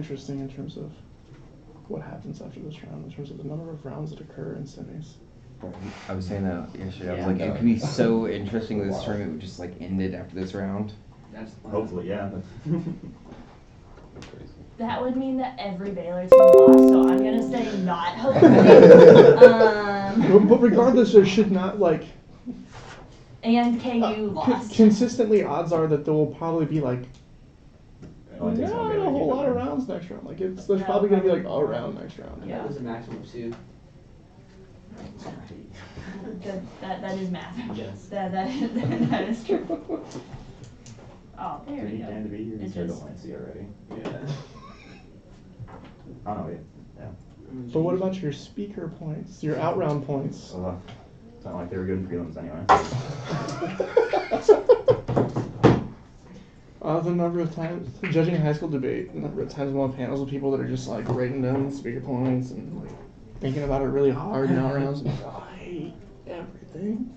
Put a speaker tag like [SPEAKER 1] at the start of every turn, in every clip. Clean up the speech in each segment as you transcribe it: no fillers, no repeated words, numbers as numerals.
[SPEAKER 1] interesting in terms of what happens after this round, in terms of the number of rounds that occur in semis.
[SPEAKER 2] I was saying that yesterday. I was like, it could be so interesting if this tournament would just like ended after this round.
[SPEAKER 3] Hopefully, yeah.
[SPEAKER 4] That would mean that every Baylor team lost, so I'm gonna say not hopefully.
[SPEAKER 1] But regardless, there should not
[SPEAKER 4] and KU lost.
[SPEAKER 1] Consistently, odds are that there will probably be like
[SPEAKER 3] Only takes one
[SPEAKER 1] not a
[SPEAKER 3] Baylor to
[SPEAKER 1] whole
[SPEAKER 3] keep
[SPEAKER 1] lot of
[SPEAKER 3] going.
[SPEAKER 1] rounds next round. Like there's probably gonna be like a round next round.
[SPEAKER 4] Yeah.
[SPEAKER 5] That was a maximum of 2.
[SPEAKER 4] That is math.
[SPEAKER 5] Yes.
[SPEAKER 4] That is true. Oh, there
[SPEAKER 3] Did
[SPEAKER 4] we
[SPEAKER 3] he
[SPEAKER 4] go.
[SPEAKER 3] plan to be here? He's heard of Lancey already.
[SPEAKER 5] Yeah.
[SPEAKER 3] Oh no, wait. Yeah.
[SPEAKER 1] But what about your speaker points, your out round points?
[SPEAKER 3] It's not like they were good in prelims anyway.
[SPEAKER 1] The number of times, judging a high school debate, the number of times I'm on panels with people that are just like writing down speaker points and like thinking about it really hard in out rounds. And like, oh, I hate everything.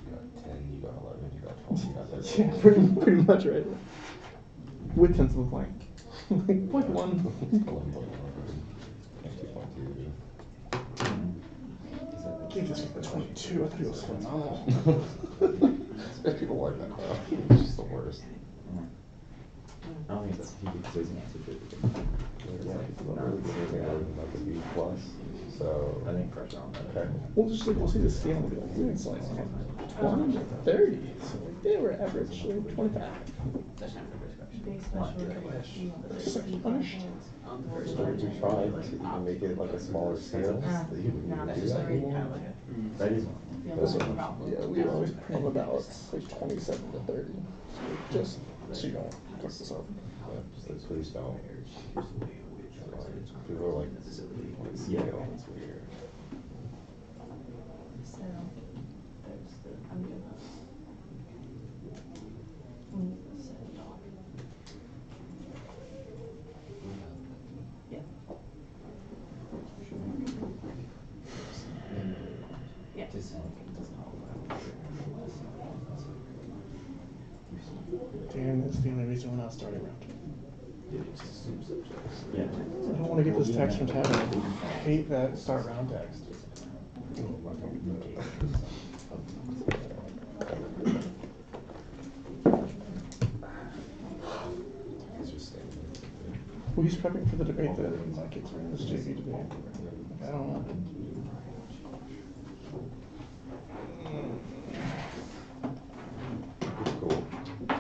[SPEAKER 6] You got 10, you got 11, you got 12, you got 13.
[SPEAKER 1] Yeah, pretty much right. With tenths of a blank. Like one.
[SPEAKER 6] 2.2.
[SPEAKER 1] Gave this like a 22. I thought he was phenomenal.
[SPEAKER 6] People like that crowd. It's just the worst.
[SPEAKER 3] I don't think that's he could say some answer to it.
[SPEAKER 6] Yeah, people don't really get anything other than like a B plus. So
[SPEAKER 3] I think pressure on that.
[SPEAKER 6] okay.
[SPEAKER 1] We'll just like we'll see the scale and be like, it's like 20 to 30. So like they were average like 25.
[SPEAKER 5] That's not the first question.
[SPEAKER 4] Big special
[SPEAKER 1] Just like punished.
[SPEAKER 6] We tried to even make it like a smaller scale. That you wouldn't even
[SPEAKER 5] That's
[SPEAKER 6] do
[SPEAKER 5] just
[SPEAKER 6] that
[SPEAKER 5] like
[SPEAKER 6] anymore.
[SPEAKER 5] kind of like
[SPEAKER 3] That is one.
[SPEAKER 1] Yeah, we always put on the ballots like 27 to 30. Just so you don't fuck this up.
[SPEAKER 6] Yeah, just like, please don't. People are like, scale. It's weird.
[SPEAKER 4] So there's the I'm good. Yeah. Yeah.
[SPEAKER 1] Damn, that's the only reason we're not starting round.
[SPEAKER 3] Yeah.
[SPEAKER 1] I don't want to get this text from Tavern. I hate that start round text.
[SPEAKER 6] He's just standing there.
[SPEAKER 1] Well, he's prepping for the debate that my kids are in, this JV debate. Like, I don't know.
[SPEAKER 6] It's cool. Like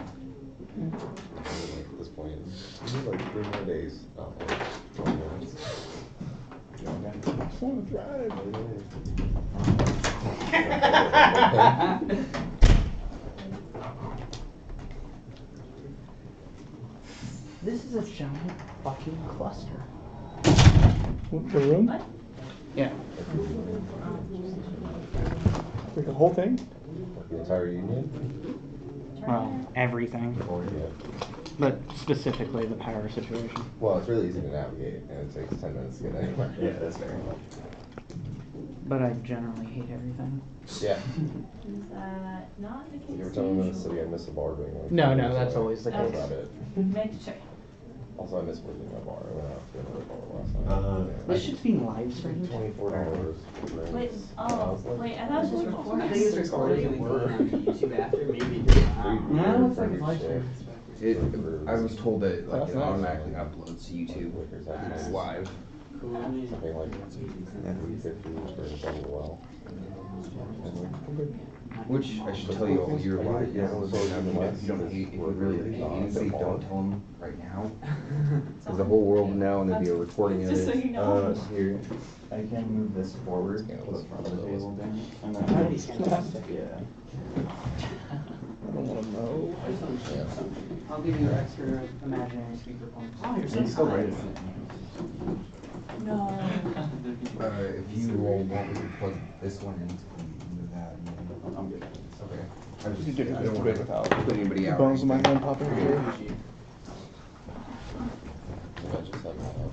[SPEAKER 6] at this point, we need like 3 more days. Oh, like 20 minutes.
[SPEAKER 1] I just want to drive.
[SPEAKER 7] This is a giant fucking cluster.
[SPEAKER 1] What, the room?
[SPEAKER 4] What?
[SPEAKER 7] Yeah.
[SPEAKER 1] Like the whole thing?
[SPEAKER 6] Like the entire union?
[SPEAKER 7] Well, everything,
[SPEAKER 6] Yeah.
[SPEAKER 7] but specifically the power situation.
[SPEAKER 6] Well, it's really easy to navigate, and it takes 10 minutes to get anywhere.
[SPEAKER 3] Yeah, that's fair.
[SPEAKER 7] But I generally hate everything.
[SPEAKER 6] Yeah.
[SPEAKER 4] Is that not the case?
[SPEAKER 6] Like every time I'm in the city, I miss a bar being like
[SPEAKER 7] No,
[SPEAKER 6] 2
[SPEAKER 7] no,
[SPEAKER 6] minutes
[SPEAKER 7] that's
[SPEAKER 6] away.
[SPEAKER 7] always the
[SPEAKER 6] That's
[SPEAKER 4] case.
[SPEAKER 6] about it.
[SPEAKER 4] Make sure.
[SPEAKER 6] Also, I miss working my bar. I went out to another bar last night.
[SPEAKER 7] This shit's being live streamed.
[SPEAKER 6] $24 for drinks.
[SPEAKER 4] Wait,
[SPEAKER 6] And I
[SPEAKER 4] oh,
[SPEAKER 6] was like,
[SPEAKER 4] wait, I thought it was just recording.
[SPEAKER 5] I think it's recording and then going on to YouTube after, maybe.
[SPEAKER 7] No, it's like it's live streamed.
[SPEAKER 2] I was told that like
[SPEAKER 1] That's
[SPEAKER 2] it
[SPEAKER 1] nice.
[SPEAKER 2] automatically uploads to YouTube. It's live.
[SPEAKER 5] Cool.
[SPEAKER 6] Something like 350 for a double well.
[SPEAKER 2] Which I should tell you all year live.
[SPEAKER 6] Yeah,
[SPEAKER 2] So
[SPEAKER 6] it was
[SPEAKER 2] if
[SPEAKER 6] always
[SPEAKER 2] you don't hate, if you really hate anything, don't tell them right now.
[SPEAKER 8] Because the whole world would know and there'd be a recording of
[SPEAKER 4] Just so
[SPEAKER 8] it.
[SPEAKER 4] you know.
[SPEAKER 8] Here.
[SPEAKER 3] I can move this forward,
[SPEAKER 6] Yeah,
[SPEAKER 3] put
[SPEAKER 6] let's
[SPEAKER 3] it front of the
[SPEAKER 6] follow
[SPEAKER 3] table
[SPEAKER 6] those.
[SPEAKER 3] then. And
[SPEAKER 1] I
[SPEAKER 3] then,
[SPEAKER 1] don't
[SPEAKER 3] yeah.
[SPEAKER 1] want to know.
[SPEAKER 7] I'll give you extra imaginary speaker points.
[SPEAKER 5] Oh, you're
[SPEAKER 3] You
[SPEAKER 5] so
[SPEAKER 3] can still write it.
[SPEAKER 4] No.
[SPEAKER 2] If you all want me to plug this one into that.
[SPEAKER 3] I'm good.
[SPEAKER 2] Okay. I
[SPEAKER 1] You could get
[SPEAKER 2] I
[SPEAKER 1] this
[SPEAKER 2] don't want
[SPEAKER 1] debate
[SPEAKER 2] to
[SPEAKER 1] without
[SPEAKER 2] put anybody out.
[SPEAKER 1] bones in my hand popping through.
[SPEAKER 6] I just have a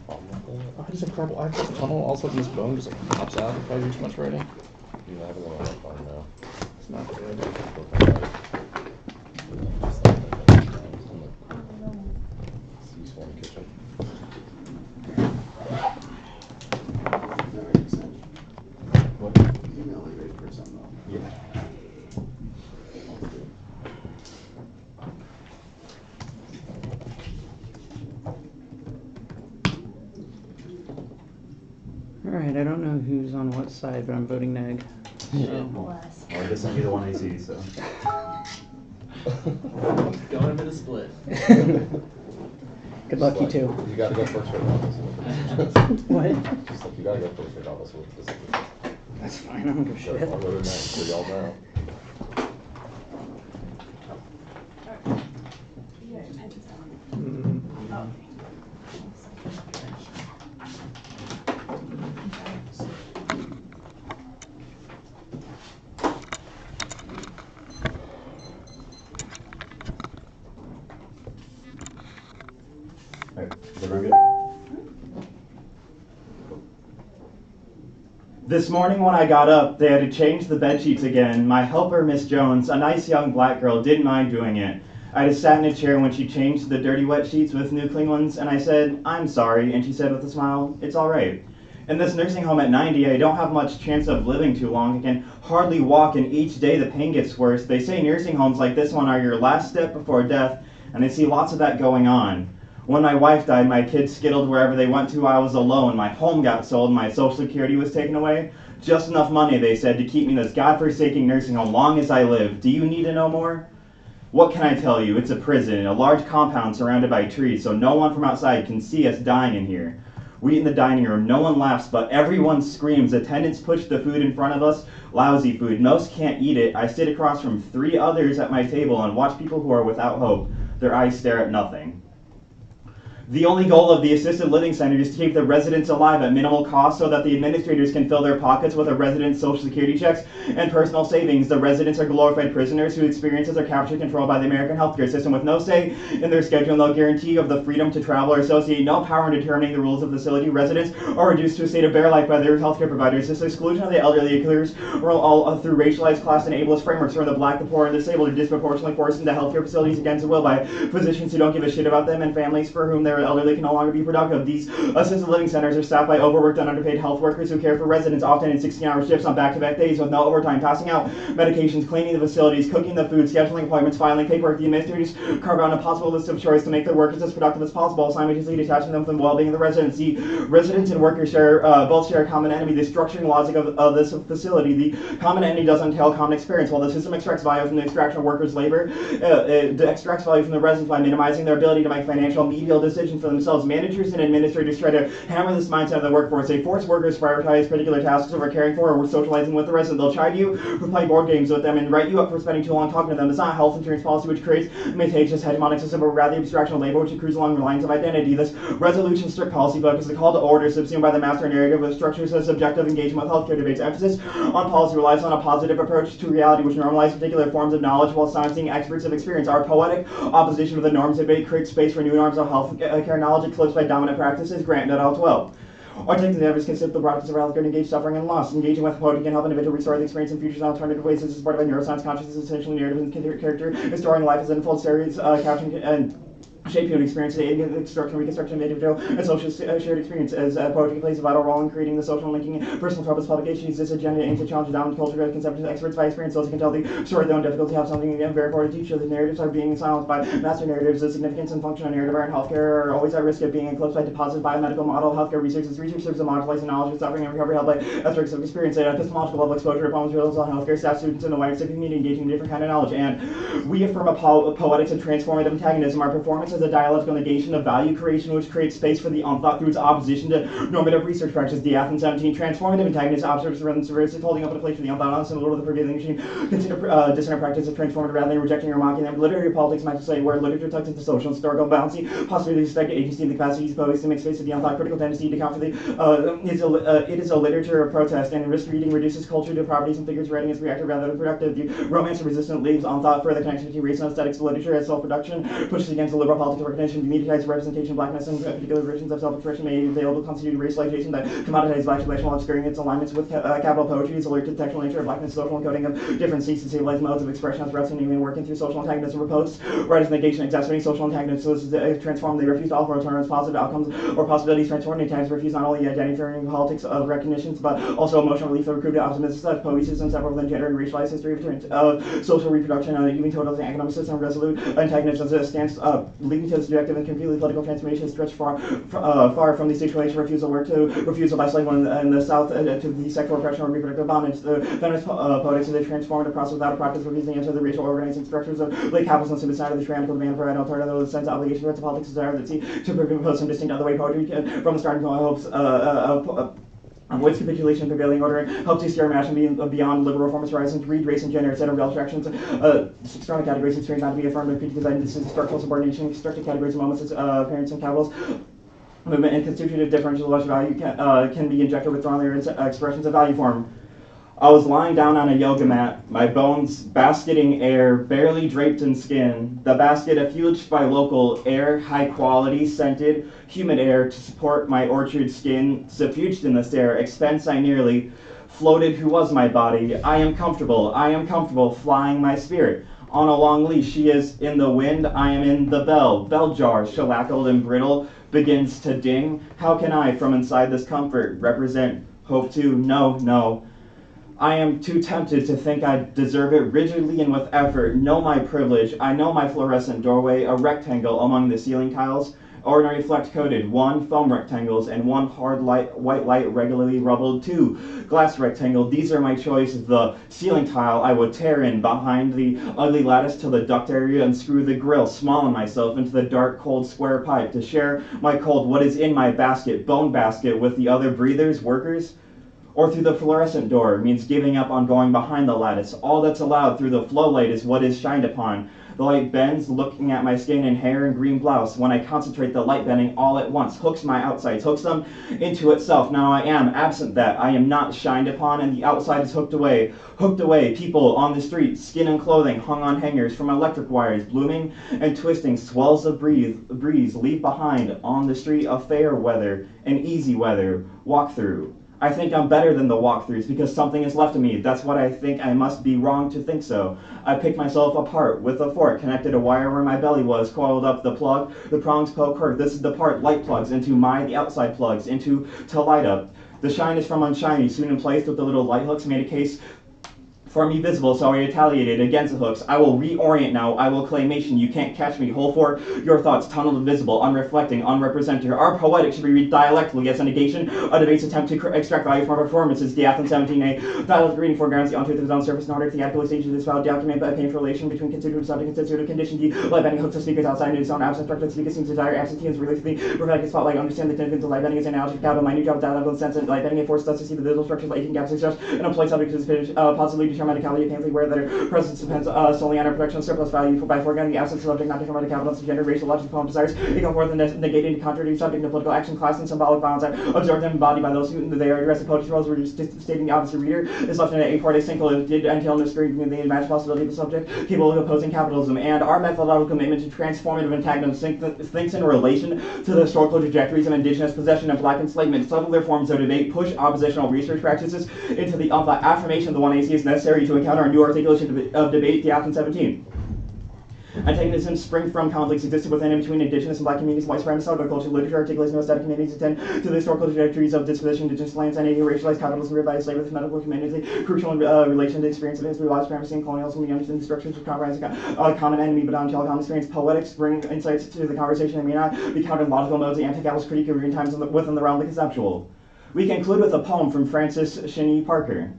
[SPEAKER 6] problem with it.
[SPEAKER 1] I just incredible. I have this tunnel, all of a sudden this bone just like pops out if I do too much writing.
[SPEAKER 6] You have it on my phone now.
[SPEAKER 1] It's not good.
[SPEAKER 6] Just like
[SPEAKER 7] Alright, I don't know who's on what side, but I'm voting neg. So.
[SPEAKER 4] Bless.
[SPEAKER 3] Well, I guess I'll be the one I see, so.
[SPEAKER 5] Going into the split.
[SPEAKER 7] Good luck, you
[SPEAKER 6] Just like,
[SPEAKER 7] two.
[SPEAKER 6] You gotta go first regardless.
[SPEAKER 7] What?
[SPEAKER 6] Just like, you gotta go first regardless with this.
[SPEAKER 7] That's fine, I don't give a
[SPEAKER 6] Sure,
[SPEAKER 7] shit.
[SPEAKER 6] I'll go to next, so y'all know.
[SPEAKER 1] Mm.
[SPEAKER 4] Oh.
[SPEAKER 3] Alright, is everyone good?
[SPEAKER 9] This morning when I got up, they had to change the bed sheets again. My helper, Miss Jones, a nice young black girl, didn't mind doing it. I just sat in a chair when she changed the dirty wet sheets with new clean ones, and I said, "I'm sorry," and she said with a smile, "It's all right." In this nursing home at 90, I don't have much chance of living too long. I can hardly walk, and each day the pain gets worse. They say nursing homes like this one are your last step before death, and I see lots of that going on. When my wife died, my kids skittled wherever they went to. I was alone. My home got sold. My Social Security was taken away. Just enough money, they said, to keep me in this godforsaken nursing home long as I live. Do you need to know more? What can I tell you? It's a prison, a large compound surrounded by trees, so no one from outside can see us dying in here. We eat in the dining room. No one laughs, but everyone screams. Attendants push the food in front of us. Lousy food. Most can't eat it. I sit across from 3 others at my table and watch people who are without hope. Their eyes stare at nothing. The only goal of the assisted living center is to keep the residents alive at minimal cost so that the administrators can fill their pockets with the residents' Social Security checks and personal savings. The residents are glorified prisoners whose experiences are captured and controlled by the American healthcare system with no say in their schedule, no guarantee of the freedom to travel or associate, no power in determining the rules of the facility. Residents are reduced to a state of bare life by their healthcare providers. This exclusion of the elderly occurs all through racialized, class, and ableist frameworks where the black, the poor, and disabled are disproportionately forced into healthcare facilities against their will by physicians who don't give a shit about them and families for whom their elderly can no longer be productive. These assisted living centers are staffed by overworked and underpaid health workers who care for residents, often in 16-hour shifts on back-to-back days with no overtime, passing out medications, cleaning the facilities, cooking the food, scheduling appointments, filing paperwork. The administrators carve out an impossible list of chores to make their workers as productive as possible, simultaneously detaching them from the well-being of the residents. The residents and workers both share a common enemy, the structuring logic of this facility. The common enemy doesn't entail common experience. While the system extracts value from the extraction of workers' labor, it extracts value from the residents by minimizing their ability to make financial medial decisions for themselves. Managers and administrators try to hammer this mindset of the workforce. They force workers to prioritize particular tasks over caring for or socializing with the resident. They'll chide you for playing board games with them and write you up for spending too long talking to them. It's not health insurance policy which creates and maintains this hegemonic system, but rather the abstraction of labor which accrues along the lines of identity. This resolution strict policy focus is a call to order subsumed by the master narrative with structures as subjective engagement with healthcare debates. Emphasis on policy relies on a positive approach to reality which normalizes particular forms of knowledge while silencing experts of experience. Our poetic opposition to the norms debate creates space for new norms of healthcare knowledge eclipsed by dominant practices. Grant et al. 12. Our technical endeavors consider the products of healthcare to engage suffering and loss. Engaging with quote can help an individual restore the experience in futures and alternative ways. This is supported by neuroscience, consciousness, essentially narrative and character, restoring life as unfold series, capturing and shape human experience, aiding in the construction, reconstruction of individual and social shared experience. As poetry plays a vital role in creating the social and linking personal troubles, public issues, this agenda aims to challenge the dominant culture of conceptions, experts by experience, those who can tell the story of their own difficulty, have something very important to teach. The narratives are being silenced by master narratives. The significance and function of narrative are in healthcare are always at risk of being eclipsed by deposited biomedical model. Healthcare research serves to modulate knowledge of suffering and recovery held by aspects of experience. An epistemological level exposure to problems real on healthcare staff, students, and the wider civic community engaging in different kind of knowledge. And we affirm a poetics of transformative antagonism. Our performance as a dialectical negation of value creation, which creates space for the unthought through its opposition to normative research practice. The Athens 17 transformative antagonist observes holding up a place for the unthought, honest, and the Lord of the prevailing machine. Consider dissonant practice of transformative rather than rejecting or mocking them. Literary politics might say where literature tucks into social and historical balancing, possibly suspect agency and the capacity of poets to make space for the unthought, critical tendency to account for the it is a literature of protest, and risk reading reduces culture to properties and figures writing as reactive rather than productive. The romance of resistant leaves unthought further connection between race and aesthetics. Literature as self-production pushes against the liberal politics of recognition, mediatized representation of blackness, and particular versions of self-expression made available constitute racialization that commoditizes black population while obscuring its alignments with capital poetry. Is alert to the textual nature of blackness, social encoding of different seeks to stabilize modes of expression as wrestling and even working through social antagonism. Repose writers negation exacerbating social antagonism. So this is transform. They refuse to offer alternatives, positive outcomes, or possibilities. Transforming times refuse not only identifying politics of recognitions, but also emotional relief of recruited optimism. Such poeticism separate within gender and racialized history of social reproduction, even total economic system. Resolute antagonism as a stance leading to a subjective and completely political transformation stretched far from the situation refusal by slavery in the South to the sexual oppression or reproductive bondage. The feminist poetics of the transformative process without a practice refusing into the racial organizing structures of late capitalism to the side of the tyrannical demand for an alternative sense of obligation to politics desire that see to propose some distinct other way poetry from the starting point hopes avoids capitulation, prevailing order, helps you steer imagine beyond liberal reformist horizons, read race and gender instead of abstractions, external categories experience not to be affirmative, critique design, this is structural subordination, constructive categories, moments, parents and capitals. Movement and constitutive differential value can be injected with wrong expressions of value form. I was lying down on a yoga mat, my bones basketing air, barely draped in skin. The basket effuged by local air, high quality, scented, humid air to support my orchard skin, suffused in this air, expense I nearly floated who was my body. I am comfortable, flying my spirit. On a long leash, she is in the wind, I am in the bell jar, shellackled and brittle, begins to ding. How can I, from inside this comfort, represent hope to? No. I am too tempted to think I deserve it rigidly and with effort. Know my privilege. I know my fluorescent doorway, a rectangle among the ceiling tiles, ordinary flex-coated, 1 foam rectangles, and 1 hard white light regularly rubbled, 2 glass rectangle. These are my choice. The ceiling tile I would tear in behind the ugly lattice to the duct area and screw the grill, small in myself, into the dark, cold square pipe to share my cold, what is in my basket, bone basket, with the other breathers, workers. Or through the fluorescent door means giving up on going behind the lattice. All that's allowed through the flow light is what is shined upon. The light bends, looking at my skin and hair and green blouse. When I concentrate the light bending all at once, hooks my outsides, hooks them into itself. Now I am, absent that, I am not shined upon, and the outside is hooked away. Hooked away, people on the street, skin and clothing hung on hangers from electric wires, blooming and twisting, swells of breeze leave behind on the street a fair weather, an easy weather, walk through. I think I'm better than the walkthroughs because something is left of me. That's what I think. I must be wrong to think so. I picked myself apart with a fork, connected a wire where my belly was, coiled up the plug, the prongs poke hurt. This is the part light plugs into the outside plugs into to light up. The shine is from unshiny, soon in place with the little light hooks made a case for me visible, so I retaliated against the hooks. I will reorient now, I will claymation, you can't catch me, whole for your thoughts, tunneled invisible, unreflecting, unrepresented. Our poetic should be read dialectically as a negation, a debate's attempt to extract value from our performances. The Athens 17a, dialectic reading foregrounds the untruth of his own surface in order to the adequate stage of this valid document, but a painful relation between constitutive subject and constitutive condition. The light bending hooks of speakers outside in his own absent structure, speaker seems to desire absentee and release the prophetic spotlight, understand the significance of light bending as an analogy of my new job of dialectical sense, and light bending it forces us to see the visible structures like gaps expressed and employ subject to possibly determine the painfully aware that our presence depends solely on our production of surplus value by foregoing the absence of subject not determined by the capitalist gender, racial, logical, poem desires. They come forth and negating the contradictory subject of political action, class, and symbolic violence are absorbed and embodied by those who they are addressed. Poetry roles were stating the opposite. Reader is left in a part as single it did until no screen the imagined possibility of the subject capable of opposing capitalism, and our methodological commitment to transformative antagonism thinks in relation to the historical trajectories of indigenous possession and black enslavement. Subtler forms of debate push oppositional research practices into the affirmation of the 1AC is necessary to encounter a new articulation of debate, the Athens 17. Antagonism spring from conflicts existed within and between indigenous and black communities, white supremacist, agriculture, literature, articulation, aesthetic communities attend to the historical trajectories of disposition, indigenous lands, and racialized capitalism, reared by slavery, medical community, crucial in relation to the experience of history, white supremacy, and colonialism. We understand the structures of compromising a common enemy, but until common experience, poetics bring insights to the conversation that may not be counted in logical modes, the anti-capitalist critique of recent times within the realm of the conceptual. We conclude with a poem from Francis Shenee Parker.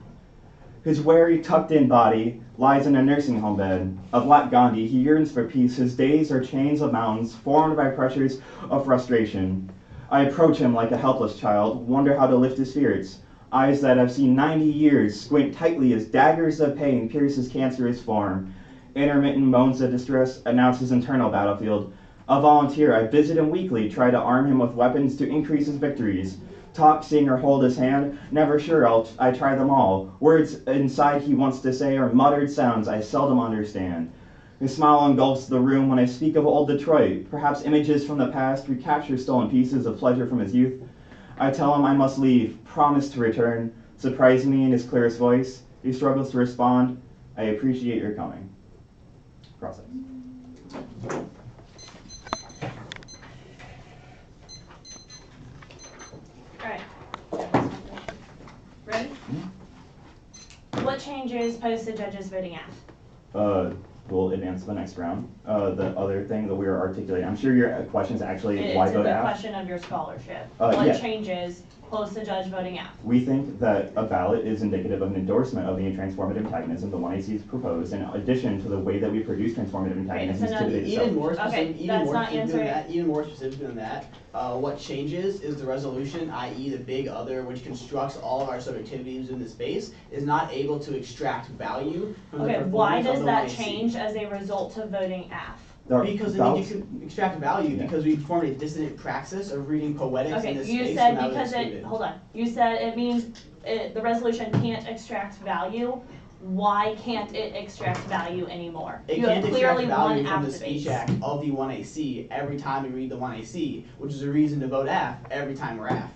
[SPEAKER 9] His weary, tucked-in body lies in a nursing home bed. A black Gandhi, he yearns for peace. His days are chains of mountains, formed by pressures of frustration. I approach him like a helpless child, wonder how to lift his spirits. Eyes that have seen 90 years squint tightly as daggers of pain pierce his cancerous form. Intermittent moans of distress announce his internal battlefield. A volunteer, I visit him weekly, try to arm him with weapons to increase his victories. Talk, sing, or hold his hand, never sure, I try them all. Words inside he wants to say are muttered sounds I seldom understand. His smile engulfs the room when I speak of old Detroit. Perhaps images from the past recapture stolen pieces of pleasure from his youth. I tell him I must leave, promise to return, surprise me in his clearest voice. He struggles to respond, I appreciate your coming. Process.
[SPEAKER 4] Alright. Ready? What changes post the judges voting F?
[SPEAKER 9] we'll advance to the next round. The other thing that we are articulating, I'm sure your question is actually why
[SPEAKER 4] It's
[SPEAKER 9] vote
[SPEAKER 4] the
[SPEAKER 9] F.
[SPEAKER 4] question of your scholarship. What
[SPEAKER 9] Yeah.
[SPEAKER 4] changes post the judge voting F?
[SPEAKER 9] We think that a ballot is indicative of an endorsement of the transformative antagonism the 1AC has proposed, in addition to the way that we produce transformative antagonisms
[SPEAKER 4] so
[SPEAKER 9] to
[SPEAKER 4] now
[SPEAKER 9] debate
[SPEAKER 5] Even
[SPEAKER 9] itself.
[SPEAKER 5] more specific,
[SPEAKER 4] Okay, that's not answering.
[SPEAKER 5] even more specific than that, what changes is the resolution, i.e. the big other, which constructs all of our subjectivities in the space, is not able to extract value from the
[SPEAKER 4] Okay,
[SPEAKER 5] performance
[SPEAKER 4] why
[SPEAKER 5] of
[SPEAKER 4] does
[SPEAKER 5] the
[SPEAKER 4] that
[SPEAKER 5] 1AC.
[SPEAKER 4] change as a result of voting F?
[SPEAKER 5] Because it needs to extract value, because we formed a dissonant praxis of reading poetics in
[SPEAKER 4] Okay,
[SPEAKER 5] this
[SPEAKER 4] you
[SPEAKER 5] space.
[SPEAKER 4] said
[SPEAKER 5] and that was
[SPEAKER 4] because
[SPEAKER 5] excluded.
[SPEAKER 4] hold on. You said it means the resolution can't extract value. Why can't it extract value anymore?
[SPEAKER 5] It
[SPEAKER 4] You
[SPEAKER 5] can't
[SPEAKER 4] have
[SPEAKER 5] extract
[SPEAKER 4] clearly
[SPEAKER 5] value
[SPEAKER 4] won
[SPEAKER 5] from the
[SPEAKER 4] F
[SPEAKER 5] speech
[SPEAKER 4] debates.
[SPEAKER 5] act of the 1AC every time we read the 1AC, which is a reason to vote F every time we're F.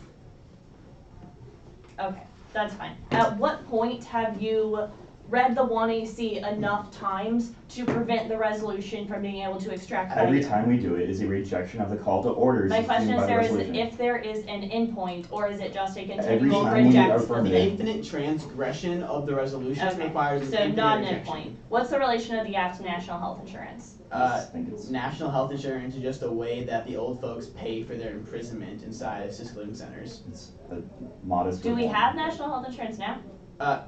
[SPEAKER 4] Okay, that's fine. At what point have you read the 1AC enough times to prevent the resolution from being able to extract value?
[SPEAKER 9] Every time we do it is a rejection of the call to orders.
[SPEAKER 4] My question
[SPEAKER 9] by
[SPEAKER 4] is,
[SPEAKER 9] the resolution.
[SPEAKER 4] if there is an endpoint, or is it just a
[SPEAKER 9] Every
[SPEAKER 4] continual
[SPEAKER 9] time we
[SPEAKER 4] reject?
[SPEAKER 9] affirm
[SPEAKER 5] The
[SPEAKER 9] it.
[SPEAKER 5] infinite transgression of the resolution
[SPEAKER 4] Okay,
[SPEAKER 5] requires an
[SPEAKER 4] so
[SPEAKER 5] infinite
[SPEAKER 4] not an
[SPEAKER 5] rejection.
[SPEAKER 4] endpoint. What's the relation of the act to national health insurance?
[SPEAKER 9] I think it's
[SPEAKER 5] National health insurance is just a way that the old folks pay for their imprisonment inside assisted living centers.
[SPEAKER 9] it's a modest.
[SPEAKER 4] Do we
[SPEAKER 9] reform.
[SPEAKER 4] have national health insurance now?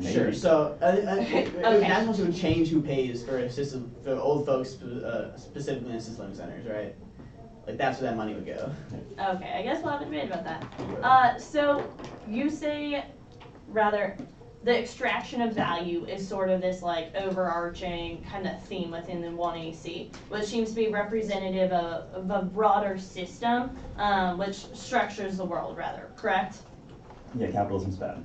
[SPEAKER 9] Maybe.
[SPEAKER 5] Sure. So,
[SPEAKER 4] Okay.
[SPEAKER 5] national would change who pays for old folks, specifically in assisted living centers, right? Like that's where that money would go.
[SPEAKER 4] Okay, I guess we'll have a debate about that. So you say, rather, the extraction of value is sort of this like overarching kind of theme within the 1AC, which seems to be representative of a broader system, which structures the world rather, correct?
[SPEAKER 9] Yeah, capitalism's bad.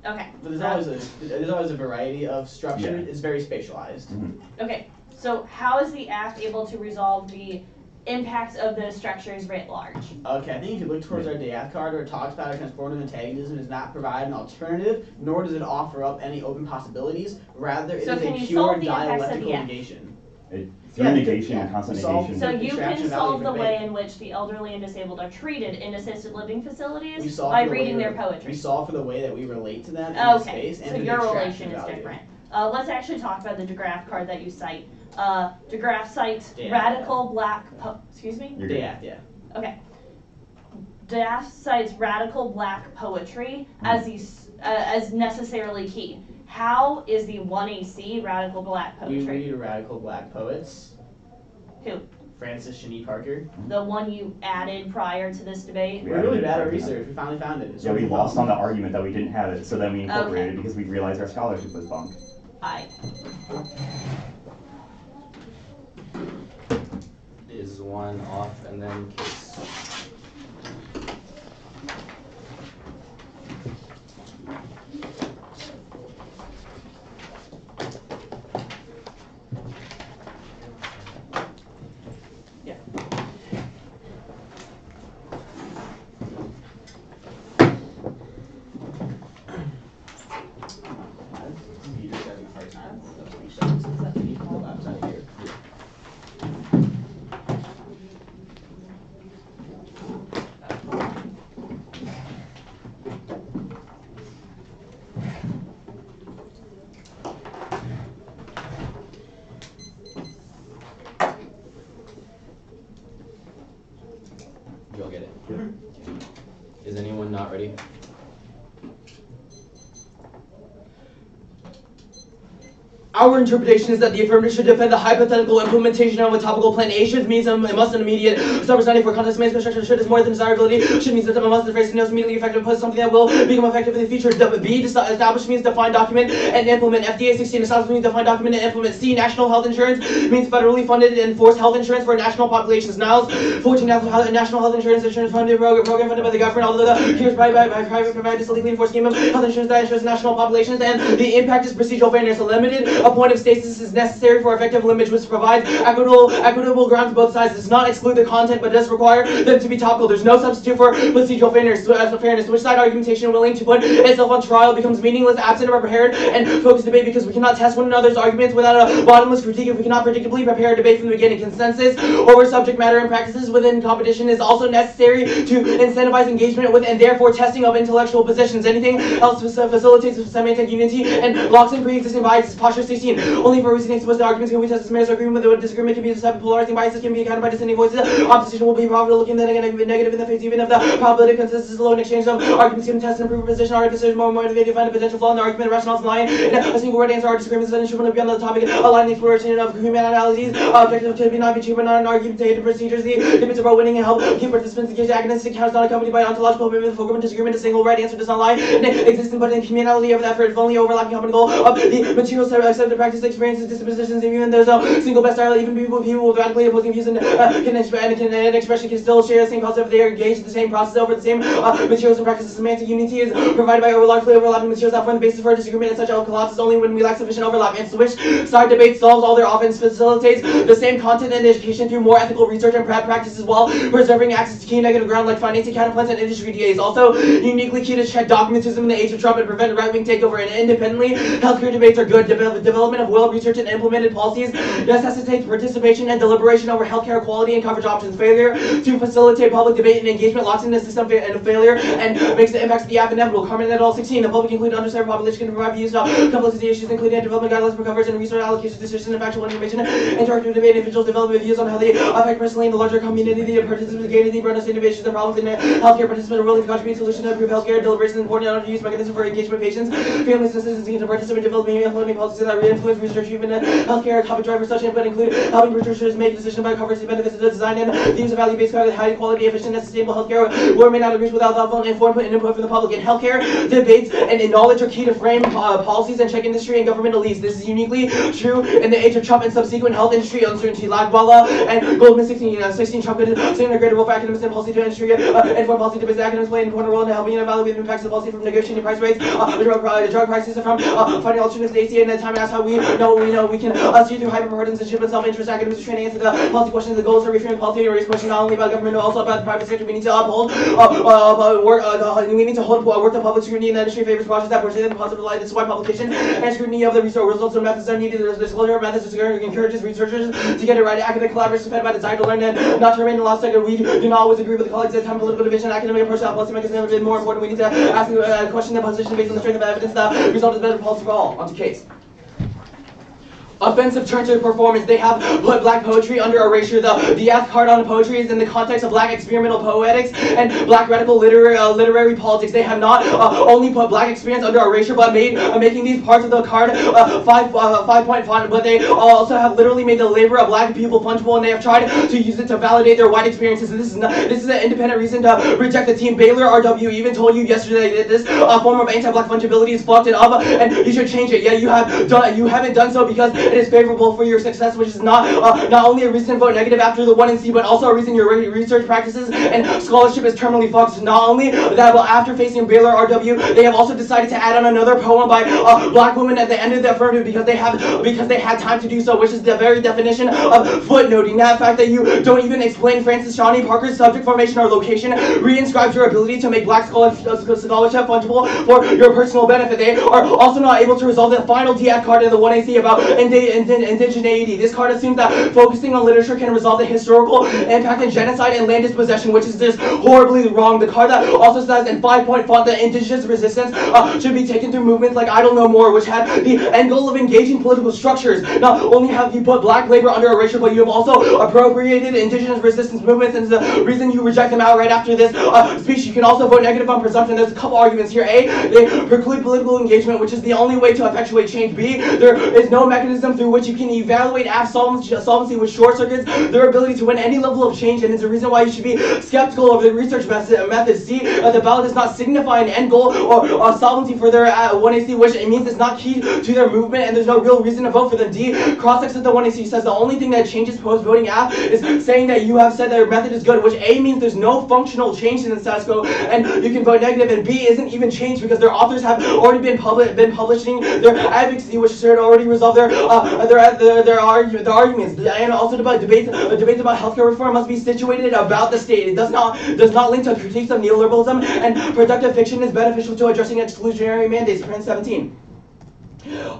[SPEAKER 4] Okay.
[SPEAKER 5] But there's always a variety of structure.
[SPEAKER 9] Yeah.
[SPEAKER 5] It's very spatialized.
[SPEAKER 9] Mhm.
[SPEAKER 4] Okay, so how is the act able to resolve the impacts of those structures writ large?
[SPEAKER 5] Okay, I think if you look towards our DAF card where it talks about how transformative antagonism does not provide an alternative, nor does it offer up any open possibilities. Rather, it
[SPEAKER 4] So
[SPEAKER 5] is
[SPEAKER 4] can
[SPEAKER 5] a
[SPEAKER 4] you
[SPEAKER 5] pure
[SPEAKER 4] solve the impacts of
[SPEAKER 5] dialectical
[SPEAKER 4] the act?
[SPEAKER 5] negation.
[SPEAKER 9] Through
[SPEAKER 5] Yeah,
[SPEAKER 9] negation
[SPEAKER 5] yeah,
[SPEAKER 9] and constant
[SPEAKER 5] solve-
[SPEAKER 9] negation.
[SPEAKER 4] So you
[SPEAKER 5] Extraction
[SPEAKER 4] can
[SPEAKER 5] value
[SPEAKER 4] solve the
[SPEAKER 5] for
[SPEAKER 4] way
[SPEAKER 5] debate.
[SPEAKER 4] in which the elderly and disabled are treated in assisted living
[SPEAKER 5] We
[SPEAKER 4] facilities
[SPEAKER 5] solve
[SPEAKER 4] by
[SPEAKER 5] for the way
[SPEAKER 4] reading their
[SPEAKER 5] we
[SPEAKER 4] poetry.
[SPEAKER 5] solve for the way that we relate to them in the
[SPEAKER 4] Okay,
[SPEAKER 5] space and
[SPEAKER 4] so
[SPEAKER 5] for the
[SPEAKER 4] your
[SPEAKER 5] extraction
[SPEAKER 4] relation is
[SPEAKER 5] value.
[SPEAKER 4] different. Let's actually talk about the DeGraff card that you cite. DeGraff cites
[SPEAKER 5] Yeah.
[SPEAKER 4] radical black, excuse me?
[SPEAKER 9] You're good.
[SPEAKER 5] DAF, yeah.
[SPEAKER 4] Okay. DeGraff cites radical black poetry as necessarily key. How is the 1AC radical black
[SPEAKER 5] We
[SPEAKER 4] poetry?
[SPEAKER 5] read radical black poets.
[SPEAKER 4] Who?
[SPEAKER 5] Francis Shani Parker.
[SPEAKER 4] The one you added prior to this debate?
[SPEAKER 9] We
[SPEAKER 5] We're really
[SPEAKER 9] added it
[SPEAKER 5] bad at
[SPEAKER 9] right now.
[SPEAKER 5] research. We finally found it.
[SPEAKER 9] Yeah, we lost on the argument that we didn't have it, so then we incorporated
[SPEAKER 4] Okay.
[SPEAKER 9] it because we realized our scholarship was bunk.
[SPEAKER 3] Is one off and then case.
[SPEAKER 5] Computer's having a hard time. Pull labs out of here.
[SPEAKER 3] You all get it? Is anyone not ready?
[SPEAKER 10] Our interpretation is that the affirmative should defend the hypothetical implementation of a topical plan. A should means it must an immediate. Numbers 94 context management structure should is more than desirability. Should means that it must the phrase knows immediately effective put something that will become effective in the future. B establish means define document and implement. FDA 16 establish means define document and implement. C national health insurance means federally funded and enforced health insurance for national populations. Niles 14 national health insurance funded program funded by the government. Although here's by private providers a legally enforced scheme of health insurance that ensures national populations, and the impact is procedural fairness. Limited a point of stasis is necessary for effective limits, which provides equitable grounds to both sides. Does not exclude the content, but does require them to be topical. There's no substitute for procedural fairness. Which side argumentation willing to put itself on trial becomes meaningless absent of a prepared and focused debate, because we cannot test one another's arguments without a bottomless critique if we cannot predictably prepare a debate from the beginning. Consensus over subject matter and practices within competition is also necessary to incentivize engagement with and therefore testing of intellectual positions. Anything else facilitates semantic unity and locks in pre-existing biases. Posture 16. Only for recent exposed arguments can we test this merits or agreement with the disagreement can be the type of polarizing biases can be accounted by dissenting voices. Opposition will be probably looking at negative in the face even if the probability of consensus is low in exchange of arguments can test and improve a position. Our decision more motivated to find a potential flaw in the argument, rationales lying in a single word answer. Our disagreements and issue will be on the topic aligning exploration of human analogies. Objective to be not be cheap but not an argumentative procedures. The debates about winning and help keep participants engaged. Agonistic counts not accompanied by ontological commitment. Fulcrum disagreement. A single right answer does not lie in existence but in communality of the effort. If only overlapping common goal of the material set accepted practice experiences dispositions. Even there's no single best style. Even people with radically opposing views and expression can still share the same concept if they are engaged in the same process over the same materials and practices. Semantic unity is provided by largely overlapping materials that form the basis for a disagreement, and such collapses only when we lack sufficient overlap. And switch side debate solves all their offense, facilitates the same content and education through more ethical research and practices while preserving access to key negative ground like financing counterplans and industry DAs. Also uniquely key to check dogmatism in the age of Trump and prevent right-wing takeover. And independently, healthcare debates are good. Development of well-researched and implemented policies necessitates participation and deliberation over healthcare quality and coverage options. Failure to facilitate public debate and engagement locks in the system and failure and makes the impacts of the app inevitable. Carmen et al. 16. The public, including underserved population, can provide views on complexity issues, including development guidelines for coverage and resource allocation decisions and factual information. Interactive debate, individuals development views on how they affect personally in the larger community. The participants gain a deeper understanding of issues and problems in healthcare. Participants are willing to contribute solutions to improve healthcare. Deliberation is important and use mechanism for engagement with patients. Families and citizens can participate in developing and implementing policies that influence research even in healthcare. Topic drivers such input include helping researchers make decisions about coverage, benefits of the design, and the use of value-based care with high quality, efficient, and sustainable healthcare. Or may not reach without thoughtful and informed input from the public. In healthcare, debates and knowledge are key to frame policies and check industry and government elites. This is uniquely true in the age of Trump and subsequent health industry uncertainty. Lagwala and Goldman 16 Trump could integrate a role for academics and policy to industry and foreign policy debates. Academics play an important role in helping evaluate the impacts of policy from negotiating price rates, drug prices, from finding alternatives to ACA and the time and that's how we know we can see through hyper-partisanship and self-interest. Academics are training into the policy questions. The goal is to reframe policy and raise questions not only about government but also about the private sector. We need to uphold we need to hold work the public scrutiny in the industry favors projects that present positive light. This is why publication and scrutiny of the research results and methods are needed. There's disclosure methods encourages researchers to get it right. Academic collaboration fed by desire to learn and not to remain in the last second. We do not always agree with the colleagues at time. Political division, academic approach to policy makers never been more important. We need to ask a question and position based on the strength of evidence. The result is better policy for all. On to case. Offensive turn to performance. They have put black poetry under erasure. The F card on poetry is in the context of black experimental poetics and black radical literary politics. They have not only put black experience under erasure, but making these parts of the card 5-point font. But they also have literally made the labor of black people fungible, and they have tried to use it to validate their white experiences. And this is an independent reason to reject the team. Baylor RW even told you yesterday that this form of anti-black fungibility is fucked up, and you should change it. Yet you haven't done so because it is favorable for your success, which is not only a reason to vote negative after the 1 and C, but also a reason your research practices and scholarship is terminally fucked. Not only that, but after facing Baylor RW, they have also decided to add on another poem by black women at the end of the affirmative because they had time to do so, which is the very definition of footnoting. That fact that you don't even explain Francis Shawnee Parker's subject formation or location re-inscribes your ability to make black scholarship fungible for your personal benefit. They are also not able to resolve the final DF card in the 1AC about indigeneity. This card assumes that focusing on literature can resolve the historical impact and genocide and land dispossession, which is just horribly wrong. The card that also says in 5-point font that indigenous resistance should be taken through movements like I Don't Know More, which had the end goal of engaging political structures. Not only have you put black labor under erasure, but you have also appropriated indigenous resistance movements, and the reason you reject them outright after this speech. You can also vote negative on presumption. There's a couple arguments here. A, they preclude political engagement, which is the only way to effectuate change. B, there is no mechanism through which you can evaluate solvency, which short circuits their ability to win any level of change, and it's a reason why you should be skeptical of the research methods. C, the ballot does not signify an end goal or solvency for their 1AC, which it means it's not key to their movement, and there's no real reason to vote for them. D, cross-text of the 1AC says the only thing that changes post-voting app is saying that you have said their method is good, which A means there's no functional change in the status quo, and you can vote negative, and B isn't even changed because their authors have already been publishing their advocacy, which should already resolve their arguments. And also about debates about healthcare reform must be situated about the state. It does not link to critiques of neoliberalism, and productive fiction is beneficial to addressing exclusionary mandates. Print 17.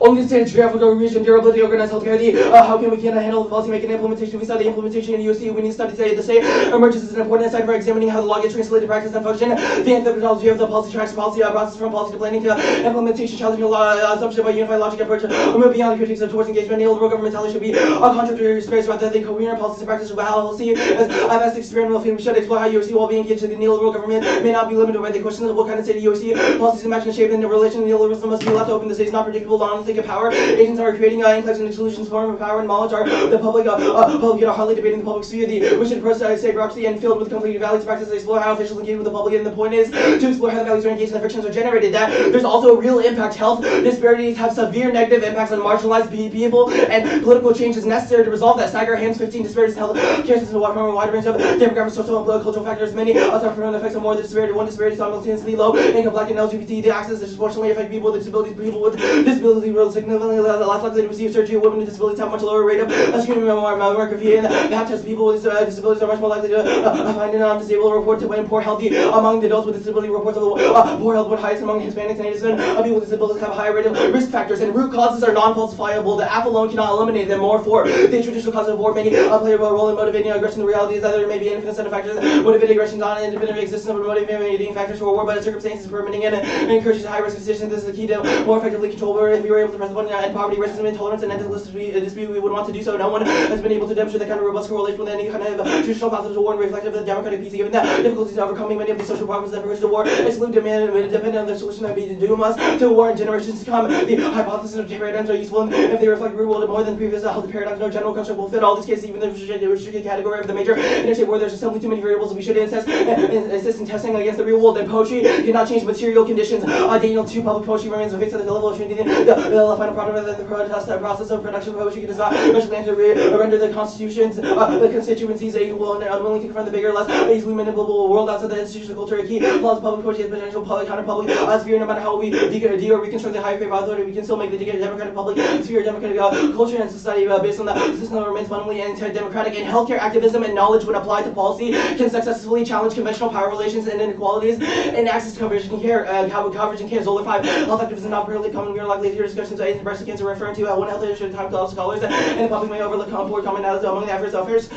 [SPEAKER 10] Only the state geographical region, durability, organized healthcare, how can we handle the policy making implementation? We saw the implementation in UC, we need studies to say emerges as an important insight for examining how the law gets translated to practice and function. The methodology of the policy tracks policy process from policy to planning to implementation, challenging the law assumption by unified logic approach, moving beyond the critiques towards engagement. Neoliberal governmentality should be a contradictory space rather than coherent policies and practices. How we'll see as I've asked experimental field, we should explore how UC will be engaged in the neoliberal government may not be limited by the question of what kind of state UC policies imagine shape and the relation to neoliberalism must be left open. The state is not predictable, not think of power. Agents are creating enclaves and solutions, form of power and knowledge are the public are hardly debating the public sphere. We should approach state bureaucracy and filled with complete values practices, explore how officials engage with the public, and the point is to explore how the values are engaged and the frictions are generated. That there's also a real impact. Health disparities have severe negative impacts on marginalized people, and political change is necessary to resolve that. Stagger Ham's 15 disparities in health care systems from a wide range of demographic, social, and cultural factors. Many suffer from the effects of more the disparity. One disparity is simultaneously low income, black, and LGBT. The access disproportionately affect people with disabilities. People with disabilities will significantly less likely to receive surgery. Women with disabilities have much lower rate of screening mammography, and that test people with disabilities are much more likely to find a non-disabled report to poor healthy among the adults with disability reports of the poor health, but highest among Hispanics and Asians. People with disabilities have a higher rate of risk factors, and root causes are non-falsifiable. The app alone cannot eliminate them. More for the traditional causes of war, many play a role in motivating aggression. The reality is that there may be an infinite set of factors motivating aggression, not an independent existence of motivating factors for war, but circumstances permitting and encourages high risk decisions. This is the key to more effectively control. If we were able to press the button and poverty, racism, intolerance, and endless dispute, we would want to do so. No one has been able to demonstrate that kind of robust correlation with any kind of traditional causes of war and reflective of the democratic peace. Given that difficulties in overcoming many of these social problems that bridge the war, exclude demand, dependent on the solution that be doom us to war in generations to come. The hypothesis of paradigms are useful if they reflect real world more than previous healthy paradigms. No general construct will fit all these cases, even the restricted category of the major interstate where there's simply too many variables. We should insist in testing against the real world. And poetry cannot change material conditions. Daniel 2 public poetry remains fixed at the level of Trinity. The final product of the process of production of poetry does not eventually render the constitutions, the constituencies able and unwilling to confront the bigger, less easily manipulable world outside the institutional culture. A key flaws of public poetry is potential counter-public sphere. No matter how we de or reconstruct the higher grade of authority, we can still make the democratic public sphere democratic culture and society based on the system that remains fundamentally anti-democratic. And healthcare activism and knowledge, when applied to policy, can successfully challenge conventional power relations and inequalities and access to coverage and care. Coverage and care. Zolar 5 health activism not really common. We are likely to hear discussions of AIDS and breast cancer referring to one health issue at a time. Scholars and the public may overlook poor commonalities among the efforts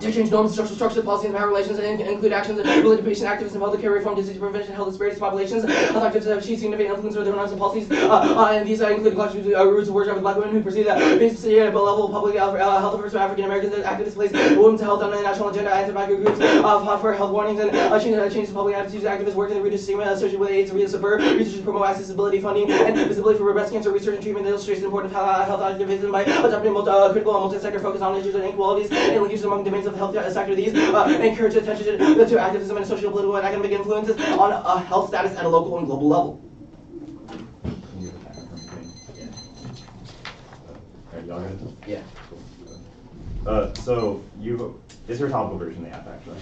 [SPEAKER 10] to change norms, structure, policy, and power relations, and include actions related to patient activism, healthcare reform, disease prevention, health disparities, populations. Health activists have achieved significant influence over their norms and policies, and these include roots of worship of black women who perceive that basically at a level of public health efforts for African Americans. Activists place women's health on the national agenda. Anti-tobacco groups fought for health warnings and changes public attitudes. Activists work to reduce stigma associated with AIDS, subvert research to promote accessibility, funding, and visibility for breast cancer research and treatment. That illustrates the importance of health activism by adopting critical and multi-sector focus on issues of inequalities and linkages among domains of the health sector. These encourage attention to activism and social, political, and academic influences on health status at a local and global level.
[SPEAKER 9] Y'all good?
[SPEAKER 3] Yeah.
[SPEAKER 9] So is there a topical version of the app actually?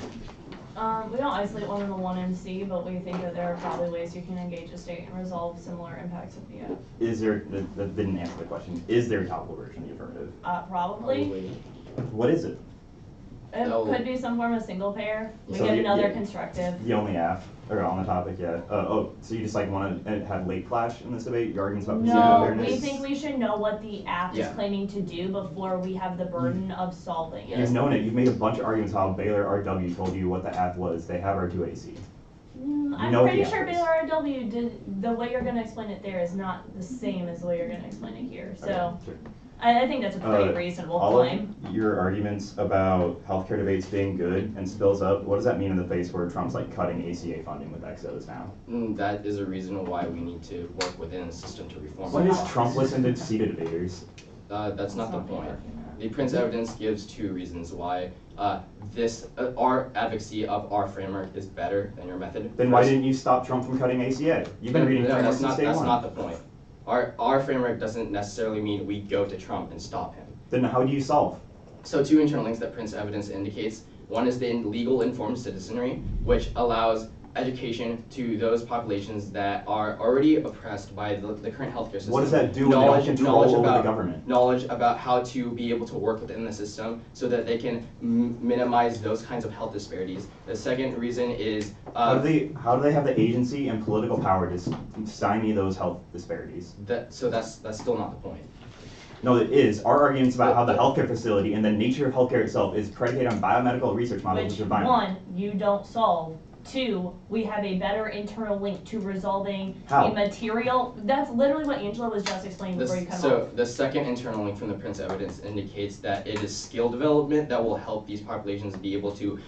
[SPEAKER 4] We don't isolate one in the 1MC, but we think that there are probably ways you can engage a state and resolve similar impacts of the app.
[SPEAKER 9] Is there, that didn't answer the question, is there a topical version of the affirmative?
[SPEAKER 4] Probably.
[SPEAKER 9] What is it?
[SPEAKER 4] It could be some form of single payer. We
[SPEAKER 9] So
[SPEAKER 4] get another constructive.
[SPEAKER 9] The only app, or on the topic yet. So you just like want to have late flash in this debate? Your arguments about procedural
[SPEAKER 4] No,
[SPEAKER 9] fairness?
[SPEAKER 4] we think we should know what the app is claiming to do before we have the burden of solving it.
[SPEAKER 9] You've known it. You've made a bunch of arguments how Baylor RW told you what the app was. They have R2AC.
[SPEAKER 4] I'm pretty sure Baylor RW did, the way you're going to explain it there is not the same as the way you're going to explain it here. So
[SPEAKER 9] Okay, sure.
[SPEAKER 4] I think that's a pretty reasonable claim.
[SPEAKER 9] All of your arguments about healthcare debates being good and spills up, what does that mean in the face where Trump's like cutting ACA funding with exos now?
[SPEAKER 3] That is a reason why we need to work within the system to reform.
[SPEAKER 9] When does Trump listen to seated debaters?
[SPEAKER 3] That's not the point. The Prince evidence gives two reasons why our advocacy of our framework is better than your method.
[SPEAKER 9] Then why didn't you stop Trump from cutting ACA? You've been reading frameworks since day one.
[SPEAKER 3] That's not the point. Our framework doesn't necessarily mean we go to Trump and stop him.
[SPEAKER 9] Then how do you solve?
[SPEAKER 3] So two internal links that Prince evidence indicates. One is the legal informed citizenry, which allows education to those populations that are already oppressed by the current healthcare system.
[SPEAKER 9] What does that do when they don't control over the government?
[SPEAKER 3] Knowledge about how to be able to work within the system so that they can minimize those kinds of health disparities. The second reason is
[SPEAKER 9] how do they have the agency and political power to stymie those health disparities?
[SPEAKER 3] That's still not the point.
[SPEAKER 9] No, it is. Our argument's about how the healthcare facility and the nature of healthcare itself is predicated on biomedical research models, which are violent.
[SPEAKER 4] One, you don't solve. Two, we have a better internal link to resolving
[SPEAKER 9] How?
[SPEAKER 4] a material. That's literally what Angela was just explaining before you cut
[SPEAKER 3] So
[SPEAKER 4] off.
[SPEAKER 3] the second internal link from the Prince evidence indicates that it is skill development that will help these populations be able to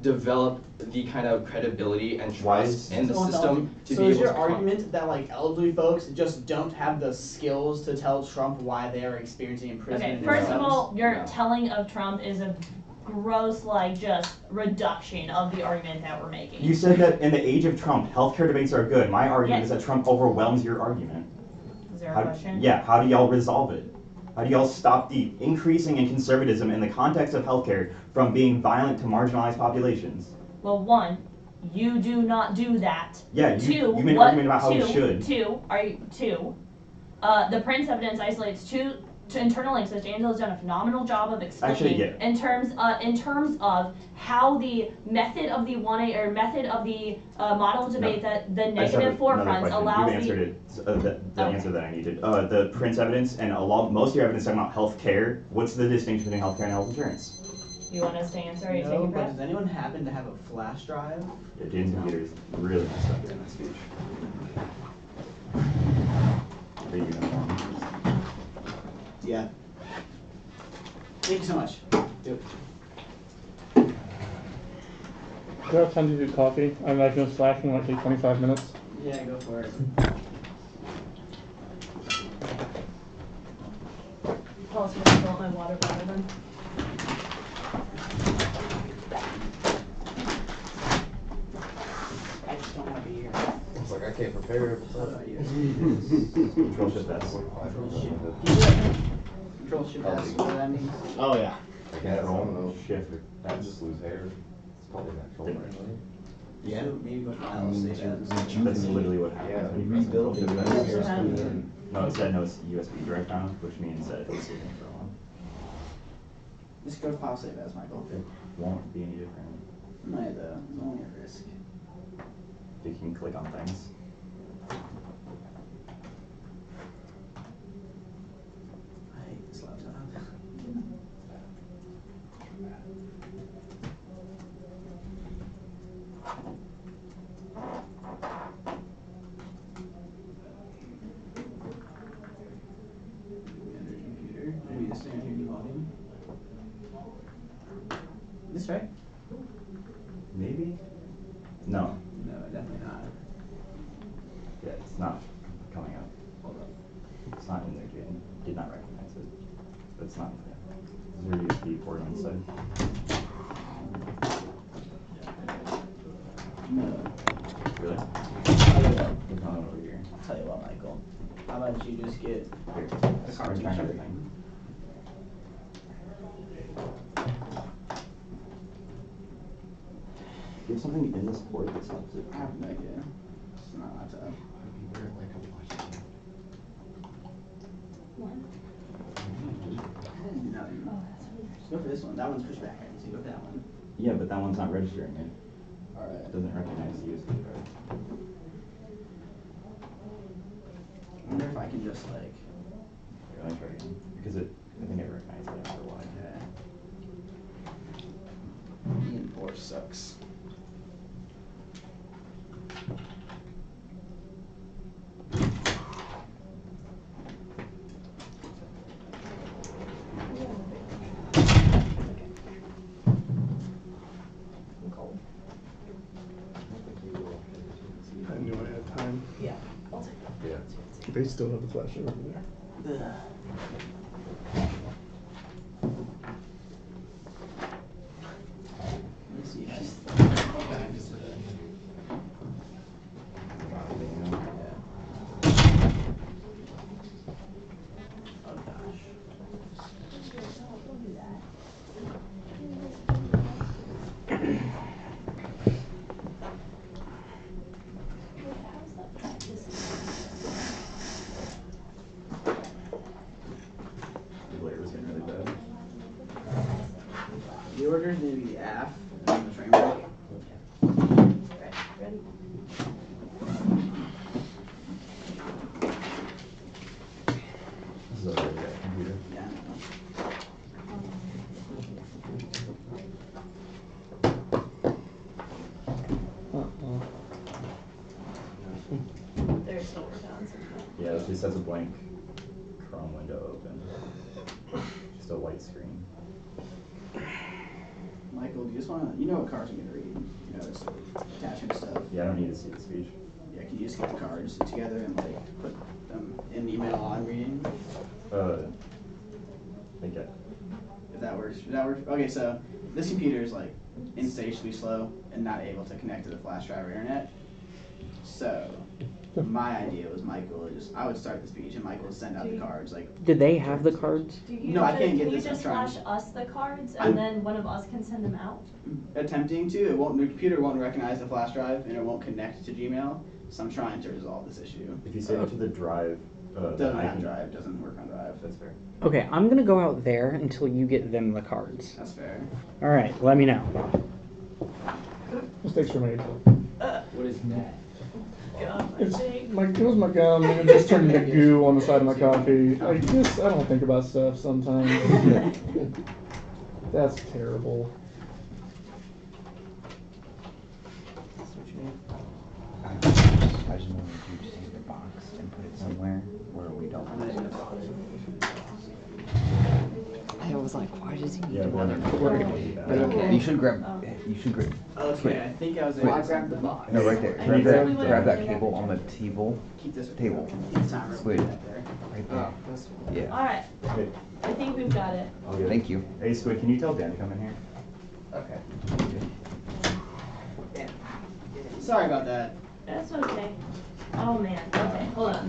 [SPEAKER 3] develop the kind of credibility and trust in the system to
[SPEAKER 5] so
[SPEAKER 3] be
[SPEAKER 5] is
[SPEAKER 3] able
[SPEAKER 5] your
[SPEAKER 3] to
[SPEAKER 5] argument that like elderly folks just don't have the skills to tell Trump why they are experiencing imprisonment?
[SPEAKER 4] Okay, first of all, your
[SPEAKER 3] No.
[SPEAKER 4] telling of Trump is a gross, like, just reduction of the argument that we're making.
[SPEAKER 9] You said that in the age of Trump, healthcare debates are good. My argument is that Trump overwhelms your argument.
[SPEAKER 4] Is there a question?
[SPEAKER 9] Yeah, how do y'all resolve it? How do y'all stop the increasing in conservatism in the context of healthcare from being violent to marginalized populations?
[SPEAKER 4] Well, one, you do not do that.
[SPEAKER 9] Yeah,
[SPEAKER 4] Two,
[SPEAKER 9] you made an
[SPEAKER 4] what-
[SPEAKER 9] argument about how we
[SPEAKER 4] two,
[SPEAKER 9] should.
[SPEAKER 4] The Prince evidence isolates two internal links, which Angela's done a phenomenal job of explaining.
[SPEAKER 9] Actually, yeah.
[SPEAKER 4] In terms of how the method of the model debate that the
[SPEAKER 9] I just have
[SPEAKER 4] negative forefronts
[SPEAKER 9] another question.
[SPEAKER 4] allows
[SPEAKER 9] You've answered it, the answer that I needed. The Prince evidence and most of your evidence talking about health care. What's the distinction between health care and health insurance?
[SPEAKER 4] You want us to answer? Are you
[SPEAKER 5] No,
[SPEAKER 4] taking
[SPEAKER 5] but
[SPEAKER 4] breath?
[SPEAKER 5] does anyone happen to have a flash drive?
[SPEAKER 9] Yeah, James' computer is really messed up during that speech. The uniform.
[SPEAKER 5] Yeah. Thank you so much.
[SPEAKER 1] Do you have time to do coffee? I imagine a slash in like 25 minutes.
[SPEAKER 5] Yeah, go for it.
[SPEAKER 4] Paul's gonna fill up my water bottle then.
[SPEAKER 5] I just don't want to be here.
[SPEAKER 6] It's like I can't prepare.
[SPEAKER 9] Control shift S.
[SPEAKER 5] Control shift S, what that means?
[SPEAKER 6] Oh yeah. I guess. I
[SPEAKER 9] Control
[SPEAKER 6] don't know.
[SPEAKER 9] shift
[SPEAKER 6] I just lose hair. It's probably not shoulder.
[SPEAKER 5] Yeah, maybe go for LC.
[SPEAKER 9] That's literally what
[SPEAKER 6] Yeah,
[SPEAKER 9] happened.
[SPEAKER 6] we rebuilt it.
[SPEAKER 9] No, it said no USB drive now, which means that it's saving for a while.
[SPEAKER 5] Just go to file save as, Michael.
[SPEAKER 9] It won't be any different
[SPEAKER 5] Might though, it's only a risk.
[SPEAKER 9] if you can click on things.
[SPEAKER 5] I hate this laptop. Under computer, maybe this thing here, volume. This right?
[SPEAKER 9] Maybe? No.
[SPEAKER 5] No, definitely not.
[SPEAKER 9] Yeah, it's not coming up.
[SPEAKER 5] Hold up.
[SPEAKER 9] It's not in there, Jaden. Did not recognize it. But it's not in there. Is there a USB port on the side?
[SPEAKER 5] No.
[SPEAKER 9] Really?
[SPEAKER 5] Tell you what,
[SPEAKER 9] There's none over here.
[SPEAKER 5] I'll tell you what, Michael. How about you just get
[SPEAKER 9] Here.
[SPEAKER 5] the
[SPEAKER 9] Start
[SPEAKER 5] cartridge?
[SPEAKER 9] trying everything. Do you have something in this port that stops it?
[SPEAKER 5] I have no idea. It's not a laptop. No. Go for this one. That one's pushed back. I can see. Go for that one.
[SPEAKER 9] Yeah, but that one's not registering it.
[SPEAKER 5] Alright.
[SPEAKER 9] It doesn't recognize the USB card.
[SPEAKER 5] I wonder if I can just like.
[SPEAKER 9] Here, let me try again. Because I think it recognized it after a while.
[SPEAKER 5] Okay. Ian 4 sucks.
[SPEAKER 1] I knew I had time.
[SPEAKER 4] Yeah, I'll take it.
[SPEAKER 6] Yeah.
[SPEAKER 1] They still have the flash over there.
[SPEAKER 5] Let me see. Oh gosh. orders need to be the aff and the framework.
[SPEAKER 4] Ready?
[SPEAKER 11] This is already that computer.
[SPEAKER 5] Yeah.
[SPEAKER 4] There's still work on some.
[SPEAKER 11] Yeah, it just has a blank Chrome window open. Just a white screen.
[SPEAKER 5] Michael, do you just want to, you know what cards I'm going to read? You know, it's attachment stuff.
[SPEAKER 11] Yeah, I don't need to see the speech.
[SPEAKER 5] Yeah, can you just get the cards together and like put them in the email I'm reading?
[SPEAKER 11] I think
[SPEAKER 5] If that works. If that works. Okay, so this computer is like insatiably slow and not able to connect to the flash drive or internet. So my idea was I would start the speech and Michael would send out the cards. Like,
[SPEAKER 7] Do they have the cards?
[SPEAKER 5] No, I can't get this.
[SPEAKER 4] Can you just
[SPEAKER 5] I'm trying.
[SPEAKER 4] flash us the cards and then one of us can send them out?
[SPEAKER 5] Attempting to. It won't. The computer won't recognize the flash drive and it won't connect to Gmail. So I'm trying to resolve this issue.
[SPEAKER 11] if you save it to the drive,
[SPEAKER 5] Doesn't have drive. Doesn't work on drive.
[SPEAKER 11] That's fair.
[SPEAKER 7] Okay, I'm gonna go out there until you get them the cards.
[SPEAKER 5] That's fair.
[SPEAKER 7] All right, let me know.
[SPEAKER 1] Mistakes were made.
[SPEAKER 3] What is that?
[SPEAKER 1] It was my gum, and it just turned into goo on the side of my coffee. I don't think about stuff sometimes. That's terrible.
[SPEAKER 2] I just wanted to just take the box and put it somewhere where we don't.
[SPEAKER 7] I was like, why does he need
[SPEAKER 11] Yeah,
[SPEAKER 7] another
[SPEAKER 11] we're
[SPEAKER 7] cord?
[SPEAKER 11] gonna leave that.
[SPEAKER 2] But okay, you should grab. You should grab.
[SPEAKER 5] Okay, I think I was
[SPEAKER 2] Wait.
[SPEAKER 5] able to grab the box.
[SPEAKER 2] No, right there.
[SPEAKER 4] I
[SPEAKER 2] Grab
[SPEAKER 4] think
[SPEAKER 2] that.
[SPEAKER 4] we would
[SPEAKER 2] Grab that
[SPEAKER 4] have
[SPEAKER 2] cable
[SPEAKER 4] to
[SPEAKER 2] on the
[SPEAKER 4] check.
[SPEAKER 2] table.
[SPEAKER 5] Keep this
[SPEAKER 2] Table.
[SPEAKER 5] Keep the timer.
[SPEAKER 2] Wait.
[SPEAKER 5] Right there.
[SPEAKER 2] Right there. Yeah.
[SPEAKER 4] Alright,
[SPEAKER 11] Okay,
[SPEAKER 4] I think we've got it.
[SPEAKER 11] I'll get it.
[SPEAKER 2] Thank you.
[SPEAKER 11] Hey, Squid, can you tell Dan to come in here?
[SPEAKER 2] Okay.
[SPEAKER 5] Sorry about that.
[SPEAKER 4] That's okay. Oh man, okay, hold on,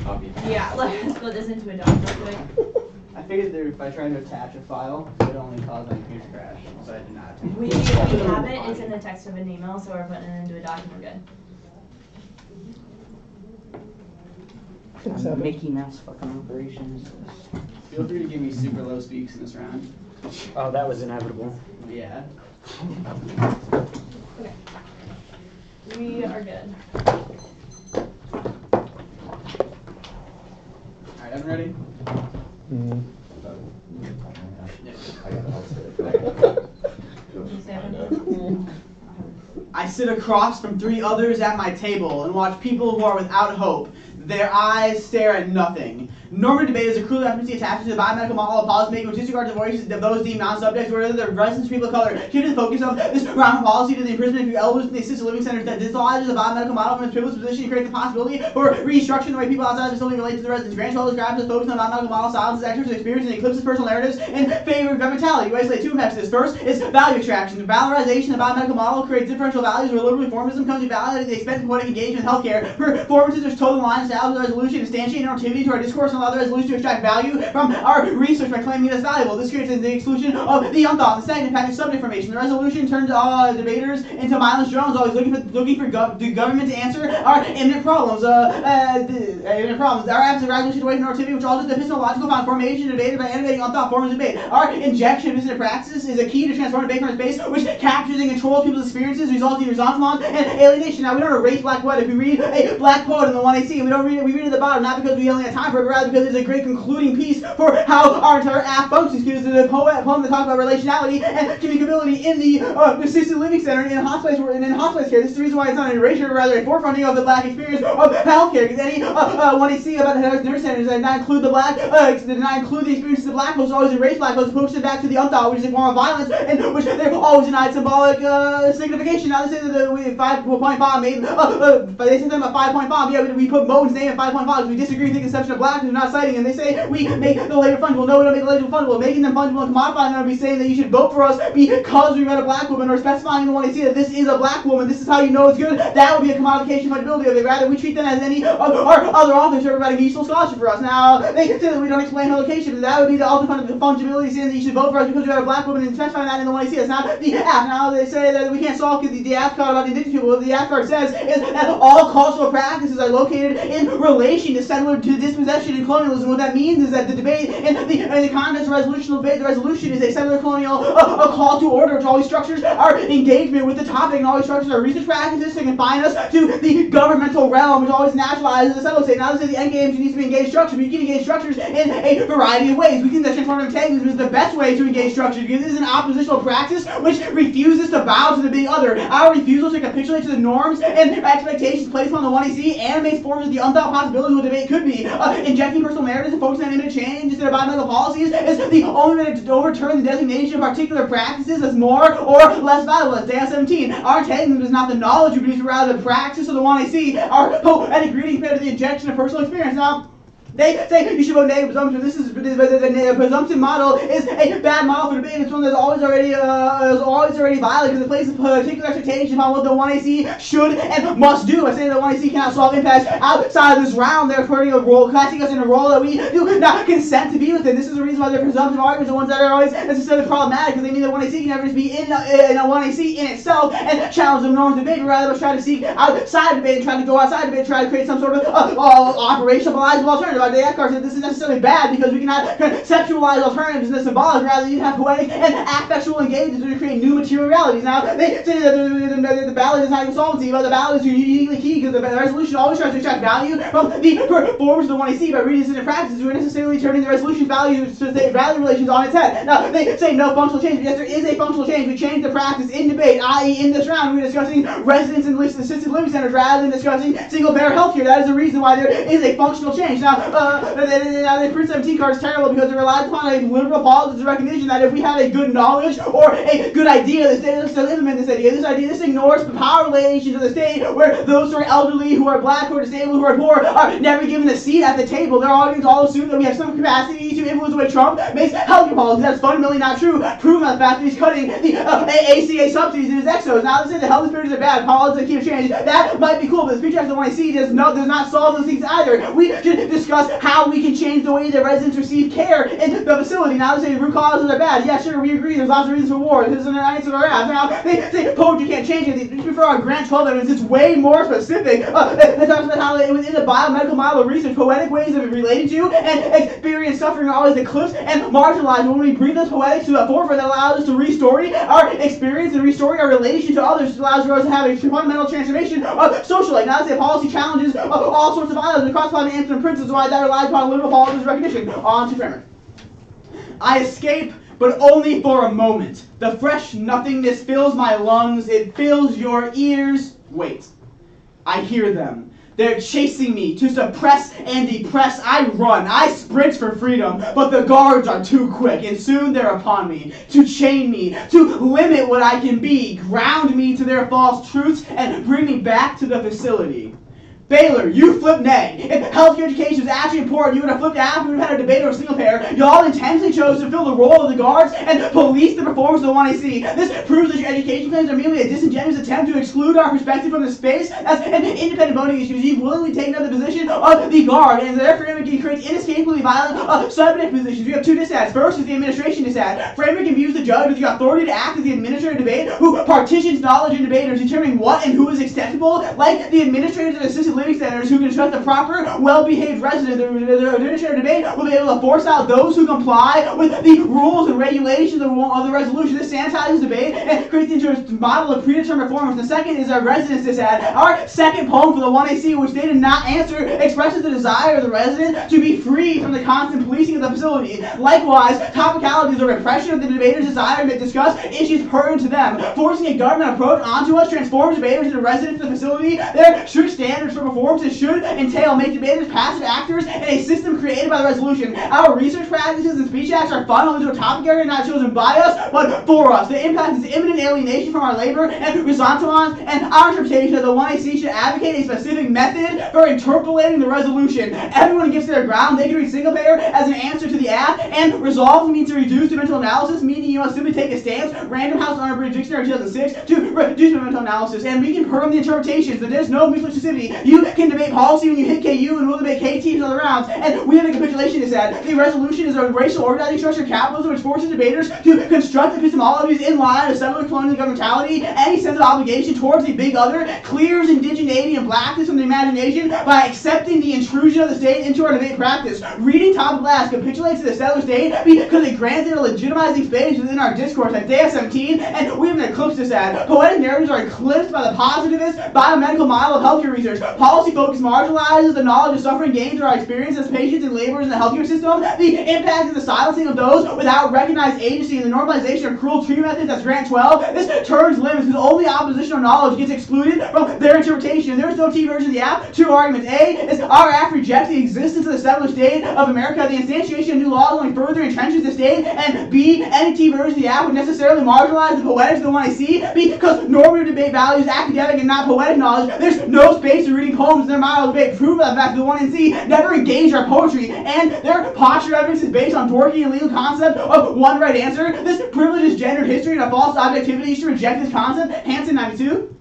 [SPEAKER 3] Copy.
[SPEAKER 4] let's put this into a doc real quick.
[SPEAKER 5] I figured that if I tried to attach a file, it would only cause my computer to crash, so I did not.
[SPEAKER 4] We have it, it's in the text of an email, so we're putting it into a doc and we're good.
[SPEAKER 7] Mickey Mouse fucking operations.
[SPEAKER 5] Feel free to give me super low speaks in this round.
[SPEAKER 7] Oh, that was inevitable.
[SPEAKER 5] Yeah.
[SPEAKER 4] Okay. We are good.
[SPEAKER 5] Alright, everyone ready?
[SPEAKER 1] Mm.
[SPEAKER 11] I got it.
[SPEAKER 5] I sit across from 3 others at my table and watch people who are without hope. Their eyes stare at nothing. Normative debate is a cruel efficacy attached to the biomedical model of policymaking which disregards the voices of those deemed non-subjects, whether they're residents or people of color. Shifting the focus of this round of policy to the imprisonment of elders in the assisted living centers that disallows the biomedical model from its privileged position and creates the possibility for restructuring the way people outside the facility relate to the residents. Grants all those grabs focus on the biomedical model, silences experts' experience, and eclipses personal narratives in favor of governmentality. You isolate 2 impacts to this. First is value extraction. The valorization of the biomedical model creates differential values where liberal reformism comes to validate the expense of poetic engagement in healthcare. Performances are total line establish a resolution, instantiate normativity to our discourse, and allow the resolution to extract value from our research by claiming it as valuable. This creates the exclusion of the unthought. The second impact is subject formation. The resolution turns debaters into mindless drones, always looking for the government to answer our imminent problems. Our absence of resolution away from normativity, which alters the epistemological formation debated by animating unthought forms of debate. Our injection of this into practice is a key to transform debate from a space which captures and controls people's experiences, resulting in resentment and alienation. Now, we don't erase black poet. If we read a black poet in the 1AC, we don't read it. We read it at the bottom, not because we only have time for it, but rather because it's a great concluding piece for how our entire app functions. Because it's a poem that talks about relationality and communicability in the assisted living center and in hospice care. This is the reason why it's not an erasure, but rather a forefronting of the black experience of healthcare. Because any 1AC about the nurse centers that did not include the black, did not include the experiences of black folks, always erase black folks, push it back to the unthought, which is a form of violence, and which they've always denied symbolic signification. Now they say that we 5-point bomb made, they say something about 5-point bomb. Yeah, we put Moden's name at 5-point bomb because we disagree with the conception of black because we're not citing, and they say we make the labor fungible. No, we don't make the labor fungible. Making them fungible and commodifying them would be saying that you should vote for us because we met a black woman, or specifying in the one they see that this is a black woman. This is how you know it's good. That would be a commodification fungibility of it. Rather, we treat them as any of our other authors who are providing useful scholarship for us. Now, they say that we don't explain her location, but that would be the ultimate fungibility, saying that you should vote for us because we have a black woman, and specifying that in the one they see. That's not the app. Now, they say that we can't solve the app card about the indigenous people. What the app card says is that all cultural practices are located in in relation to settler dispossession and colonialism. What that means is that the debate in the context of the resolution is a settler colonial a call to order, which always structures our engagement with the topic and always structures our research practices to confine us to the governmental realm, which always naturalizes the settler state. Now, let's say the end game needs to be engaged structure, but you can engage structures in a variety of ways. We think that transformative antagonism is the best way to engage structure because it is an oppositional practice which refuses to bow to the big other. Our refusal to capitulate to the norms and expectations placed on the 1AC animates forms of the unthought possibilities of what debate could be. Injecting personal narratives and focusing on imminent change instead of biomedical policies is the only way to overturn the designation of particular practices as more or less valuable. As Day 17, our antagonism is not the knowledge we produce, but rather the practice of the 1AC, our poetic greeting compared to the injection of personal experience. Now, they say you should vote negative presumption. This is the presumption model is a bad model for debate. It's one that's always already violent because it places particular expectations about what the 1AC should and must do. I say the 1AC cannot solve impacts outside of this round. They're putting a role, casting us in a role that we do not consent to be within. This is the reason why their presumptive arguments are ones that are always necessarily problematic because they mean the 1AC can never just be in a 1AC in itself and challenge the norms of debate. Rather, try to seek outside debate and try to go outside debate, try to create some sort of operationalizable alternative. Descartes said this is necessarily bad because we cannot conceptualize alternatives in the symbolic. Rather, you have poetic and affectual engagements to create new material realities. Now, they say that the ballot is not insolvency, but the ballot is uniquely key because the resolution always tries to extract value from the performance of the 1AC by reading this into practice. We're necessarily turning the resolution's value relations on its head. Now, they say no functional change, but yes, there is a functional change. We change the practice in debate, i.e. in this round, we're discussing residence and assisted living centers rather than discussing single-payer healthcare. That is the reason why there is a functional change. Now, the Prince 17 card is terrible because it relies upon a liberal politics recognition that if we have a good knowledge or a good idea, the state looks to implement this idea. This ignores the power relations of the state where those who are elderly, who are black, who are disabled, who are poor are never given a seat at the table. Their audience all assume that we have some capacity to influence the way Trump makes healthcare policy. That's fundamentally not true, proven by the fact that he's cutting the ACA subsidies in his exos. Now, let's say the health disparities are bad, policies keep changing. That might be cool, but the speech act of the 1AC does not solve those things either. We should discuss how we can change the way that residents receive care in the facility. Now they say root causes are bad. Yeah, sure, we agree. There's lots of reasons for war. This isn't an answer to our ass. Now they say poetry can't change it. They prefer our Grant 12 evidence. It's way more specific. They talk about how within the biomedical model of research, poetic ways of relating to and experience suffering are always eclipsed and marginalized. When we bring those poetics to the forefront, that allows us to restory our experience and restory our relation to others. It allows us to have a fundamental transformation of social life. Now they say policy challenges all sorts of items across the Amsterdam principles. Why that relies upon liberal politics recognition. On to grammar. I escape, but only for a moment. The fresh nothingness fills my lungs. It fills your ears. Wait. I hear them. They're chasing me to suppress and depress. I run. I sprint for freedom, but the guards are too quick, and soon they're upon me to chain me, to limit what I can be, ground me to their false truths, and bring me back to the facility. Baylor, you flipped neg. If healthcare education was actually important, you would have flipped out. We would have had a debate over single payer. Y'all intentionally chose to fill the role of the guards and police the performance of the 1AC. This proves that your education claims are merely a disingenuous attempt to exclude our perspective from the space as an independent voting issue. You've willingly taken up the position of the guard, and therefore it creates inescapably violent subject positions. We have two disads. First is the administration disad. Framework imbues the judge with the authority to act as the administrator of debate, who partitions knowledge in debaters, determining what and who is acceptable, like the administrators and assisted living centers who can trust the proper, well-behaved resident. The administrative debate will be able to force out those who comply with the rules and regulations of the resolution. This sanitizes debate and creates the model of predetermined performance. The second is our residents disad. Our second poem for the 1AC, which they did not answer, expresses the desire of the resident to be free from the constant policing of the facility. Likewise, topicalities or repression of the debaters' desire to discuss issues pertinent to them. Forcing a government approach onto us transforms debaters into residents of the facility. Their strict standards for performance should entail make debaters passive actors in a system created by the resolution. Our research practices and speech acts are funneled into a topic area not chosen by us, but for us. The impact is imminent alienation from our labor and resentment, and our interpretation of the 1AC should advocate a specific method for interpolating the resolution. Everyone gets their ground. They can read single payer as an answer to the app, and resolve means to reduce to mental analysis, meaning you must simply take a stance. Random House Unabridged Dictionary 2006 to reduce to mental analysis, and we can perform the interpretations that there's no mutual exclusivity. You You can debate policy when you hit KU, and we'll debate KT in other rounds. And we have a capitulation is that the resolution is a racial organizing structure of capitalism which forces debaters to construct epistemologies in line with settler colonial governmentality. Any sense of obligation towards the big other clears indigeneity and blackness from the imagination by accepting the intrusion of the state into our debate practice. Reading top class capitulates to the settler state because it granted a legitimizing space within our discourse at day 17, and we have an eclipse this ad. Poetic narratives are eclipsed by the positivist biomedical model of healthcare research. Policy focus marginalizes the knowledge of suffering gained through our experience as patients and laborers in the healthcare system. The impact is the silencing of those without recognized agency and the normalization of cruel treatment methods. That's grant 12. This turns limits because only oppositional knowledge gets excluded from their interpretation. There is no T version of the app. Two arguments. A is our app rejects the existence of the settler state of America. The instantiation of new laws only further entrenches the state. And B, any T version of the app would necessarily marginalize the poetics of the one I see because normative debate values academic and not poetic knowledge. There's no space for reading poems in their model debate. Prove that fact the one in C never engaged our poetry, and their posture evidence is based on dorky and legal concept of one right answer. This privileged gendered history and a false objectivity should reject this concept. Hansen 92.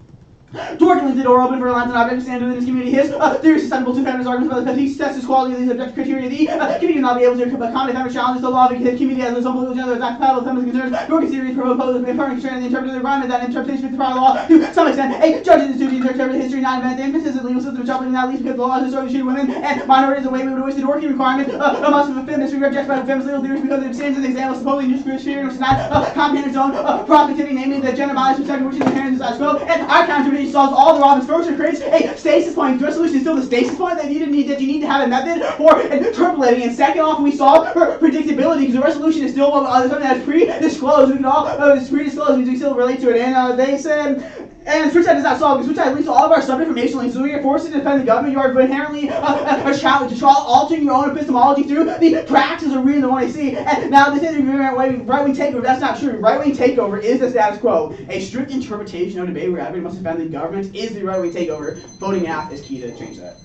[SPEAKER 5] Dorkingly the door open for a lines and objects stand within this community. His theory is susceptible to feminist arguments about the petite test quality of these objective criteria. The community will not be able to accommodate feminist challenges. The law of the community has some political gender is not compatible with feminist concerns. Dorking's theory proposes a permanent constraint in the interpretive environment that interpretation fits the prior law to some extent. A judge is to interpret history, not invent the inconsistent legal system, which often not least because the law is historically treated women and minorities the way we would wish the Dorking requirement must be feminist. We reject by feminist legal theories because it stands as an example of supposedly new sphere which is not comprehend its own prospectivity, namely the gender bias perspective which is inherent in the status quo. And our countermeasure solves all the wrong first, it creates a stasis point. The resolution is still the stasis point that you need to have a method for interpolating. And second off, we solve for predictability because the resolution is still something that's pre-disclosed. We can all it's pre-disclosed because we still relate to it. And they said. And switch side does not solve because switch side leads to all of our subinformation links. So when you're forced to defend the government, you are inherently a challenge to altering your own epistemology through the practice of reading the one you see. And now they say the right-wing takeover. That's not true. Right-wing takeover is the status quo. A strict interpretation of debate where everybody must defend the government is the right-wing takeover. Voting out is key to change that.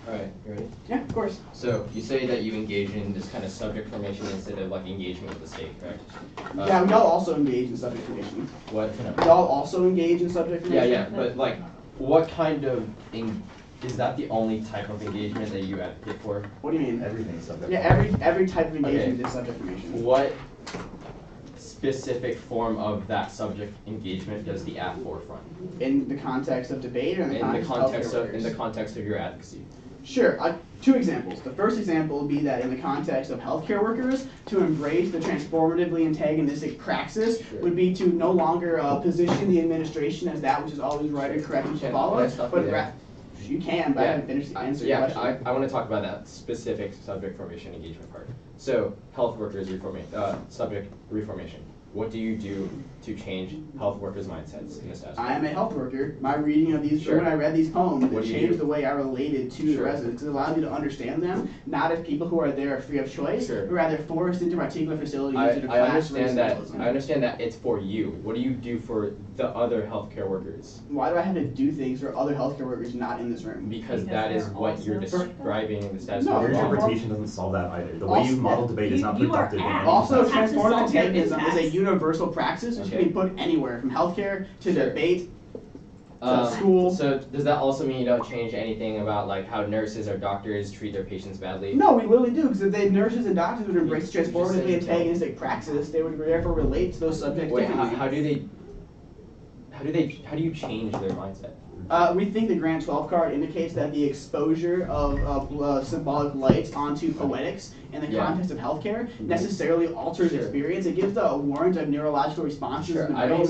[SPEAKER 3] Alright, you ready?
[SPEAKER 5] Yeah, of course.
[SPEAKER 3] So, you say that you engage in this kind of subject formation instead of like engagement with the state, correct?
[SPEAKER 5] Yeah, we all also engage in subject formation.
[SPEAKER 3] What?
[SPEAKER 5] We all also engage in subject formation.
[SPEAKER 3] Yeah, but like, what kind of, is that the only type of engagement that you advocate for?
[SPEAKER 5] What do you mean?
[SPEAKER 11] Everything's subject.
[SPEAKER 5] Yeah, every type of engagement is subject formation.
[SPEAKER 3] What specific form of that subject engagement does the app forefront?
[SPEAKER 5] In the context of debate or in the
[SPEAKER 3] context of your advocacy?
[SPEAKER 5] Sure. Two examples. The first example would be that in the context of healthcare workers, to embrace the transformatively antagonistic praxis would be to no longer position the administration as that which is always right or correct and should follow it, but you can, but I haven't finished the answer.
[SPEAKER 3] I want to talk about that specific subject formation engagement part. So, health workers subject reformation. What do you do to change health workers' mindsets in this aspect?
[SPEAKER 5] I am a health worker. My reading of these, when I read these poems, it changed the way I related to the residents. It allowed me to understand them, not as people who are there free of choice, but rather forced into particular facilities due to class racism.
[SPEAKER 3] I understand that it's for you. What do you do for the other healthcare workers?
[SPEAKER 5] Why do I have to do things for other healthcare workers not in this room?
[SPEAKER 3] Because that is what you're describing in the status
[SPEAKER 11] quo.
[SPEAKER 3] No,
[SPEAKER 11] your interpretation doesn't solve that either. The way you model debate is not productive.
[SPEAKER 5] Also, transformative antagonism is a universal praxis which can be put anywhere, from healthcare to debate to school.
[SPEAKER 3] So does that also mean you don't change anything about like how nurses or doctors treat their patients badly?
[SPEAKER 5] No, we literally do, because if the nurses and doctors would embrace transformatively antagonistic praxis, they would therefore relate to those subjects differently.
[SPEAKER 3] How do you change their mindset?
[SPEAKER 5] We think the Grant 12 card indicates that the exposure of symbolic lights onto poetics in the context of healthcare necessarily alters experience. It gives the warrant of neurological responses.
[SPEAKER 3] I don't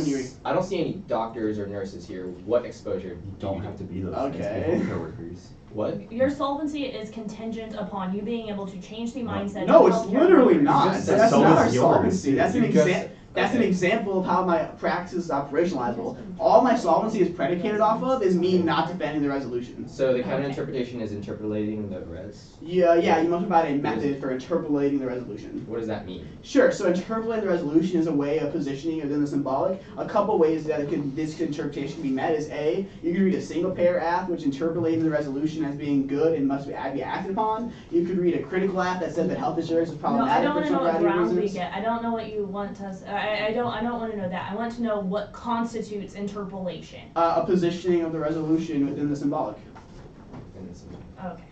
[SPEAKER 3] see any doctors or nurses here. What exposure?
[SPEAKER 11] You don't have to be those
[SPEAKER 5] healthcare
[SPEAKER 11] workers.
[SPEAKER 3] What?
[SPEAKER 4] Your solvency is contingent upon you being able to change the mindset.
[SPEAKER 5] No, it's literally not. That's not our
[SPEAKER 11] yours.
[SPEAKER 5] solvency. That's an example. That's an example of how my praxis is operationalizable. All my solvency is predicated off of is me not defending the resolution.
[SPEAKER 3] So the counter-interpretation is interpolating the res?
[SPEAKER 5] Yeah, you must provide a method for interpolating the resolution.
[SPEAKER 3] What does that mean?
[SPEAKER 5] Sure, so interpolating the resolution is a way of positioning it within the symbolic. A couple ways that this interpretation can be met is A, you can read a single pair app which interpolates the resolution as being good and must be acted upon. You could read a critical app that says that health insurance is problematic.
[SPEAKER 4] No, I don't want to know what grounds we get. I don't know what you want to say. I don't want to know that. I want to know what constitutes interpolation.
[SPEAKER 5] A positioning of the resolution within the symbolic.
[SPEAKER 4] Okay.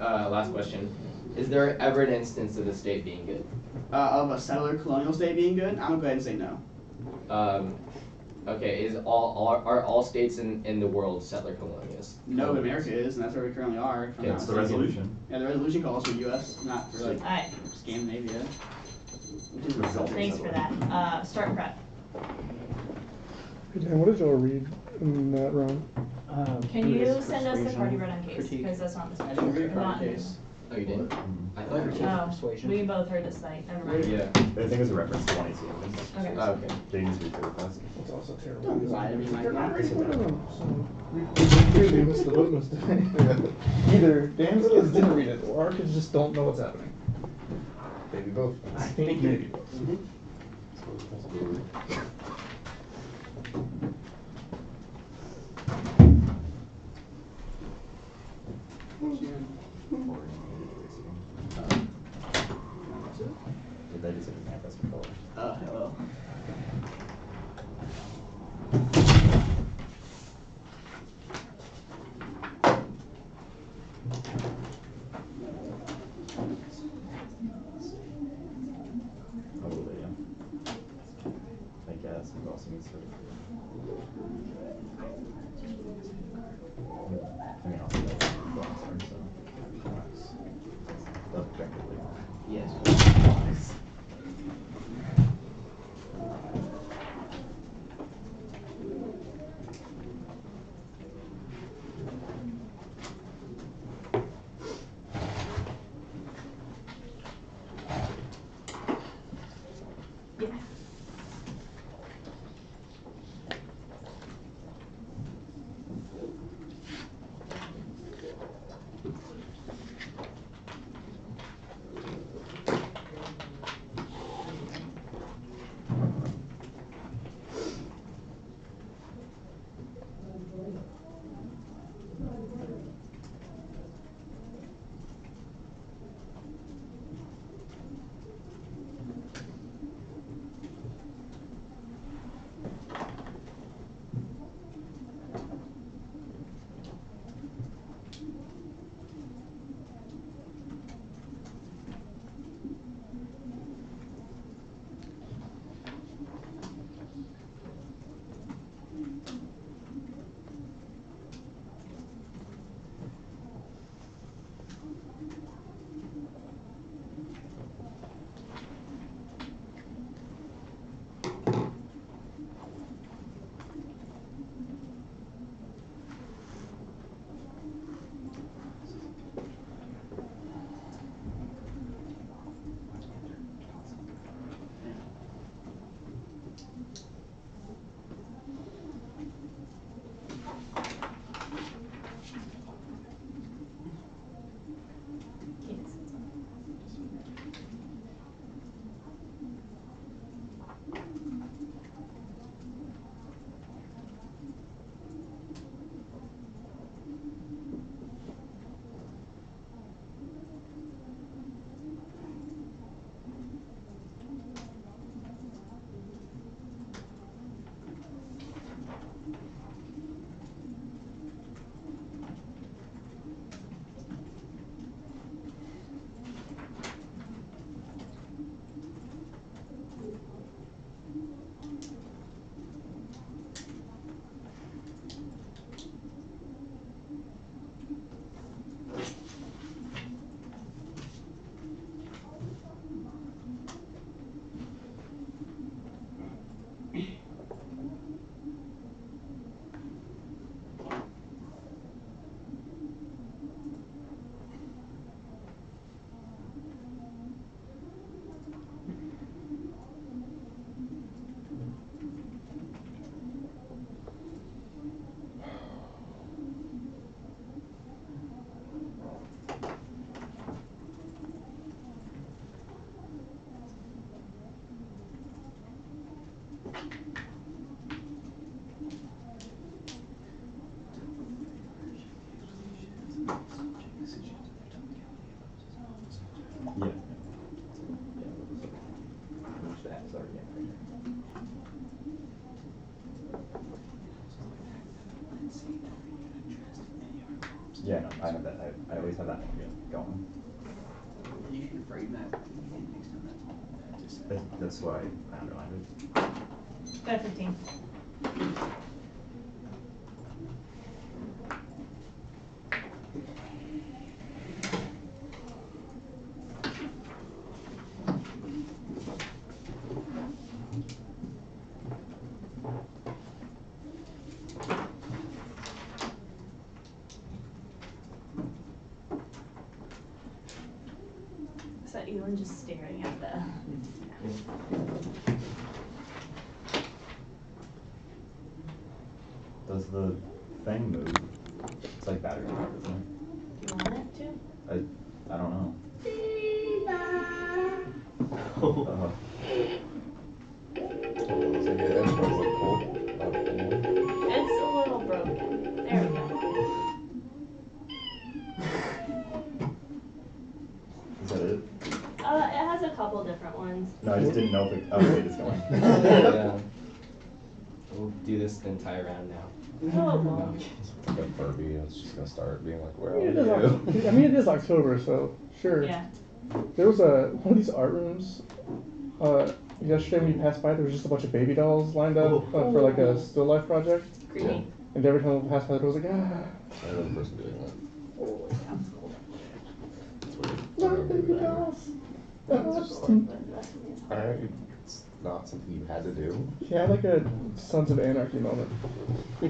[SPEAKER 3] Last question. Is there ever an instance of the state being good?
[SPEAKER 5] Of a settler colonial state being good? I'm gonna go ahead and say no.
[SPEAKER 3] Okay, are all states in the world settler colonials?
[SPEAKER 5] No, but America is, and that's where we currently are.
[SPEAKER 3] Okay,
[SPEAKER 11] It's the resolution.
[SPEAKER 5] Yeah, the resolution calls for U.S., not for like
[SPEAKER 4] Alright.
[SPEAKER 5] Scandinavia.
[SPEAKER 4] Thanks for that. Start prep.
[SPEAKER 1] Hey Dan, what did y'all read in that round?
[SPEAKER 4] Can you send us the card you read on case? Because that's not the
[SPEAKER 5] I didn't read
[SPEAKER 4] not
[SPEAKER 5] card case.
[SPEAKER 3] Oh, you did? I thought you
[SPEAKER 4] Oh, we both heard the site. Never mind.
[SPEAKER 3] Yeah.
[SPEAKER 11] I think it's a reference to 22.
[SPEAKER 4] Okay.
[SPEAKER 3] Oh, okay.
[SPEAKER 11] James read the request.
[SPEAKER 1] It's also terrible.
[SPEAKER 5] Don't lie to me like that.
[SPEAKER 1] We missed the boat most today. Either Dan's kids didn't read it, or our kids just don't know what's happening.
[SPEAKER 6] Maybe both.
[SPEAKER 1] I think maybe both.
[SPEAKER 11] That is a manifest for color.
[SPEAKER 5] Hello.
[SPEAKER 11] Probably, yeah. I guess. Yeah, no, I have that. I always have that going.
[SPEAKER 5] You need to frame that next time.
[SPEAKER 11] That's why I underlined it.
[SPEAKER 4] Go 15. Is that Elon just staring at the...
[SPEAKER 11] Does the thing move? It's like battery powered, isn't it?
[SPEAKER 4] Do you want it to?
[SPEAKER 11] I don't know.
[SPEAKER 6] Oh, is it good? It's like cool.
[SPEAKER 4] It's a little broken. There we go.
[SPEAKER 11] Is that it?
[SPEAKER 4] It has a couple different ones.
[SPEAKER 11] No, I just didn't know if it. Oh, wait, it's going.
[SPEAKER 3] Yeah. We'll do this the entire round now.
[SPEAKER 4] Oh, well.
[SPEAKER 6] It's like a Furby. It's just gonna start being like, where
[SPEAKER 1] I mean,
[SPEAKER 6] are you?
[SPEAKER 1] I mean, it is October, so sure.
[SPEAKER 4] Yeah.
[SPEAKER 1] There was one of these art rooms. Yesterday when you passed by, there was just a bunch of baby dolls lined up for like a still life project.
[SPEAKER 4] Creepy.
[SPEAKER 1] And every time we passed by, there was like, ah.
[SPEAKER 6] I know the person doing that.
[SPEAKER 4] Oh, it sounds cool.
[SPEAKER 6] It's weird.
[SPEAKER 1] No, baby dolls.
[SPEAKER 6] It's not something you had to do.
[SPEAKER 1] Yeah, like a Sons of Anarchy moment. I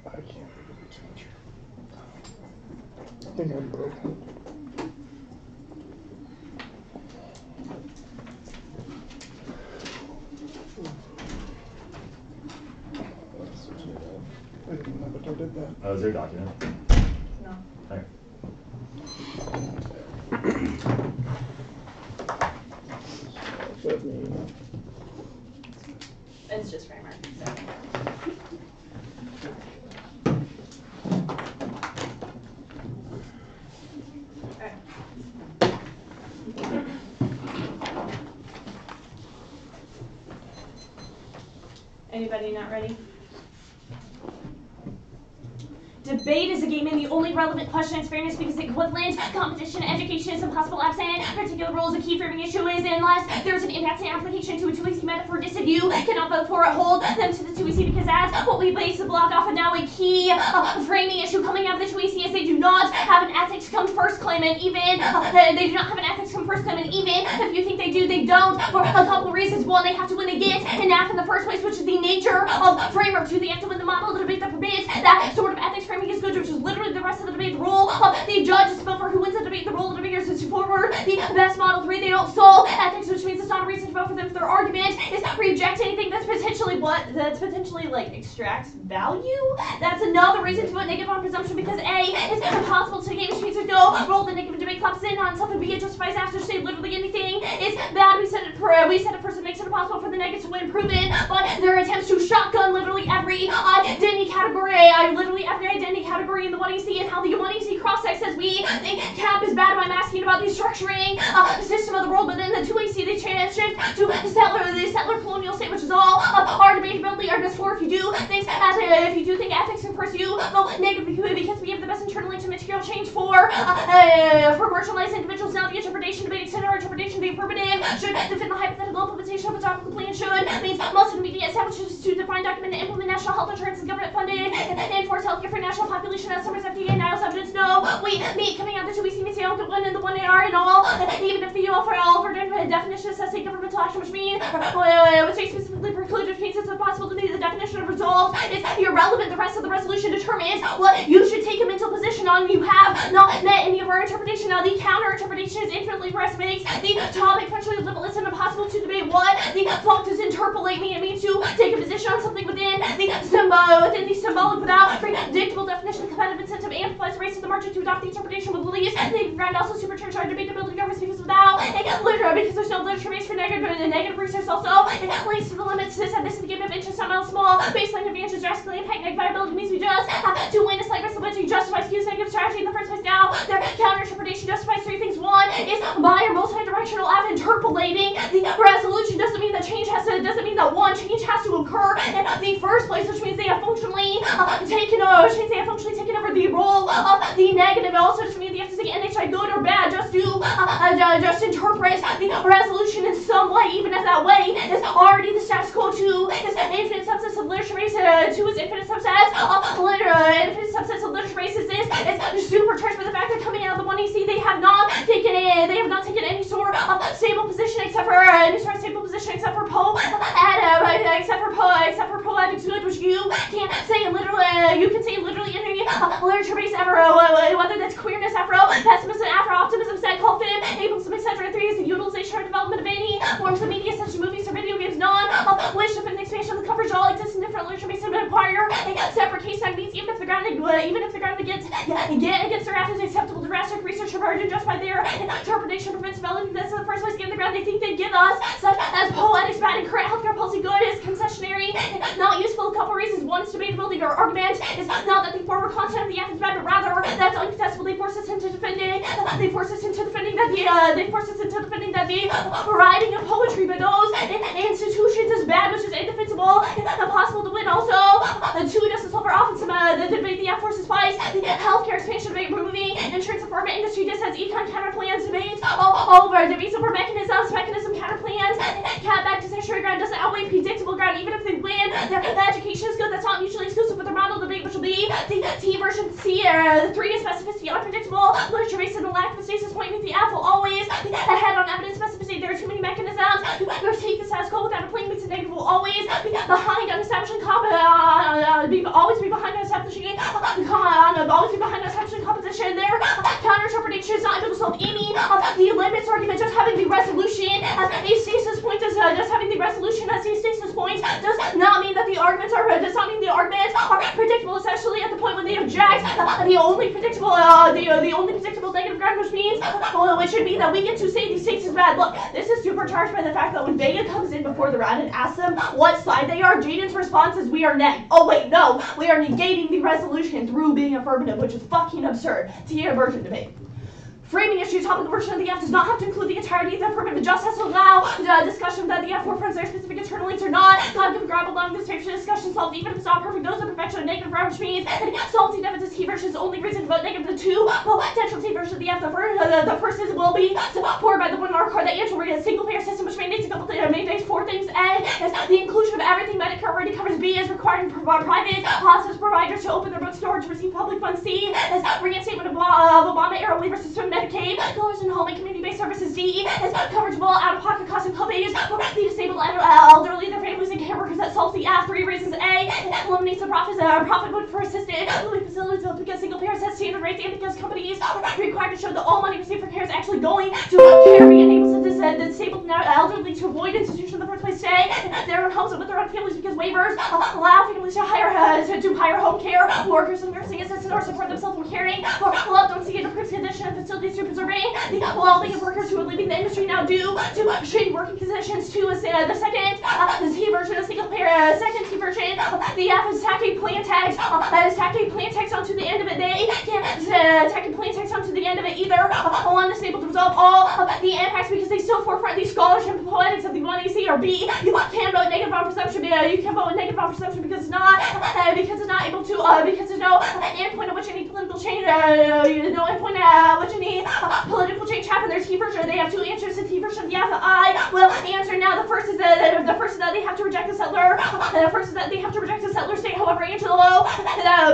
[SPEAKER 1] can't believe it. I think I'm broken. I didn't know that I did that.
[SPEAKER 11] Oh, is there a document?
[SPEAKER 4] No.
[SPEAKER 11] Okay.
[SPEAKER 1] Let me.
[SPEAKER 4] It's just framework. So. Anybody not ready? Debate is a game, and the only relevant question is fairness because equivalent competition education is impossible absent. Particular role is a key framing issue is unless there's an impact application to a 2EC metaphor distant you cannot vote for it, hold them to the 2EC because that's what we base the block off of now. A key framing issue coming out of the 2EC is they do not have an ethics come first claim, and even they do not have an ethics come first claim, and even if you think they do, they don't for a couple of reasons. One, they have to win against NAF in the first place, which is the nature of framework. Two, they have to win the model of the debate that forbids that sort of ethics framing is good, which is literally the rest of the debate. The role of the judge is to vote for who wins the debate. The role of the debaters is to forward the best model. Three, they don't solve ethics, which means it's not a reason to vote for them if their argument is reject anything that's potentially like extracts value. That's another reason to vote negative on presumption because A, it's impossible to negate, which means there's no role the negative debate claps in on something B, it justifies after say literally anything is bad. We said it first, it makes it impossible for the negative to win proven, but there are attempts to shotgun literally every identity category, literally every identity category in the 1EC, and how the 1EC cross-sex says we think cap is bad. I'm asking about the structuring system of the world, but then the 2EC they shift to the settler colonial state, which is all our debatability, arguments for if you do things as if you do think ethics can pursue vote negatively because we have the best internal to material change for marginalized individuals. Now the interpretation debate extended our interpretation the affirmative should defend the hypothetical implementation of a topical plan should means most immediate establishments to define, document, and implement national health insurance and government funded and enforce healthcare for national population as summers FDA and NIOS evidence. No, we meet coming out the 2EC means the only one and the 1AR and all, even if the UL for all for definition of assessing governmental action, which means which they specifically preclude, which means it's impossible to meet the definition of resolved is irrelevant. The rest of the resolution determines what you should take a mental position on. You have not met any of our interpretation. Now the counter interpretation is infinitely less makes the topic potentially limitless and impossible to debate. What the fuck does interpolate mean? It means to take a position on something within the symbolic without predictable definition. Competitive incentive amplifies the race to the margin to adopt the interpretation with beliefs. The ground also supercharged our debatability governments because without literature, because there's no literature base for negative research. Also, it leads to the limits to this is the game of interest on a small baseline advantage drastically impact negative viability means we just have to win a slight risk to justify use negative strategy in the first place. Now their counter interpretation justifies three things. One is bi or multi-directional interpolating the resolution doesn't mean that change has to doesn't mean that one, change has to occur in the first place, which means they have functionally taken over the role of the negative. It also just means they have to say NHI good or bad just to just interpret the resolution in some way, even if that way is already the status quo to is infinite subsets of literature race to is infinite subsets of literature races is supercharged by the fact that coming out of the 1AC they have not taken any sort of stable position except for poetic good, which you can't say literally any literature base ever, whether that's queerness, pessimism, optimism, set, call, fib, ableism, etc. 3 is the utilization or development of any forms of media such as movies or video games, which defend the expansion of the coverage all exists in different literature bases and require a separate case techniques, even if the ground against their act is acceptable to drastic research emerging just by their interpretation prevents developing this in the first place. Given the ground they think they give us, such as poetics, bad and current healthcare policy good is concessionary, not useful. A couple reasons. One is debatability. Their argument is not that the former content of the act is bad, but rather that's uncontestable. They force us into defending that the writing of poetry by those institutions is bad, which is indefensible, impossible to win. Also, two doesn't solve for often the debate the act forces spies, the healthcare expansion debate, removing insurance and pharma industry just has econ counter plans debate all over debates over mechanism counter plans. Cat back to statutory ground doesn't outweigh predictable ground, even if they win. Their education is good. That's not mutually exclusive with the model debate, which will be the T version C. The 3 is specificity, unpredictable literature based on the lack of a stasis point means the app will always be ahead on evidence specificity. There are too many mechanisms to take the status quo without a plain means the negative will always be behind on establishing competition. Their counter interpretation is not able to solve any of the limits argument. Just having the resolution as a stasis point does not mean that the arguments are predictable, especially at the point when they object. The only predictable negative ground, which means it should be that we get to say these states is bad. Look, this is supercharged by the fact that when Vega comes in before the round and asks them what side they are, Jaden's response is we are neg. Oh wait, no, we are negating the resolution through being affirmative, which is fucking absurd. Tia version debate. Framing issue topic version of the F does not have to include the entirety of the affirmative. It just has to allow the discussion that the F forefronts their specific internal links or not. God give a grab along this type of discussion solved even if it's not perfect. Those are perfection of negative ground, which means solving deficits T version is the only reason to vote negative. The 2 potential T version of the F. The first is will be supported by the 1 mark card that answer we're a single payer system which mandates a couple mandates 4 things. A is the inclusion of everything Medicare already covers. B is requiring private hospice providers to open their bookstore to receive public funds. C is reinstatement of Obama era waiver system Medicaid, dollars in home and community-based services. D is coverage of all out-of-pocket costs and co-pays for the disabled elderly, their families, and care workers. That solves the F. 3 reasons. A eliminates the profit motive for assisted living facilities because single parents have standard rates and because companies are required to show that all money received for care is actually going to care. B enables the disabled elderly to avoid institution in the first place. Stay in their own homes and with their own families because waivers allow families to hire home care workers and nursing assistants or support themselves from caring for loved ones to get improved condition and facilities to preserving the well-being of workers who are leaving the industry now due to shitty working conditions. 2 is the second T version of single payer. Second T version, the F is tacking plan tags. Tacking plan tags onto the end of it. They can't tacking plan tags onto the end of it either. One is able to resolve all of the impacts because they still forefront the scholarship and poetics of the 1AC. Or B, you can't vote negative on perception. You can vote negative on perception because it's not able to because there's no endpoint at which any political change political change happened. There's T version. They have 2 answers to T version. Yeah, the I will answer now. The first is that they have to reject the settler. The first is that they have to reject the settler state. However, Angelo,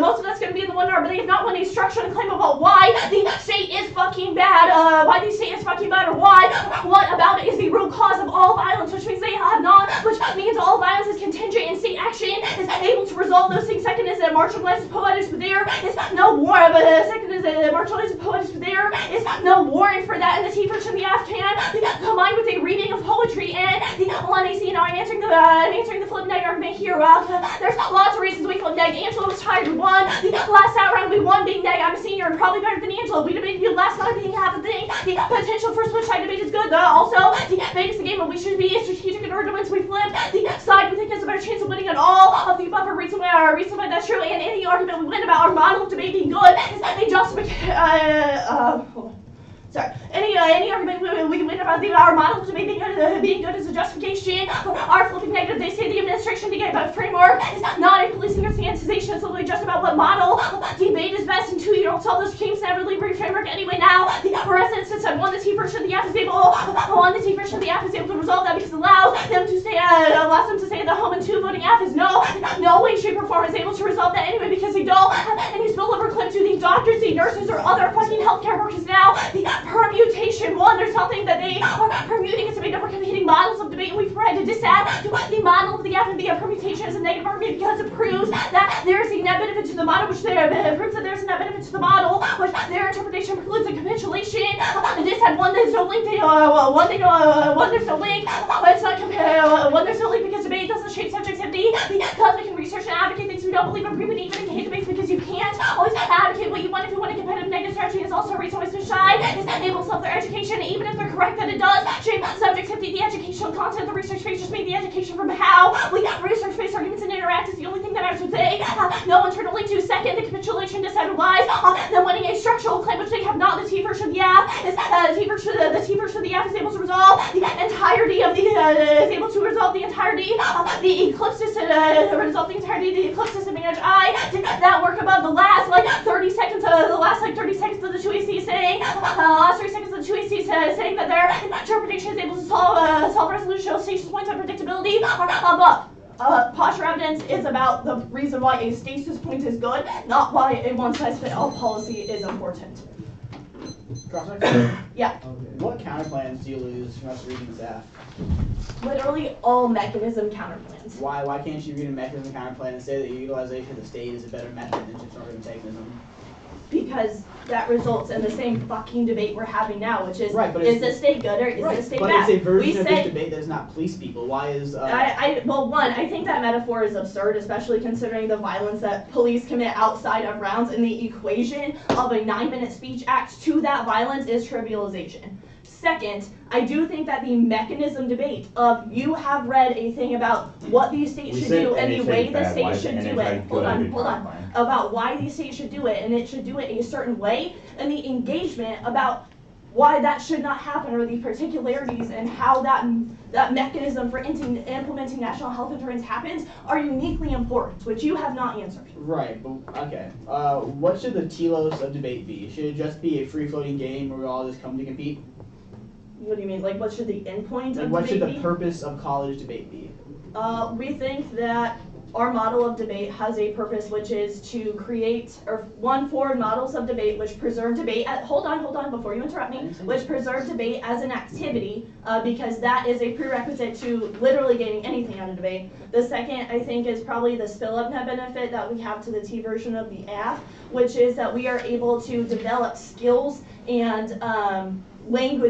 [SPEAKER 4] most of that's going to be in the 1 hour, but they have not won a structure and claim about why the state is fucking bad. Why the state is fucking bad, or why what about it is the root cause of all violence, which means they have not, which means all violence is contingent and state action is able to resolve those things. Second is that marginalized poetics, but there is no war. But second is that marginalized poetics, but there is no warrant for that. And the T version of the F can combined with a reading of poetry and the 1AC. Now I'm answering the flip neg argument here. There's lots of reasons we flip neg. Angelo was tired. We won the last out round. We won being neg. I'm a senior and probably better than Angelo. We debated you last night being half a thing. The potential for switch side debate is good. Also, the debate is the game, but we should be strategic in order to win. So we flip the side we think has a better chance of winning on all of the above. Reason why that's true. And any argument we win about our model of debate being good is a justification. Sorry. Any argument we win about our model of debate being good is a justification for our flipping negative registration to get a framework is not a policing or sanitization. It's literally just about what model debate is best. And 2, you don't solve those games never leave your framework anyway. Now, the residents that said 1, the T version of the app is able, 1, the T version of the app is able to resolve that because it allows them to stay, allows them to stay at the home, and 2, voting app is no way, shape, or form is able to resolve that anyway because they don't have any spillover clip to the doctors, the nurses, or other fucking healthcare workers. Now, the permutation 1, there's something that they are permuting. It's a big number of competing models of debate, and we've tried to disadd the model of the app and the permutation as a negative argument because it proves that there is a net benefit to the model, which proves that there's a net benefit to the model, which their interpretation precludes a capitulation. And this had 1, there's no link, there's no link, it's not compare, 1, there's no link because debate doesn't shape subjectivity, because we can research and advocate things we don't believe in, prove even in hate debates because you can't always advocate what you want if you want a competitive negative strategy. Is also a reason why suicide is able to help their education, even if they're correct that it does shape subjectivity. The educational content of the research phase just made the education from how we research-based arguments and interact is the only thing that matters. What they have no internal link to. Second, the capitulation decided relies on them winning a structural claim, which they have not. The T version of the app is the T version of the app is able to resolve the entirety of the is able to resolve the entirety of the eclipse resolve the entirety of the eclipse advantage. I did that work above the last 30 seconds of the 2AC saying last 3 seconds of the 2AC saying that their interpretation is able to solve resolution of stasis points and predictability are above. Posture evidence is about the reason why a stasis point is good, not why a one-size-fits-all policy is important. Yeah.
[SPEAKER 5] What counterplans do you lose from us reading this app?
[SPEAKER 4] Literally all mechanism counterplans.
[SPEAKER 5] Why can't you read a mechanism counterplan and say that utilization of the state is a better method than just mechanism?
[SPEAKER 4] Because that results in the same fucking debate we're having now, which is,
[SPEAKER 5] right,
[SPEAKER 4] is the state good or is the state bad?
[SPEAKER 5] But it's a version of this debate that does not police people. Why is...
[SPEAKER 4] Well, one, I think that metaphor is absurd, especially considering the violence that police commit outside of rounds, and the equation of a 9-minute speech act to that violence is trivialization. Second, I do think that the mechanism debate of you have read a thing about what these states should do and the way the state should do it. Hold on. About why these states should do it, and it should do it a certain way, and the engagement about why that should not happen, or the particularities and how that mechanism for implementing national health insurance happens are uniquely important, which you have not answered.
[SPEAKER 5] Right, but okay. What should the telos of debate be? Should it just be a free-floating game where we all just come to compete?
[SPEAKER 4] What do you mean? What should the endpoint of debate be?
[SPEAKER 5] What should the purpose of college debate be?
[SPEAKER 4] We think that our model of debate has a purpose, which is to create, or forward models of debate which preserve debate. Hold on, before you interrupt me. Which preserve debate as an activity, because that is a prerequisite to literally gaining anything out of debate. The second, I think, is probably the spill-up net benefit that we have to the T version of the app, which is that we are able to develop skills and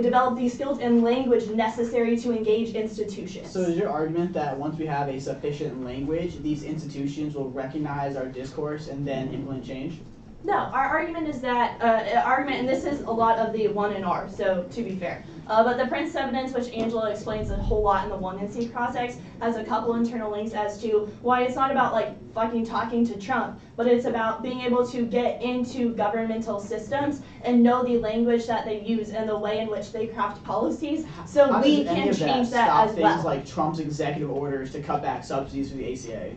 [SPEAKER 4] develop these skills and language necessary to engage institutions.
[SPEAKER 5] So is your argument that once we have a sufficient language, these institutions will recognize our discourse and then implement change?
[SPEAKER 4] No, our argument is that, and this is a lot of the 1 and R, so to be fair. But the Prince evidence, which Angela explains a whole lot in the 1 and C projects, has a couple internal links as to why it's not about fucking talking to Trump, but it's about being able to get into governmental systems and know the language that they use and the way in which they craft policies, so we can change that as well.
[SPEAKER 5] Things like Trump's executive orders to cut back subsidies for the ACA.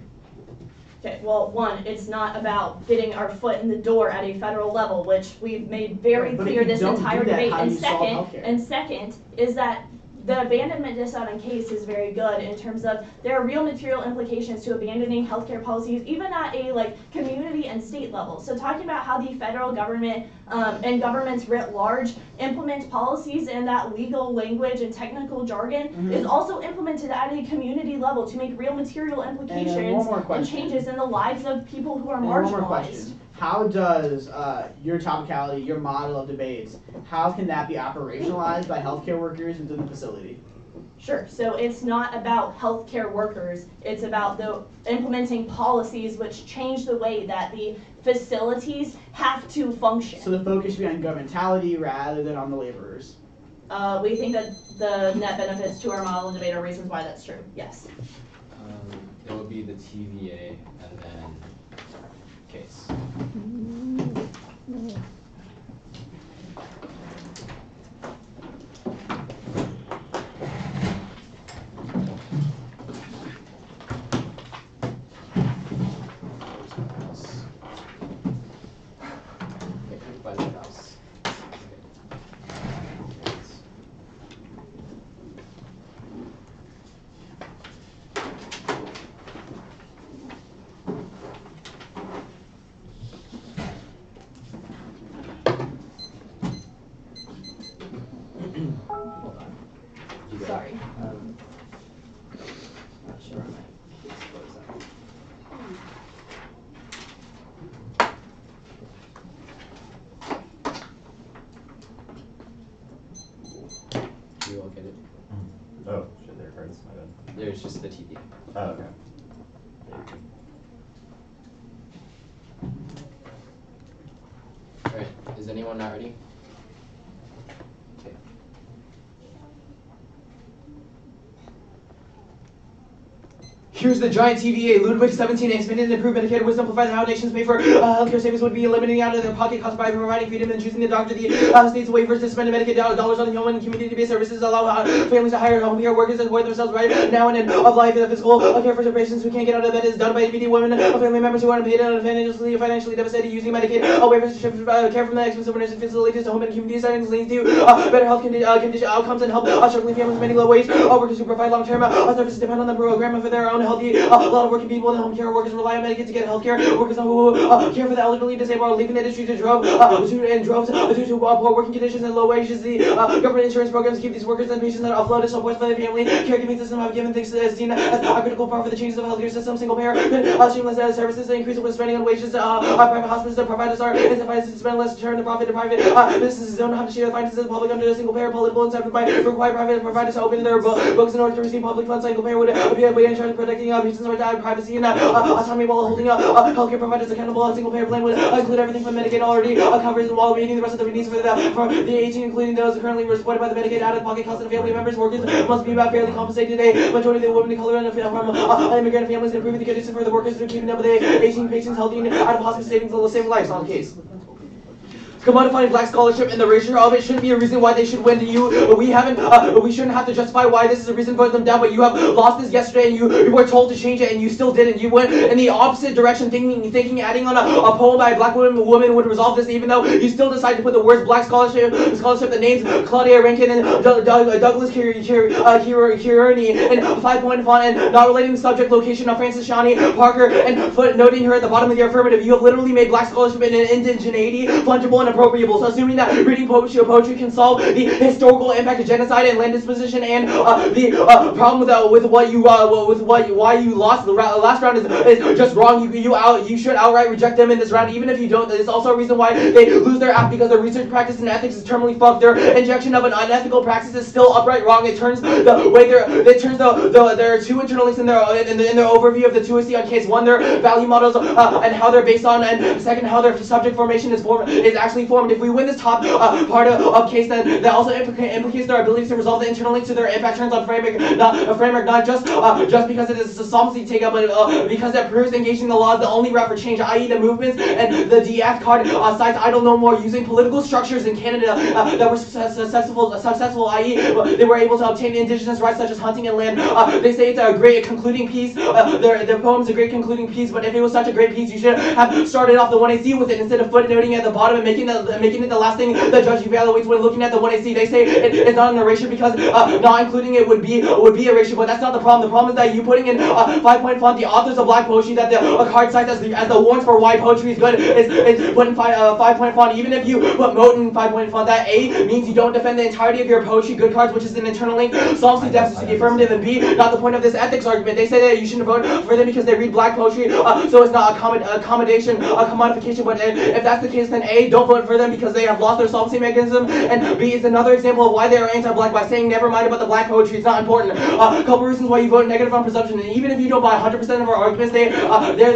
[SPEAKER 4] Okay, well, one, it's not about getting our foot in the door at a federal level, which we've made very clear this entire debate. And second is that the abandonment disavowing case is very good in terms of there are real material implications to abandoning healthcare policies, even at a community and state level. So talking about how the federal government and governments writ large implement policies in that legal language and technical jargon is also implemented at a community level to make real material implications and changes in the lives of people who are marginalized.
[SPEAKER 5] One more question. How does your topicality, your model of debates, how can that be operationalized by healthcare workers within the facility?
[SPEAKER 4] Sure. So it's not about healthcare workers. It's about implementing policies which change the way that the facilities have to function.
[SPEAKER 5] So the focus should be on governmentality rather than on the laborers.
[SPEAKER 4] We think that the net benefits to our model of debate are reasons why that's true. Yes.
[SPEAKER 3] It would be the TVA and then case. the TP.
[SPEAKER 9] Oh, okay.
[SPEAKER 3] Alright, is anyone not ready? Okay.
[SPEAKER 10] Here's the giant TVA. Ludwig 17 expanded and improved Medicaid would simplify how nations pay for healthcare savings would be eliminating out of their pocket costs by providing freedom and choosing the doctor. The state's waivers to spend Medicaid dollars on human and community-based services allow families to hire home care workers and support themselves right now and end of life. The physical care for patients who can't get out of bed is done by needy women or family members who are unpaid and financially devastated using Medicaid waivers to shift care from the expensive nursing facilities to home and community settings leads to better health condition outcomes and help struggling families making low wage workers who provide long-term services depend on the program for their own healthy. A lot of working people and home care workers rely on Medicaid to get health care. Workers who care for the elderly, disabled, are leaving the industry to droves due to poor working conditions and low wages. The government insurance programs keep these workers and patients that are offloaded support for their family. Caregiving system have given things seen as a critical part for the changes of healthcare system. Single payer streamless services increase with spending on wages. Private hospitals and providers are incentivized to spend less to turn the profit to private businesses don't have to share the finances of the public under a single payer political incentive by require private providers to open their books in order to receive public funds. Single payer would be a way to ensure protecting patients' right to privacy and autonomy while holding healthcare providers accountable. A single payer plan would include everything from Medicaid already covers while meeting the rest of the needs for the aging, including those currently supported by the Medicaid out-of-pocket costs and family members. Workers must be fairly compensated. A majority of the women of color and from immigrant families and improving the conditions for the workers through keeping up with the aging patients healthy and out-of-hospital savings all the same life. It's not the case. Commodifying black scholarship and the erasure of it shouldn't be a reason why they should win to you. We shouldn't have to justify why this is a reason for them down, but you have lost this yesterday and you were told to change it and you still didn't. You went in the opposite direction thinking adding on a poem by a black woman would resolve this, even though you still decided to put the words black scholarship, the names Claudia Rankin and Douglas Kearney in 5-point font and not relating the subject location of Francis Shawnee Parker and footnoting her at the bottom of the affirmative. You have literally made black scholarship an indigeneity, fungible and appropriable. So assuming that reading poetry can solve the historical impact of genocide and land disposition and the problem with why you lost the last round is just wrong. You should outright reject them in this round, even if you don't. There's also a reason why they lose their app because their research practice and ethics is terminally fucked. Their injection of an unethical practice is still upright wrong. It turns there are two internal links in their overview of the 2AC on case one, their value models and how they're based on, and second, how their subject formation is actually formed. If we win this top part of case, then that also implicates their ability to resolve the internal links to their impact turns on framework, not just because it is a solvency takeout, but because it proves engaging the law is the only route for change, i.e. the movements and the DF card sites idle no more, using political structures in Canada that were successful, i.e. they were able to obtain indigenous rights such as hunting and land. They say it's a great concluding piece. Their poem's a great concluding piece, but if it was such a great piece, you should have started off the 1AC with it instead of footnoting at the bottom and making it the last thing the judge evaluates when looking at the 1AC. They say it's not an erasure because not including it would be erasure, but that's not the problem. The problem is that you putting in 5-point font the authors of black poetry that the card cites as the warrants for why poetry is good is put in 5-point font. Even if you put Moat in 5-point font, that A means you don't defend the entirety of your poetry good cards, which is an internal link. Solvency deficit to the affirmative, and B, not the point of this ethics argument. They say that you shouldn't vote for them because they read black poetry, so it's not a commodification. But if that's the case, then A, don't vote for them because they have lost their solvency mechanism, and B is another example of why they are anti-black by saying never mind about the black poetry, it's not important. A couple reasons why you vote negative on presumption, and even if you don't buy 100% of our arguments, they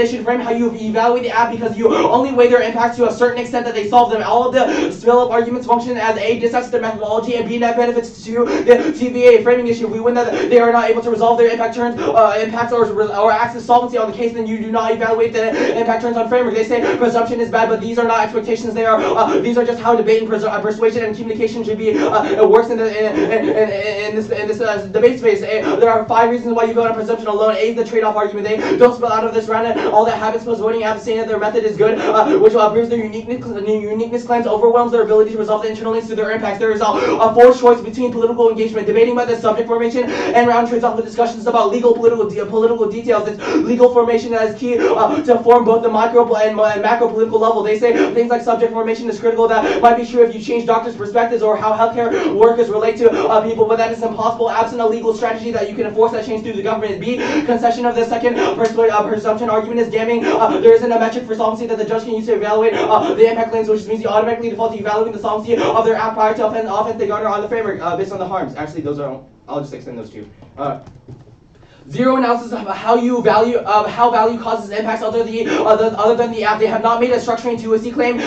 [SPEAKER 10] should frame how you evaluate the app because you only weigh their impacts to a certain extent that they solve them. All of the spill-up arguments function as A, dissects the methodology, and B, net benefits to the TVA framing issue. If we win that they are not able to resolve their impact turns, impacts or acts as solvency on the case, then you do not evaluate the impact turns on framework. They say presumption is bad, but these are not expectations. These are just how debate and persuasion and communication should be works in this debate space. There are 5 reasons why you vote on presumption alone. A is the trade-off argument. They don't spill out of this round. All that happens post voting after saying that their method is good, which proves their uniqueness claims overwhelms their ability to resolve the internal links to their impacts. There is a forced choice between political engagement, debating about the subject formation, and round trades off with discussions about legal political details. It's legal formation that is key to form both the micro and macro political level. They say things like subject formation is critical. That might be true if you change doctors' perspectives or how healthcare workers relate to people, but that is impossible absent a legal strategy that you can enforce that change through the government. B, concession of the second presumption argument is damning. There isn't a metric for solvency that the judge can use to evaluate the impact claims, which means you automatically default to evaluating the solvency of their app prior to offense they garner on the framework based on the harms. Actually, those are, I'll just extend those two. Zero analysis of how value causes impacts other than the app. They have not made a structuring to a claim,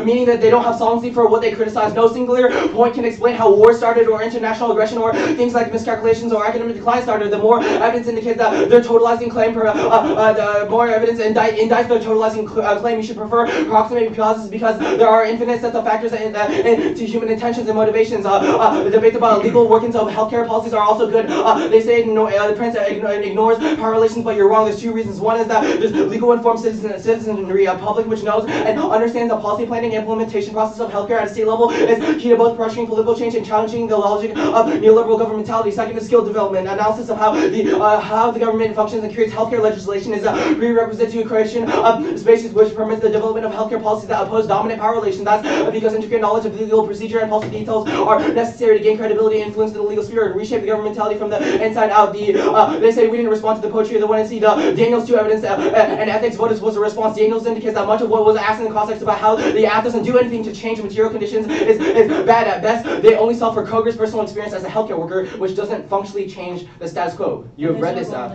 [SPEAKER 10] meaning that they don't have solvency for what they criticize. No singular point can explain how war started or international aggression or things like miscalculations or academic decline started. The more evidence indicates that their totalizing claim, the more evidence indicts their totalizing claim. You should prefer approximate causes because there are infinite sets of factors into human intentions and motivations. The debates about legal workings of healthcare policies are also good. They say the prince ignores power relations, but you're wrong. There's two reasons. One is that there's legal informed citizenry, a public which knows and understands the policy planning and implementation process of healthcare at a state level is key to both pressuring political change and challenging the logic of neoliberal governmentality. Second is skill development. Analysis of how the government functions and creates healthcare legislation is a prerequisite to creation of spaces which permits the development of healthcare policies that oppose dominant power relations. That's because intricate knowledge of legal procedure and policy details are necessary to gain credibility and influence in the legal sphere and reshape the governmentality from the inside out. They say we didn't respond to the poetry of the one and see the Daniels 2 evidence and ethics voters was a response. Daniels indicates that much of what was asked in the context about how the app doesn't do anything to change material conditions is bad at best. They only solve for Kroger's personal experience as a healthcare worker, which doesn't functionally change the status quo. You have read this. What?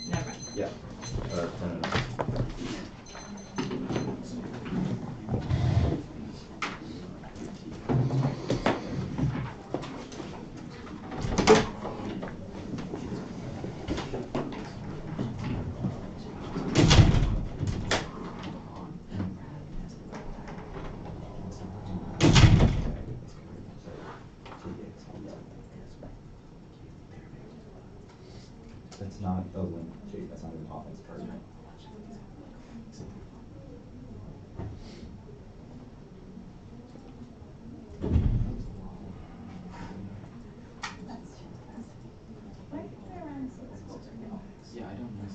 [SPEAKER 4] Never mind.
[SPEAKER 10] Yeah.
[SPEAKER 11] That's not a link, Jake. That's not an offense target.
[SPEAKER 2] Yeah, I don't know.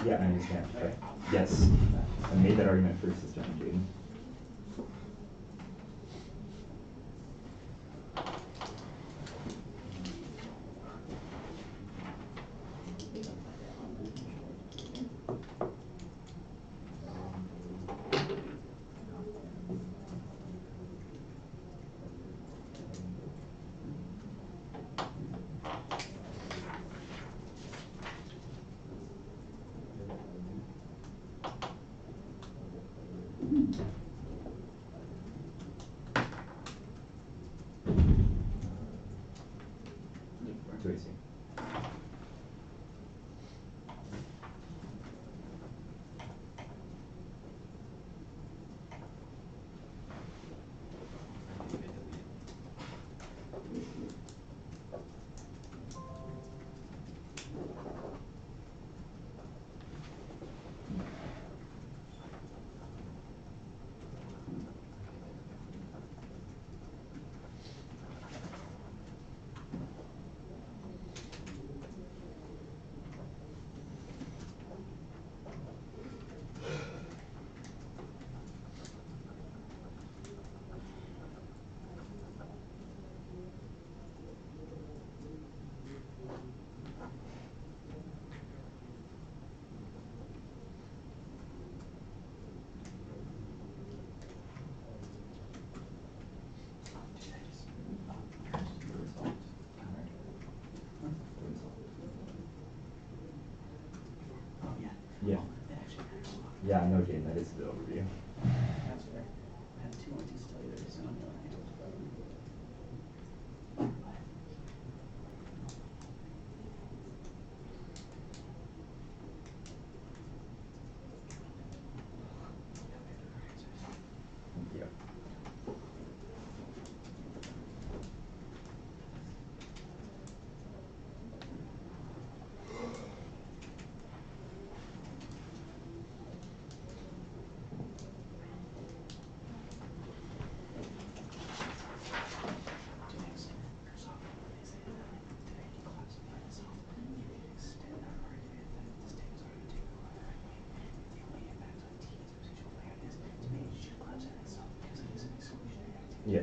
[SPEAKER 11] Yeah, I understand. Okay. Yes. I made that argument first this time, Jaden. Tracy. Yeah. Yeah, I know, Jane. That is the overview.
[SPEAKER 5] That's fair. I have two more things to tell you. There's no
[SPEAKER 11] Yeah. Yeah.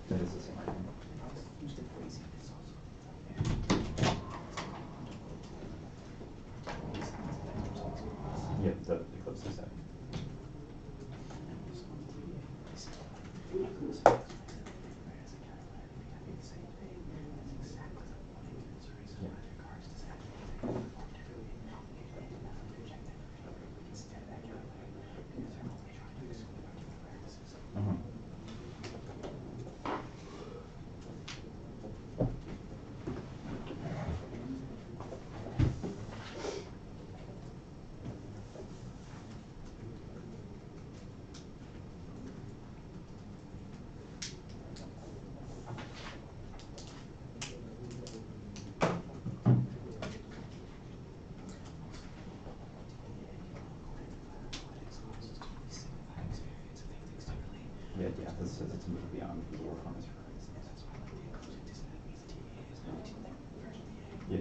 [SPEAKER 11] That is the same argument. Yeah, the eclipse is set. Yeah, this says it's moved beyond the work on this horizon. Yeah.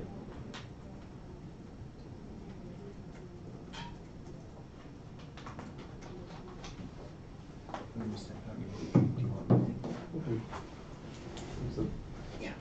[SPEAKER 6] Yeah.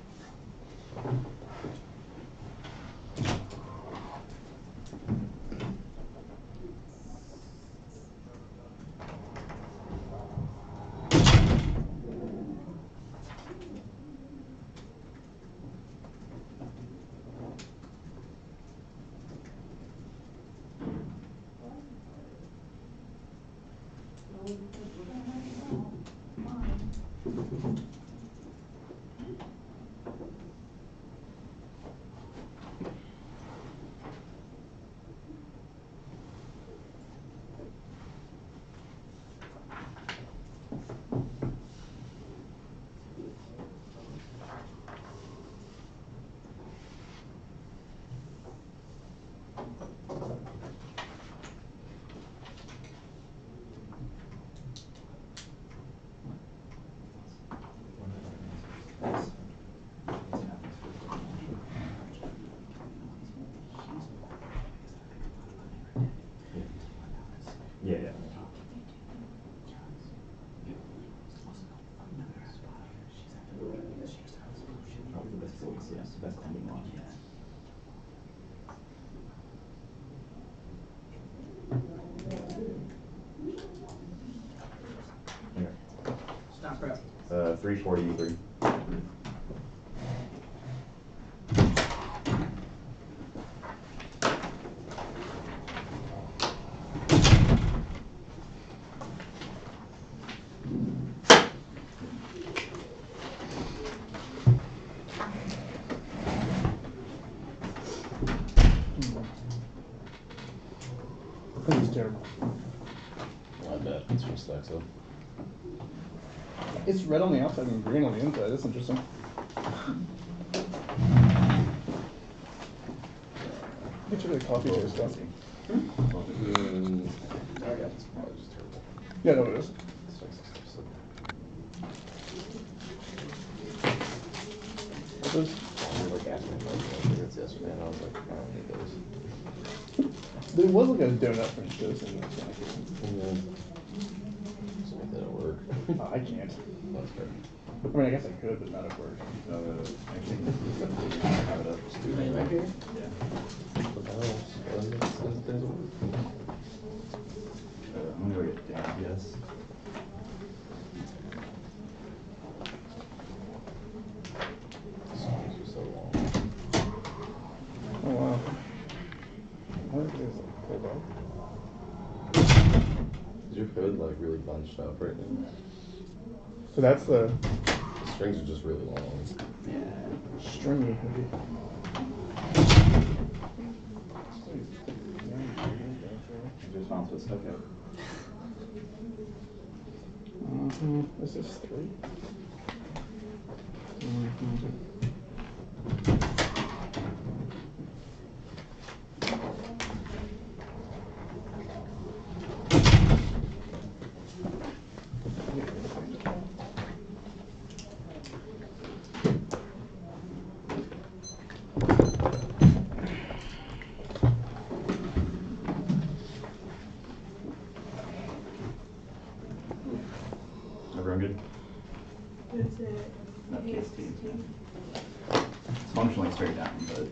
[SPEAKER 11] Yeah, yeah. Probably the best voice, yeah, the best ending line. Okay.
[SPEAKER 5] Stop prep.
[SPEAKER 11] 343.
[SPEAKER 1] This is terrible.
[SPEAKER 6] I bet it's from Slexo.
[SPEAKER 1] It's red on the outside and green on the inside. That's interesting. It's really coffee taste stuff.
[SPEAKER 6] I got this probably just terrible.
[SPEAKER 1] Yeah, no, it is. What is?
[SPEAKER 6] You were like asking me about this yesterday, and I was like, I don't need those.
[SPEAKER 1] There was like a donut French toast in there.
[SPEAKER 6] So make that at work.
[SPEAKER 1] I can't.
[SPEAKER 6] That's fair.
[SPEAKER 1] I mean, I guess I could, but not at work.
[SPEAKER 11] Actually, have it up.
[SPEAKER 6] Just do it right here?
[SPEAKER 11] Yeah.
[SPEAKER 6] What the hell? Things at work.
[SPEAKER 11] I'm gonna go get Dan, yes.
[SPEAKER 6] Songs are so long.
[SPEAKER 1] Oh wow. I think it is like pulled up.
[SPEAKER 6] Is your hood like really bunched up right now?
[SPEAKER 1] So that's the
[SPEAKER 6] The strings are just really long.
[SPEAKER 1] stringy hoodie.
[SPEAKER 11] Just bounce with stuff, yeah.
[SPEAKER 1] This is 3.
[SPEAKER 11] Everyone good?
[SPEAKER 4] Is it?
[SPEAKER 11] Not case team. It's functionally straight down, but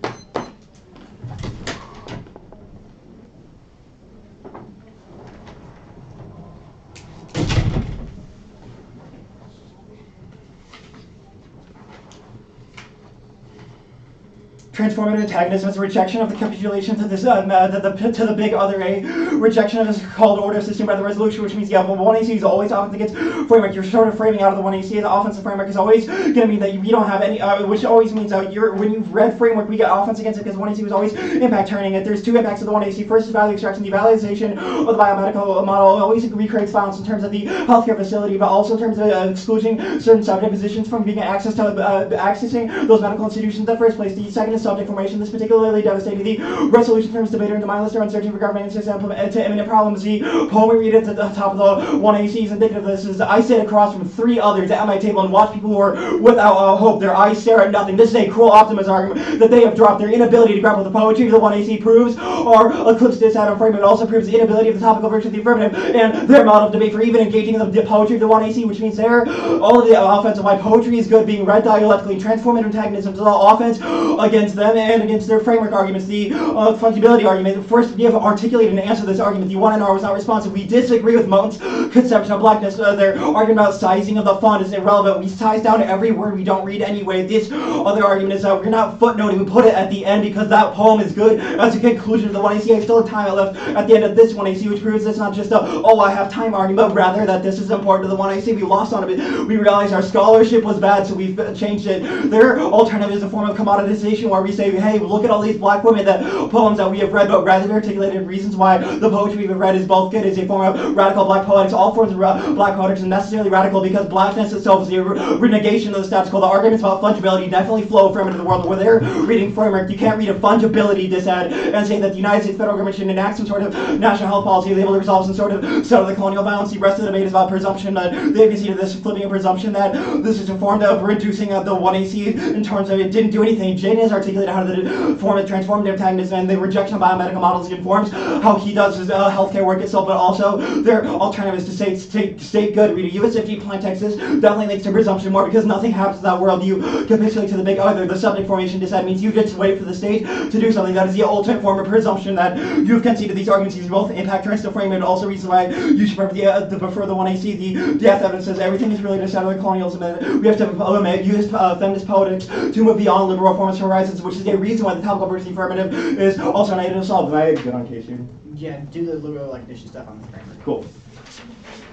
[SPEAKER 9] Transformative antagonism is a rejection of the capitulation to this to the big other A. Rejection of this called order system by the resolution, which means well, 1AC is always offense against framework. You're sort of framing out of the 1AC. The offensive framework is always going to mean that you don't have any, which always means that when you've read framework, we get offense against it because 1AC was always impact turning it. There's two impacts of the 1AC. First is value extraction. The valorization of the biomedical model always recreates violence in terms of the healthcare facility, but also in terms of excluding certain subject positions from being accessing those medical institutions in the first place. The second is subject formation. This particularly devastating the resolution terms debater and the mindless are uncertain for government answers to imminent problems. The poem we read at the top of the 1AC is indicative of this. Is I sit across from three others at my table and watch people who are without hope. Their eyes stare at nothing. This is a cruel optimism argument that they have dropped. Their inability to grapple with the poetry of the 1AC proves or eclipses this Adam frame. It also proves the inability of the topical virtue of the affirmative and their model of debate for even engaging in the poetry of the 1AC, which means all of the offense of why poetry is good being read dialectically and transformative antagonism is all offense against them and against their framework arguments. The fungibility argument. First, we have articulated and answered this argument. The 1NR was not responsive. We disagree with Moten's conception of blackness. Their argument about sizing of the font is irrelevant. We size down every word we don't read anyway. This other argument is that we're not footnoting. We put it at the end because that poem is good as a conclusion of the 1AC. I still have time left at the end of this 1AC, which proves it's not just I have time argument, but rather that this is important to the 1AC. We lost on it. We realized our scholarship was bad, so we've changed it. Their alternative is a form of commoditization where we say, hey, look at all these black women poems that we have read, but rather articulated reasons why the poetry we've read is both good is a form of radical black poetics. All forms of black poetics are necessarily radical because blackness itself is the renegation of the status quo. The arguments about fungibility definitely flow from into the world where they're reading framework. You can't read a fungibility dissad and say that the United States federal government should enact some sort of national health policy able to resolve some sort of the colonial violence. The rest of the debate is about presumption. The advocacy to this flipping a presumption that this is a form of reducing the 1AC in terms of it didn't do anything. Jane has articulated how the form of transformative antagonism and the rejection of biomedical models informs how he does his healthcare work itself, but also their alternative is to state good. Read a USFG plain text definitely makes the presumption more because nothing happens in that world. You capitulate to the big other. The subject formation dissent means you just wait for the state to do something. That is the ultimate form of presumption that you've conceded. These arguments use both impact turns to frame and also reason why you should prefer the 1AC. The death evidence says everything is related to settler colonialism. We have to use feminist poetics to move beyond liberal reformist horizons, which is a reason why the topical versus the affirmative is also an item to solve. Am I good on case here?
[SPEAKER 5] Yeah, do the liberal condition stuff on the framework.
[SPEAKER 9] Cool.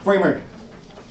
[SPEAKER 9] Framework.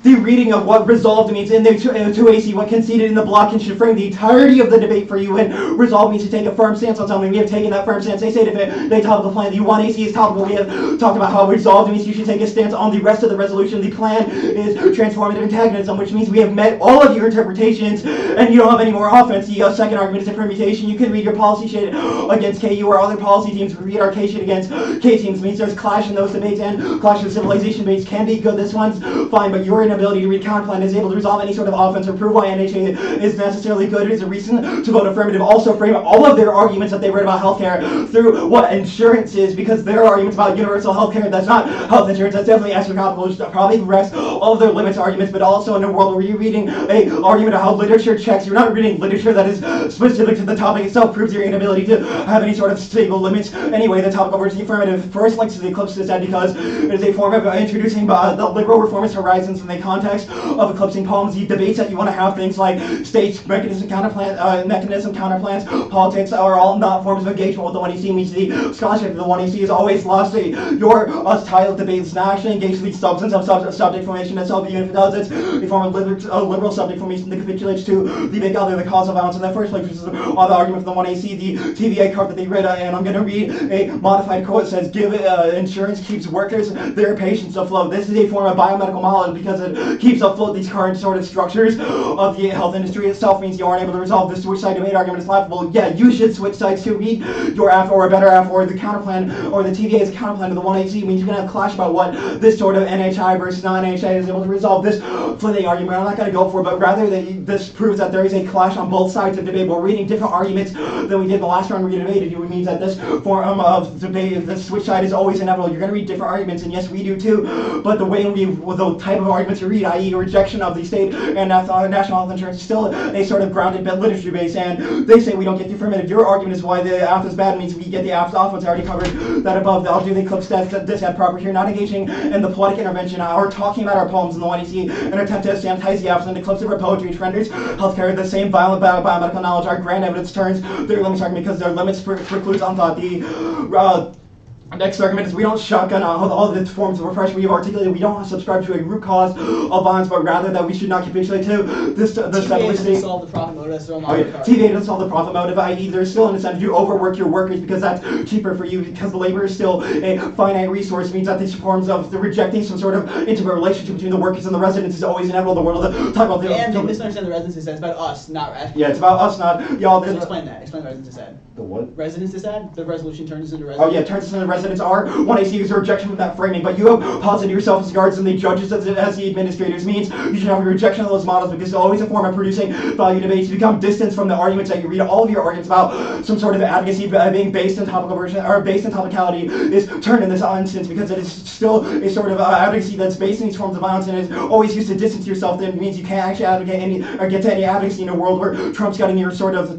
[SPEAKER 9] The reading of what resolved means in the 2AC, what conceded in the block, and should frame the entirety of the debate for you. And resolve means to take a firm stance on something. We have taken that firm stance. They say the topical plan. The 1AC is topical. We have talked about how resolved means you should take a stance on the rest of the resolution. The plan is transformative antagonism, which means we have met all of your interpretations, and you don't have any more offense. The second argument is a permutation. You can read your policy shit against KU or other policy teams. We read our K shit against K teams. Means there's clash in those debates, and clash of civilization debates can be good. This one's fine, but your inability to read counterplan is able to resolve any sort of offense or prove why NHA is necessarily good. It is a reason to vote affirmative. Also frame all of their arguments that they read about healthcare through what insurance is, because their arguments about universal healthcare, that's not health insurance, that's definitely astronomical, which probably rests all of their limits arguments, but also in a world where you're reading a argument of how literature checks, you're not reading literature that is specific to the topic itself, proves your inability to have any sort of stable limits. Anyway, the topical versus the affirmative first links to the eclipse dissent because it is a form of introducing the liberal reformist horizons in the context of eclipsing poems. The debates that you want to have, things like states, mechanism, counterplans, politics, are all not forms of engagement with the 1AC. Means the scholarship of the 1AC has always lost your title debate. It's not actually engaged in the substance of subject formation itself. Even if it does, it's a form of liberal subject formation that capitulates to the big other, the cause of violence in the first place, which is the argument for the 1AC. The TVA card that they read, and I'm going to read a modified quote. It says, give insurance keeps workers their patients afloat. This is a form of biomedical model because it keeps afloat these current sort of structures of the health industry itself. Means you aren't able to resolve the switch side debate argument is laughable. Yeah, you should switch sides to read your AF or a better AF or the counterplan or the TVA is a counterplan to the 1AC. Means you're going to have a clash about what this sort of NHI versus non-NHI is able to resolve this flitting argument. I'm not going to go for it, but rather that this proves that there is a clash on both sides of debate. We're reading different arguments than we did the last round we debated. It means that this form of debate, the switch side is always inevitable. You're going to read different arguments, and yes, we do too. But the way the type of arguments should read, i.e. a rejection of the state and national health insurance is still a sort of grounded literature base, and they say we don't get the affirmative. Your argument is why the AF is bad means we get the AF off. It's already covered that above. I'll do the clip stats that this had proper here, not engaging in the poetic intervention or talking about our poems in the 1EC and attempt to sanitize the AFs and the clips of our poetry, which renders healthcare the same violent biomedical knowledge. Our grand evidence turns their limits argument because their limits precludes on thought. The next argument is we don't shotgun all the forms of repression we have articulated. We don't subscribe to a root cause of violence, but rather that we should not capitulate to this
[SPEAKER 5] TVA doesn't solve the profit motive.
[SPEAKER 9] TVA doesn't solve the profit motive, i.e. there's still an incentive to overwork your workers because that's cheaper for you, because the labor is still a finite resource. It means that these forms of the rejecting some sort of intimate relationship between the workers and the residents is always inevitable. The world of the talk about the
[SPEAKER 5] and they misunderstand the residents is said. It's about us, not residents.
[SPEAKER 9] Yeah, it's about us, not y'all.
[SPEAKER 5] So explain that. Explain the residents is said.
[SPEAKER 8] The what?
[SPEAKER 5] Residents is said. The resolution turns into residents.
[SPEAKER 9] Oh yeah, it turns into the residents are. One AC is a rejection from that framing, but you have posited yourself as guards and the judges as the administrators means you should have a rejection of those models because it's always a form of producing value debates. You become distanced from the arguments that you read. All of your arguments about some sort of advocacy being based in topical version or based in topicality is turned in this instance because it is still a sort of advocacy that's based in these forms of violence and is always used to distance yourself. Then means you can't actually advocate any or get to any advocacy in a world where Trump's gutting your sort of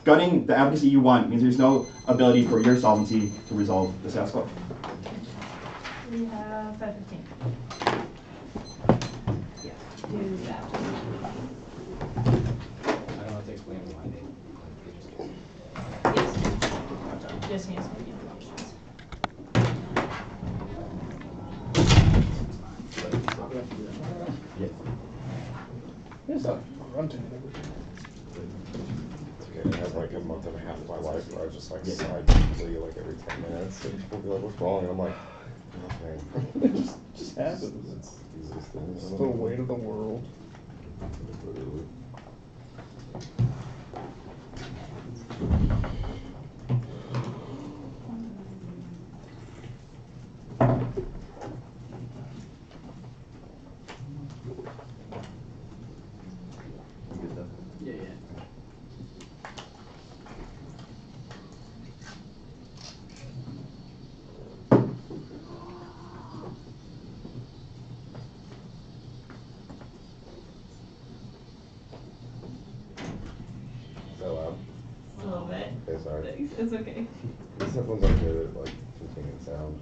[SPEAKER 9] gutting the advocacy you want. It means there's no ability for your solvency to resolve the status quo.
[SPEAKER 4] We have 5:15. Yeah, do that.
[SPEAKER 11] I don't have to explain why they
[SPEAKER 4] Yes. Just answer the questions.
[SPEAKER 1] It's not grunting.
[SPEAKER 6] Okay, I had like a month and a half of my life where I was just like side plea like every 10 minutes, and people would be like, "What's wrong?" And I'm like, "Nothing."
[SPEAKER 1] It just happens.
[SPEAKER 6] It's the easiest thing.
[SPEAKER 1] It's the weight of the world.
[SPEAKER 6] Literally.
[SPEAKER 5] Yeah, yeah.
[SPEAKER 6] Is that loud?
[SPEAKER 4] A little bit.
[SPEAKER 6] Okay, sorry.
[SPEAKER 4] Thanks. It's okay.
[SPEAKER 6] These headphones aren't good at like containing sound.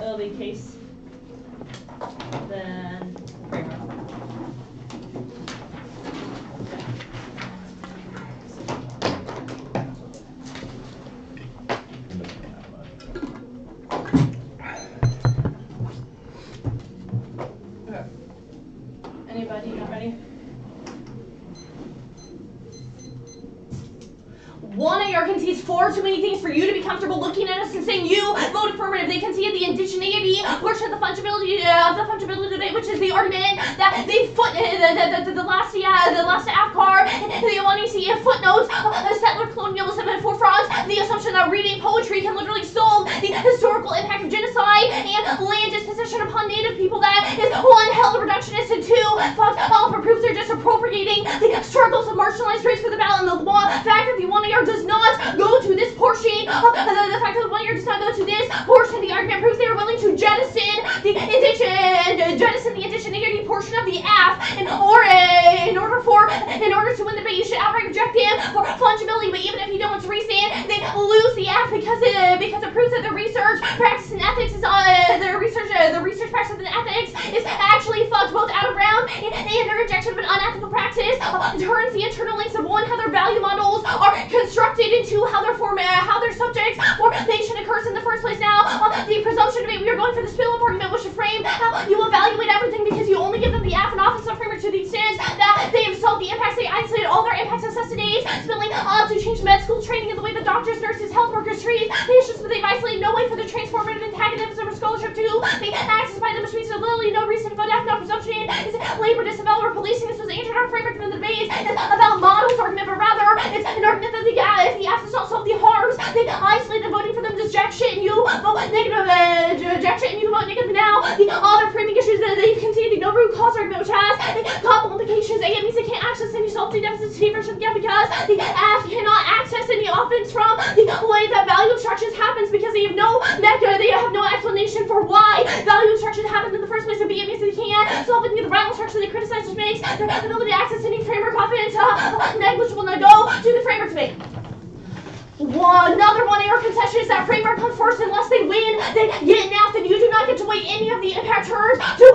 [SPEAKER 4] it'll be case, then framework. Okay. Anybody not ready? One AR concedes far too many things for you to be comfortable looking at us and saying you vote affirmative. They concede the indigeneity portion of the fungibility debate, which is the argument that they the last AFCAR the one you see in footnotes settler colonialism and forefront the assumption that reading poetry can literally solve the historical impact of genocide and land dispossession upon native people. That is one, hell the reductionist, and two, Oliver proves they're just appropriating the struggles of marginalized race for the ballot, and the fact that the 1AR does not go to this portion, the fact that the 1AR does not go to this portion, the argument proves they are willing to jettison the indigeneity portion of the AF in order to win the debate. You should outright reject them for fungibility, but even if you don't reason, they lose the AF because it proves that the research practice and ethics is the research practice and ethics is actually fucked both out of round and the rejection of an unethical practice turns the internal links of how their value models are constructed into how their subjects formation occurs in the first place. Now, the presumption debate, we are going for the spill-up argument, which should frame how you evaluate everything because you only give them the AF and office of framework to the extent that they have solved the impacts. They isolated all their impacts necessities, spilling to change med school training in the way that doctors, nurses, health workers treat patients, but they've isolated no way for the transformative antagonism or scholarship to be accessed by them, which means there's literally no reason to vote AF. No presumption is labor disavowal or policing. This was answered our framework in the debate about models argument, but rather it's an argument that if the AF does not solve the harms, they isolated voting for them rejection. You vote negative rejection, and you vote negative now. The other framing issues that they've conceded no root cause argument, which has a couple implications. A, it means they can't access any self-deficit version again because the AF cannot access any offense from the way that value extraction happens because they have no explanation for why value extraction happened in the first place. And B, it means they can't solve any of the rival structure they criticize, which makes their ability to access any framework offense negligible. Now go to the framework debate. Another 1AR concession is that framework comes first. Unless they win, they get napped, and you do not get to weigh any of the impact terms to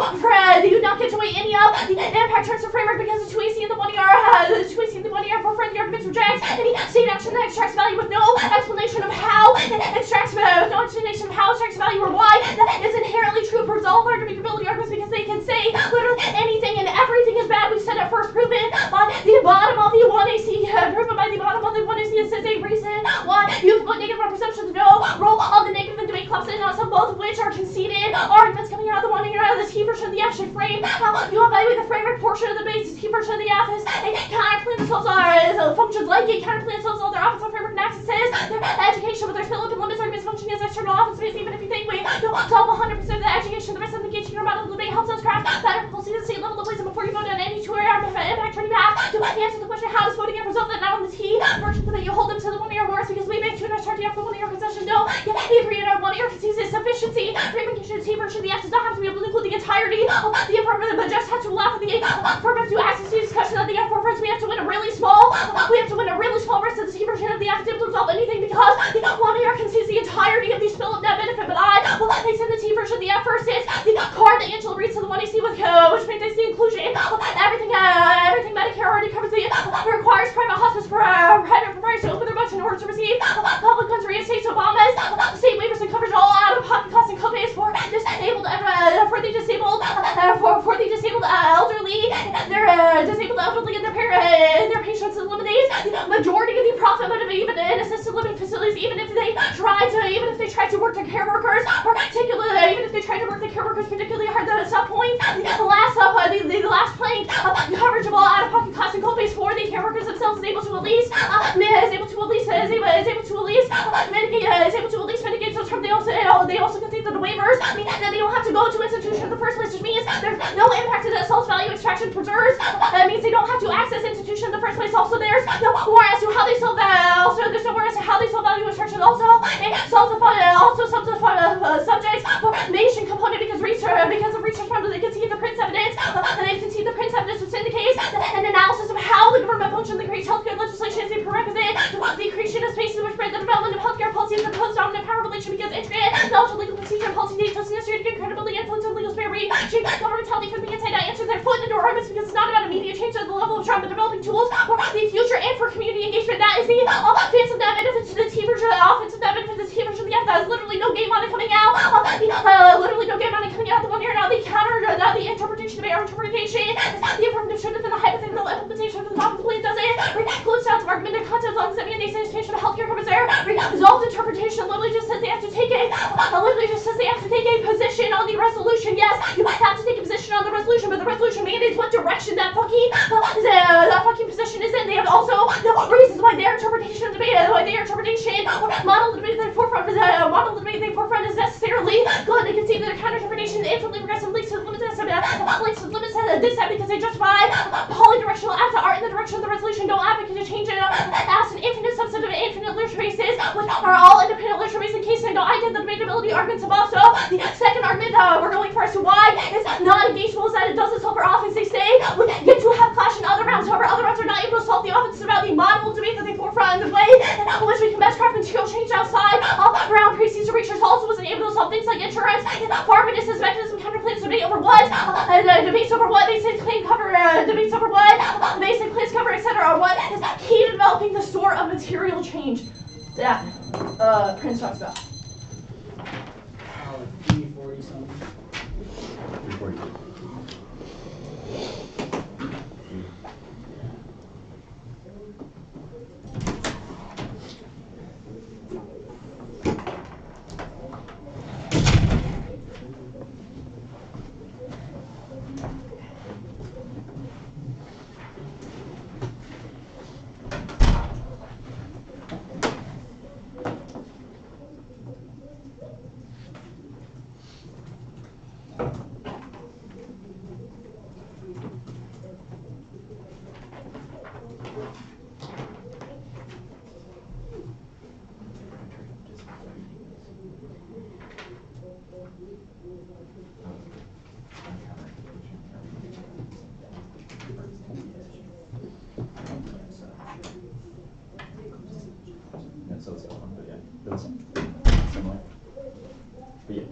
[SPEAKER 4] framework because it's too easy in the 1AR for friend the arguments reject any state action that extracts value with no explanation of how extracts value or why that is inherently true. Proves all their debatability arguments because they can say literally anything and everything is bad. We said it first, proven by the bottom of the 1AC, This is a reason why you put negative representation of no role of the negative and debate clubs and also both of which are conceded arguments coming out of the 1AR. This key version of the F should frame how you evaluate the framework portion of the debate. This key version of the F is a counterplan that solves functions like a counterplan that solves all their offensive framework and accesses their education with their spill-up and limits arguments functioning as external offense space. Even if you think we don't solve 100% of the education, the rest of the engaging your model debate helps us craft better policy at the state level of wisdom before you vote on any 2AR impact turning back to answer the question, how does voting ever result that not on the T version that you hold them to the 1AR worse because we make 2 and charge the 1AR concession. No, every 1AR concedes its sufficiency. Framing the T version of the F does not have to be able to include the entirety of the affirmative, but just has to allow for the affirmative to access the discussion of the F4 we have to win a really small rest of the T version of the F to resolve anything because the 1AR concedes the entirety of the spill of net benefit, but I will extend the T version of the F first. It's the card that Angela reads to the 1AC with which maintains the inclusion of everything Medicare already covers. The requires private hospice private providers to open their books in order to receive public funds reinstates Obama's state waivers and coverage all out-of-pocket costs and copays for the disabled elderly. They're disabled elderly and their patients eliminates the majority of the profit motive even in assisted living facilities. Even if they try to work the care workers, particularly hard. The sub point, the last plank coverage of all out-of-pocket costs and copays for the care workers themselves is able to at least mitigate those terms. They also concede that the waivers mean that they don't have to go to institution in the first place, which means there's no impact to the assault value extraction preserves. That means they don't have to access institution in the first place. Also, there's no war as to how they solve that. Also, there's no war as to how they solve value extraction. Also, it solves the subjects formation component because of research funded. They concede the Prince evidence, and they concede the Prince evidence which indicates an analysis of how the government functions. The creates healthcare legislation is a prerequisite the creation of spaces which spread the development of healthcare policies and post-dominant power relation because intricate knowledge of legal procedure and policy funds that mandate sanitation of healthcare covers their resolved interpretation. Literally just says they have to take a position on the resolution. Yes, you have to take a position on the resolution, but the resolution mandates what direction that fucking position is in. They have also no reasons why their interpretation of debate, why their interpretation or model of debate at the forefront is necessarily good. They can see that their counter interpretation infinitely progressive leads to the limits of this set because they justify polydirectional acts that are in the direction of the resolution. Don't advocate to change it as an infinite subset of infinite literature bases, which are all independent literature based in case they don't identify the debatability arguments above. So the second argument we're going for as to why it's not engageable is that it doesn't solve for offense. They say we get to have clash in other rounds. However, other rounds are not able to solve the offense about the model of debate that they forefront in the way in which we can best craft material change outside around pre-season research also wasn't able to solve things like insurance, farminess as mechanism counterplays debate over what, debates over what basic claim cover, debates over what basic claims cover, etc. are what is key to developing the sort of material change that Prince talks about.
[SPEAKER 7] 340 something.
[SPEAKER 11] 340. So it's one, but yeah, they're the same. Similar. But yeah,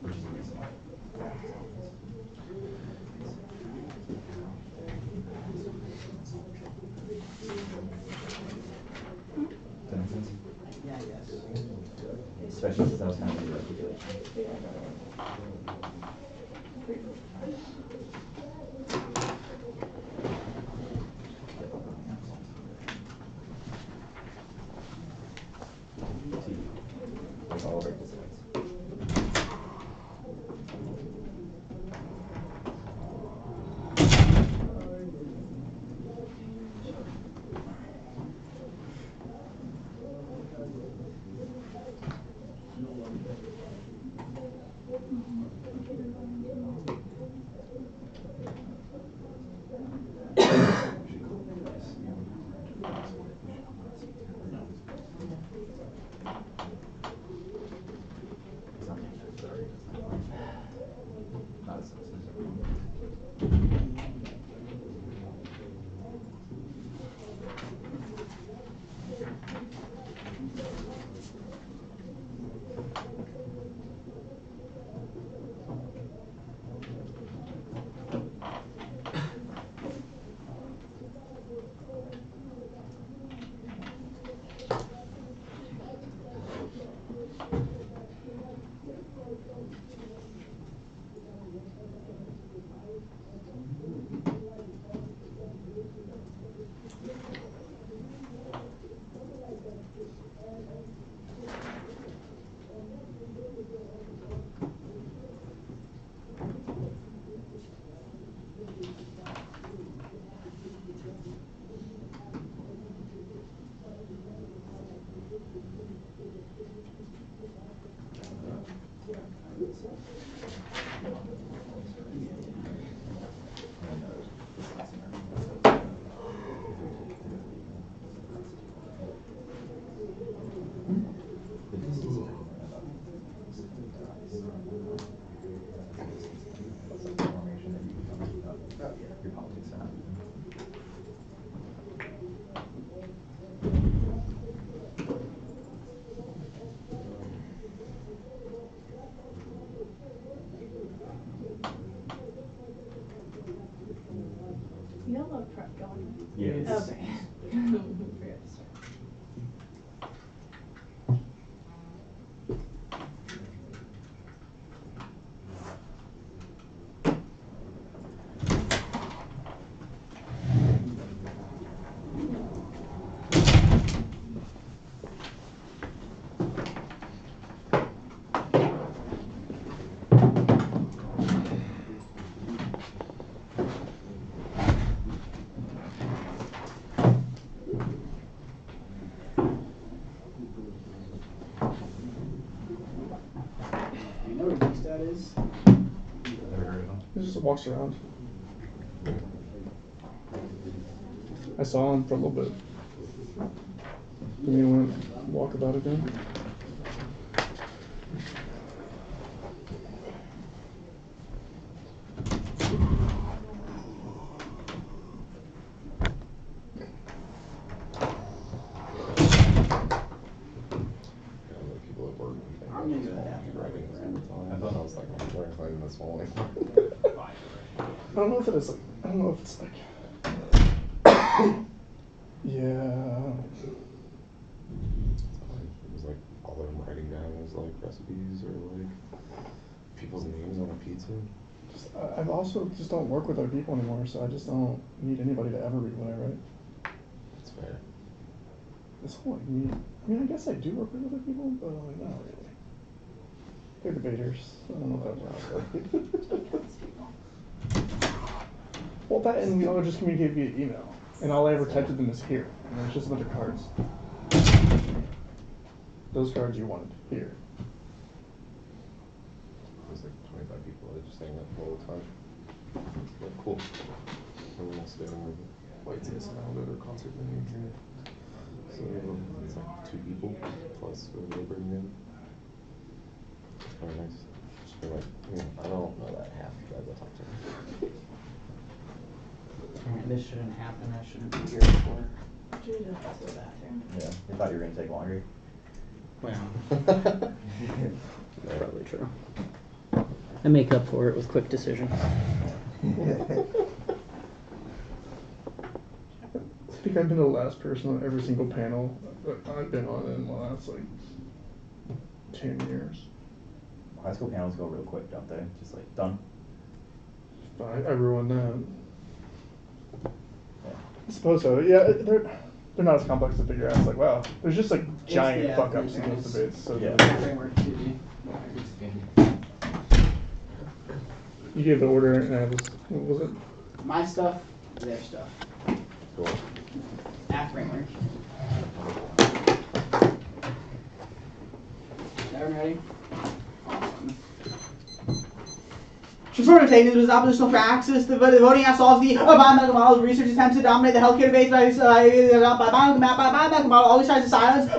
[SPEAKER 11] which is the reason why. Does that make sense?
[SPEAKER 7] Yeah, I guess.
[SPEAKER 11] Especially since that was kind of the articulation. Like all of our decisions. Your politics are not
[SPEAKER 5] know what a beast that is?
[SPEAKER 11] Never heard of them.
[SPEAKER 1] He just walks around. I saw him for a little bit. Then he went walk about again.
[SPEAKER 6] People at work.
[SPEAKER 5] I'm gonna go that.
[SPEAKER 6] I thought I was like, I'm trying to find this one.
[SPEAKER 1] I don't know if it is like, I don't know if it's like, yeah.
[SPEAKER 6] It was like all of them writing down was like recipes or like people's names on a pizza.
[SPEAKER 1] I've also just don't work with other people anymore, so I just don't need anybody to ever read what I write.
[SPEAKER 6] That's fair.
[SPEAKER 1] This whole like me, I mean, I guess I do work with other people, but like not really. They're debaters. I don't know if that works. Well, that and we all just communicate via email, and all I ever type to them is here, and it's just a bunch of cards. Those cards you wanted here.
[SPEAKER 6] There's like 25 people that are just saying that the whole time. Yeah, cool. Everyone else stay on the white space and I'll go to a concert venue here. So it's like 2 people plus whoever they bring in. It's kind of nice. Just like, I don't know that half the guys I talk to.
[SPEAKER 7] This shouldn't happen. I shouldn't be here before.
[SPEAKER 4] Judy just went to the bathroom.
[SPEAKER 11] Yeah, you thought you were gonna take laundry.
[SPEAKER 7] Well, probably true. I make up for it with quick decision.
[SPEAKER 1] I think I've been the last person on every single panel that I've been on in the last like 10 years.
[SPEAKER 11] High school panels go real quick, don't they? Just like done.
[SPEAKER 1] But I ruined that.
[SPEAKER 11] Yeah.
[SPEAKER 1] I suppose so. Yeah, they're not as complex to figure out. It's like, wow, there's just like giant fuck ups in those debates. So
[SPEAKER 11] Yeah.
[SPEAKER 1] you gave the order, and I was, what was it?
[SPEAKER 5] My stuff, their stuff.
[SPEAKER 6] Cool.
[SPEAKER 5] At framework. Everyone ready? Awesome. Sort of taking this oppositional praxis, the voting out solves the biomedical model of research attempts to dominate the healthcare debate by biomedical model always tries to silence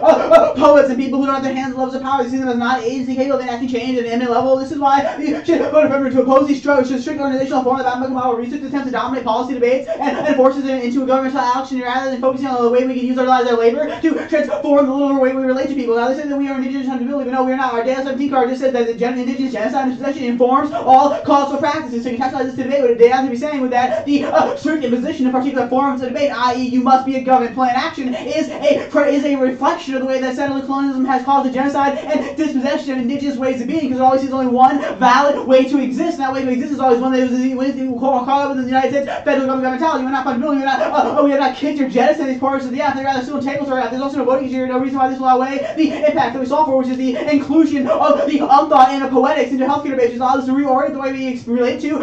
[SPEAKER 5] poets and people who don't have their hands and levels of power. They see them as not agency capable of enacting change at an imminent level. This is why you should vote to oppose these strict organizational form of biomedical model research attempts to dominate policy debates and forces it into a governmental action rather than focusing on the way we can use our lives, our labor to transform the little way we relate to people. Now they say that we are indigenous accountability, but no, we are not. Our Data 17 card just says that the indigenous genocide and possession informs all cultural practices. So you can textualize this to debate. What Data has to be saying with that the strict imposition of particular forms of debate, i.e., you must be a government plan action, is a reflection of the way that settler colonialism has caused the genocide and dispossession of indigenous ways of being. Because it always sees only one valid way to exist. And that way to exist is always one that was caught up in the United States federal governmentality. We're not fundamental. We have not kicked or jettisoned these parts of the act. They're rather still integral to our act. There's also no voting here. No reason why this will outweigh the impact that we saw for, which is the inclusion of the unthought and the poetics into healthcare debates, which allows us to reorient the way we relate to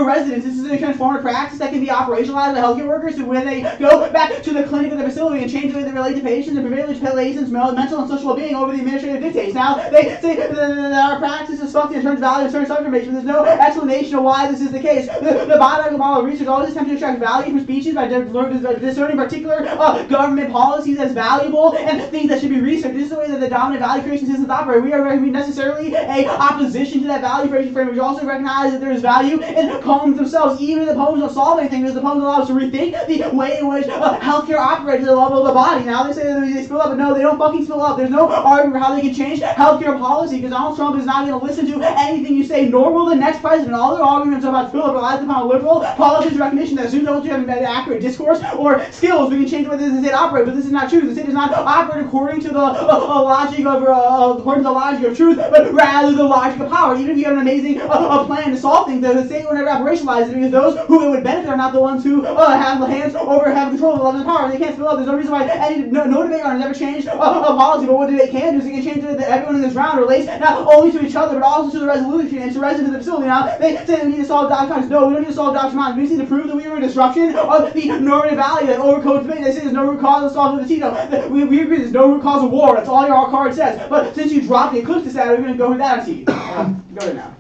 [SPEAKER 5] residents. This is a transformative practice that can be operationalized by healthcare workers who, when they go back to the clinic or the facility and change the way they relate to patients and privilege patients' mental and social well-being over the administrative dictates. Now, they say that our practice is functional in terms of value of certain information, but there's no explanation of why this is the case. The biomedical model of research always attempts to extract value from species by discerning particular government policies as valuable and things that should be researched. This is the way that the dominant value creation systems operate. We are necessarily a opposition to that value creation framework. We also recognize that there is value in poems themselves, even if the poems don't solve anything, because the poems allow us to rethink the way in which healthcare operates at the level of the body. Now they say that they spill up, but no, they don't fucking spill up. There's no argument for how they can change healthcare policy, because Donald Trump is not going to listen to anything you say, nor will the next president. All their arguments about spill up relies upon liberal politics recognition that assumes that you have accurate discourse or skills, we can change the way the state operates, but this is not true. The state does not operate according to the logic of truth, but rather the logic of power. Even if you have an amazing plan to solve solve things. The state will never operationalize it because those who it would benefit are not the ones who have the hands over, have control of the levels of power. They can't spill up. There's no reason why no debate on has ever changed policy, but what debate can do is it can change that everyone in this round relates not only to each other, but also to the resolution and to residents of the facility. Now, they say we need to solve doctrines. No, we don't need to solve doctrines. We just need to prove that we were a disruption of the normative value that overcodes debate. They say there's no root cause of solving the veto. We agree there's no root cause of war. That's all your card says. But since you dropped the eclipse stat, we're going to go with that on go there now.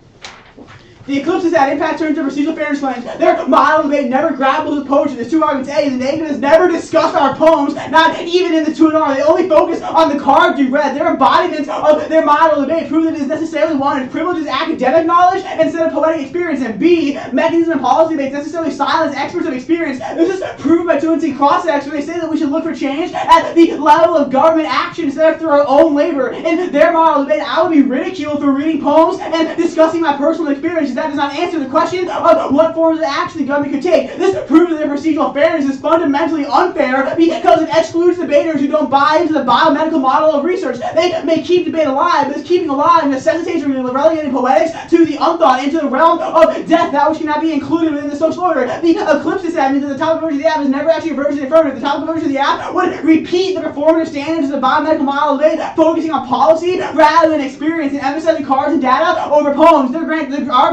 [SPEAKER 5] The eclipses that impact terms of procedural fairness claims. Their model debate never grapples with poetry. There's two arguments. A, the negatives never discuss our poems, not even in the 2-R. They only focus on the cards we read. Their embodiments of their model debate prove that it is necessarily wanted privileges academic knowledge instead of poetic experience. And B, mechanism and policy debates necessarily silence experts of experience. This is proven by 2NC cross-sects where they say that we should look for change at the level of government action instead of through our own labor. In their model debate, I would be ridiculed for reading poems and discussing my personal experiences. That does not answer the question of what forms of action the government could take. This proves that their procedural fairness is fundamentally unfair because it excludes debaters who don't buy into the biomedical model of research. They may keep debate alive, but this keeping alive necessitates relegating poetics to the unthought, into the realm of death, that which cannot be included within the social order. The eclipse stat means that the topic version of the app is never actually a version of the affirmative. The topic version of the app would repeat the performative standards of the biomedical model debate, focusing on policy rather than experience and emphasizing cards and data over poems. Our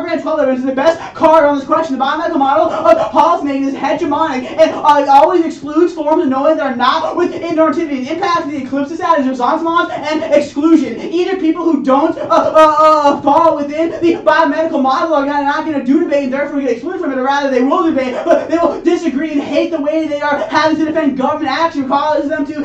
[SPEAKER 5] grant 12 evidence is the best card on this question. The biomedical model of policymaking is hegemonic and always excludes forms of knowing that are not within normativity. The impact of the eclipse stat is resentment and exclusion. Either people who don't fall within the biomedical model are not going to do debate and therefore get excluded from it, or rather they will debate, but they will disagree and hate the way they are having to defend government action, causes them to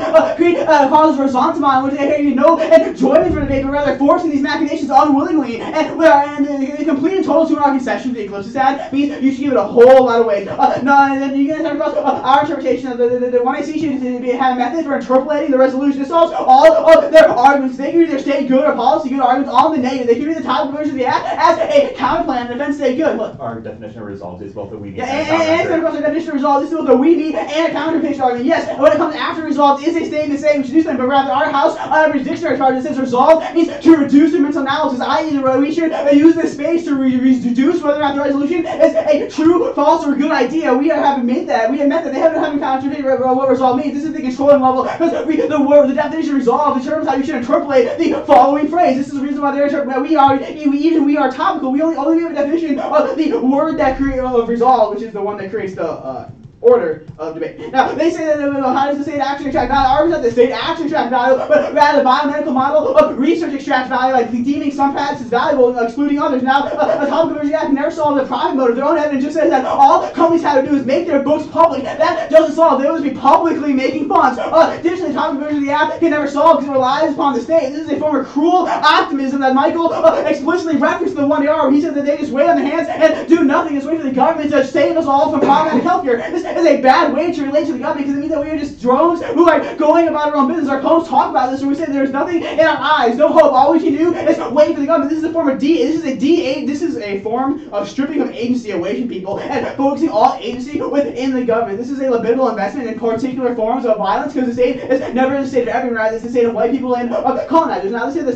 [SPEAKER 5] causes resentment, which they hate know and joining for debate, but rather forcing these machinations unwillingly. And the complete and total 2-hour concession to the eclipse stat means you should give it a whole lot of weight. And then you get our interpretation of the 1AC should have a method for interpolating the resolution. It solves all of their arguments. They can either state good or policy good arguments on the negative. They can read the topic version of the act as a counterplan and defense state good. Look.
[SPEAKER 11] Our definition of resolved is both a we need
[SPEAKER 5] and our definition of resolved is both a we need and a counterplan argument. Yes, when it comes after resolved is a statement saying we should do something, but rather our house average dictionary charge that says resolved means to reduce to mental analysis, i.e. we should use this space to reduce whether or not the resolution is a true, false, or good idea. We haven't made that. We have met that. They haven't contradicted what resolve means. This is the controlling level because the definition of resolve determines how you should interpolate the following phrase. This is the reason why we are topical. We only have a definition of the word that creates resolve, which is the one that creates the order of debate. Now, they say that how does the state action extract value? Ours not the state action extract value, but rather the biomedical model of research extract value, like deeming some practices valuable and excluding others. Now, a topic version act never solves the profit motive. Their own evidence just says that all companies have to do is make their books public. That doesn't solve. They always be publicly making funds. Additionally, the topic version of the app can never solve because it relies upon the state. This is a form of cruel optimism that Michael explicitly referenced in the 1AR, where he said that they just wait on their hands and do nothing. Just wait for the government to save us all from problematic healthcare. This is a bad way to relate to the government because it means that we are just drones who are going about our own business. Our poems talk about this where we say there's nothing in our eyes, no hope. All we can do is wait for the government. This is a form of this is a form of stripping of agency away from people and focusing all agency within the government. This is a libidinal investment in particular forms of violence because the state is never the state of everyone, right? It's the state of white people and colonizers. Now they say the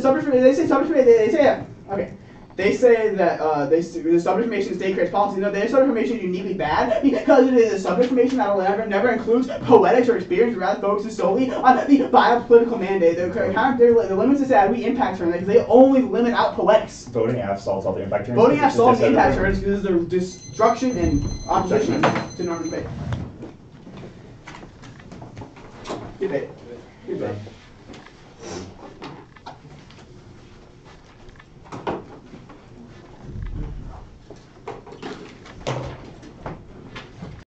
[SPEAKER 5] They say that the sub-information state creates policy. No, their sub-information is uniquely bad because it is a sub-information that never includes poetics or experience, but rather focuses solely on the biopolitical mandate. The limits is that we impact terms because they only limit out poetics.
[SPEAKER 11] Voting F solves all the impact terms.
[SPEAKER 5] Voting F solves the impact terms because the destruction and opposition to normal debate. Debate.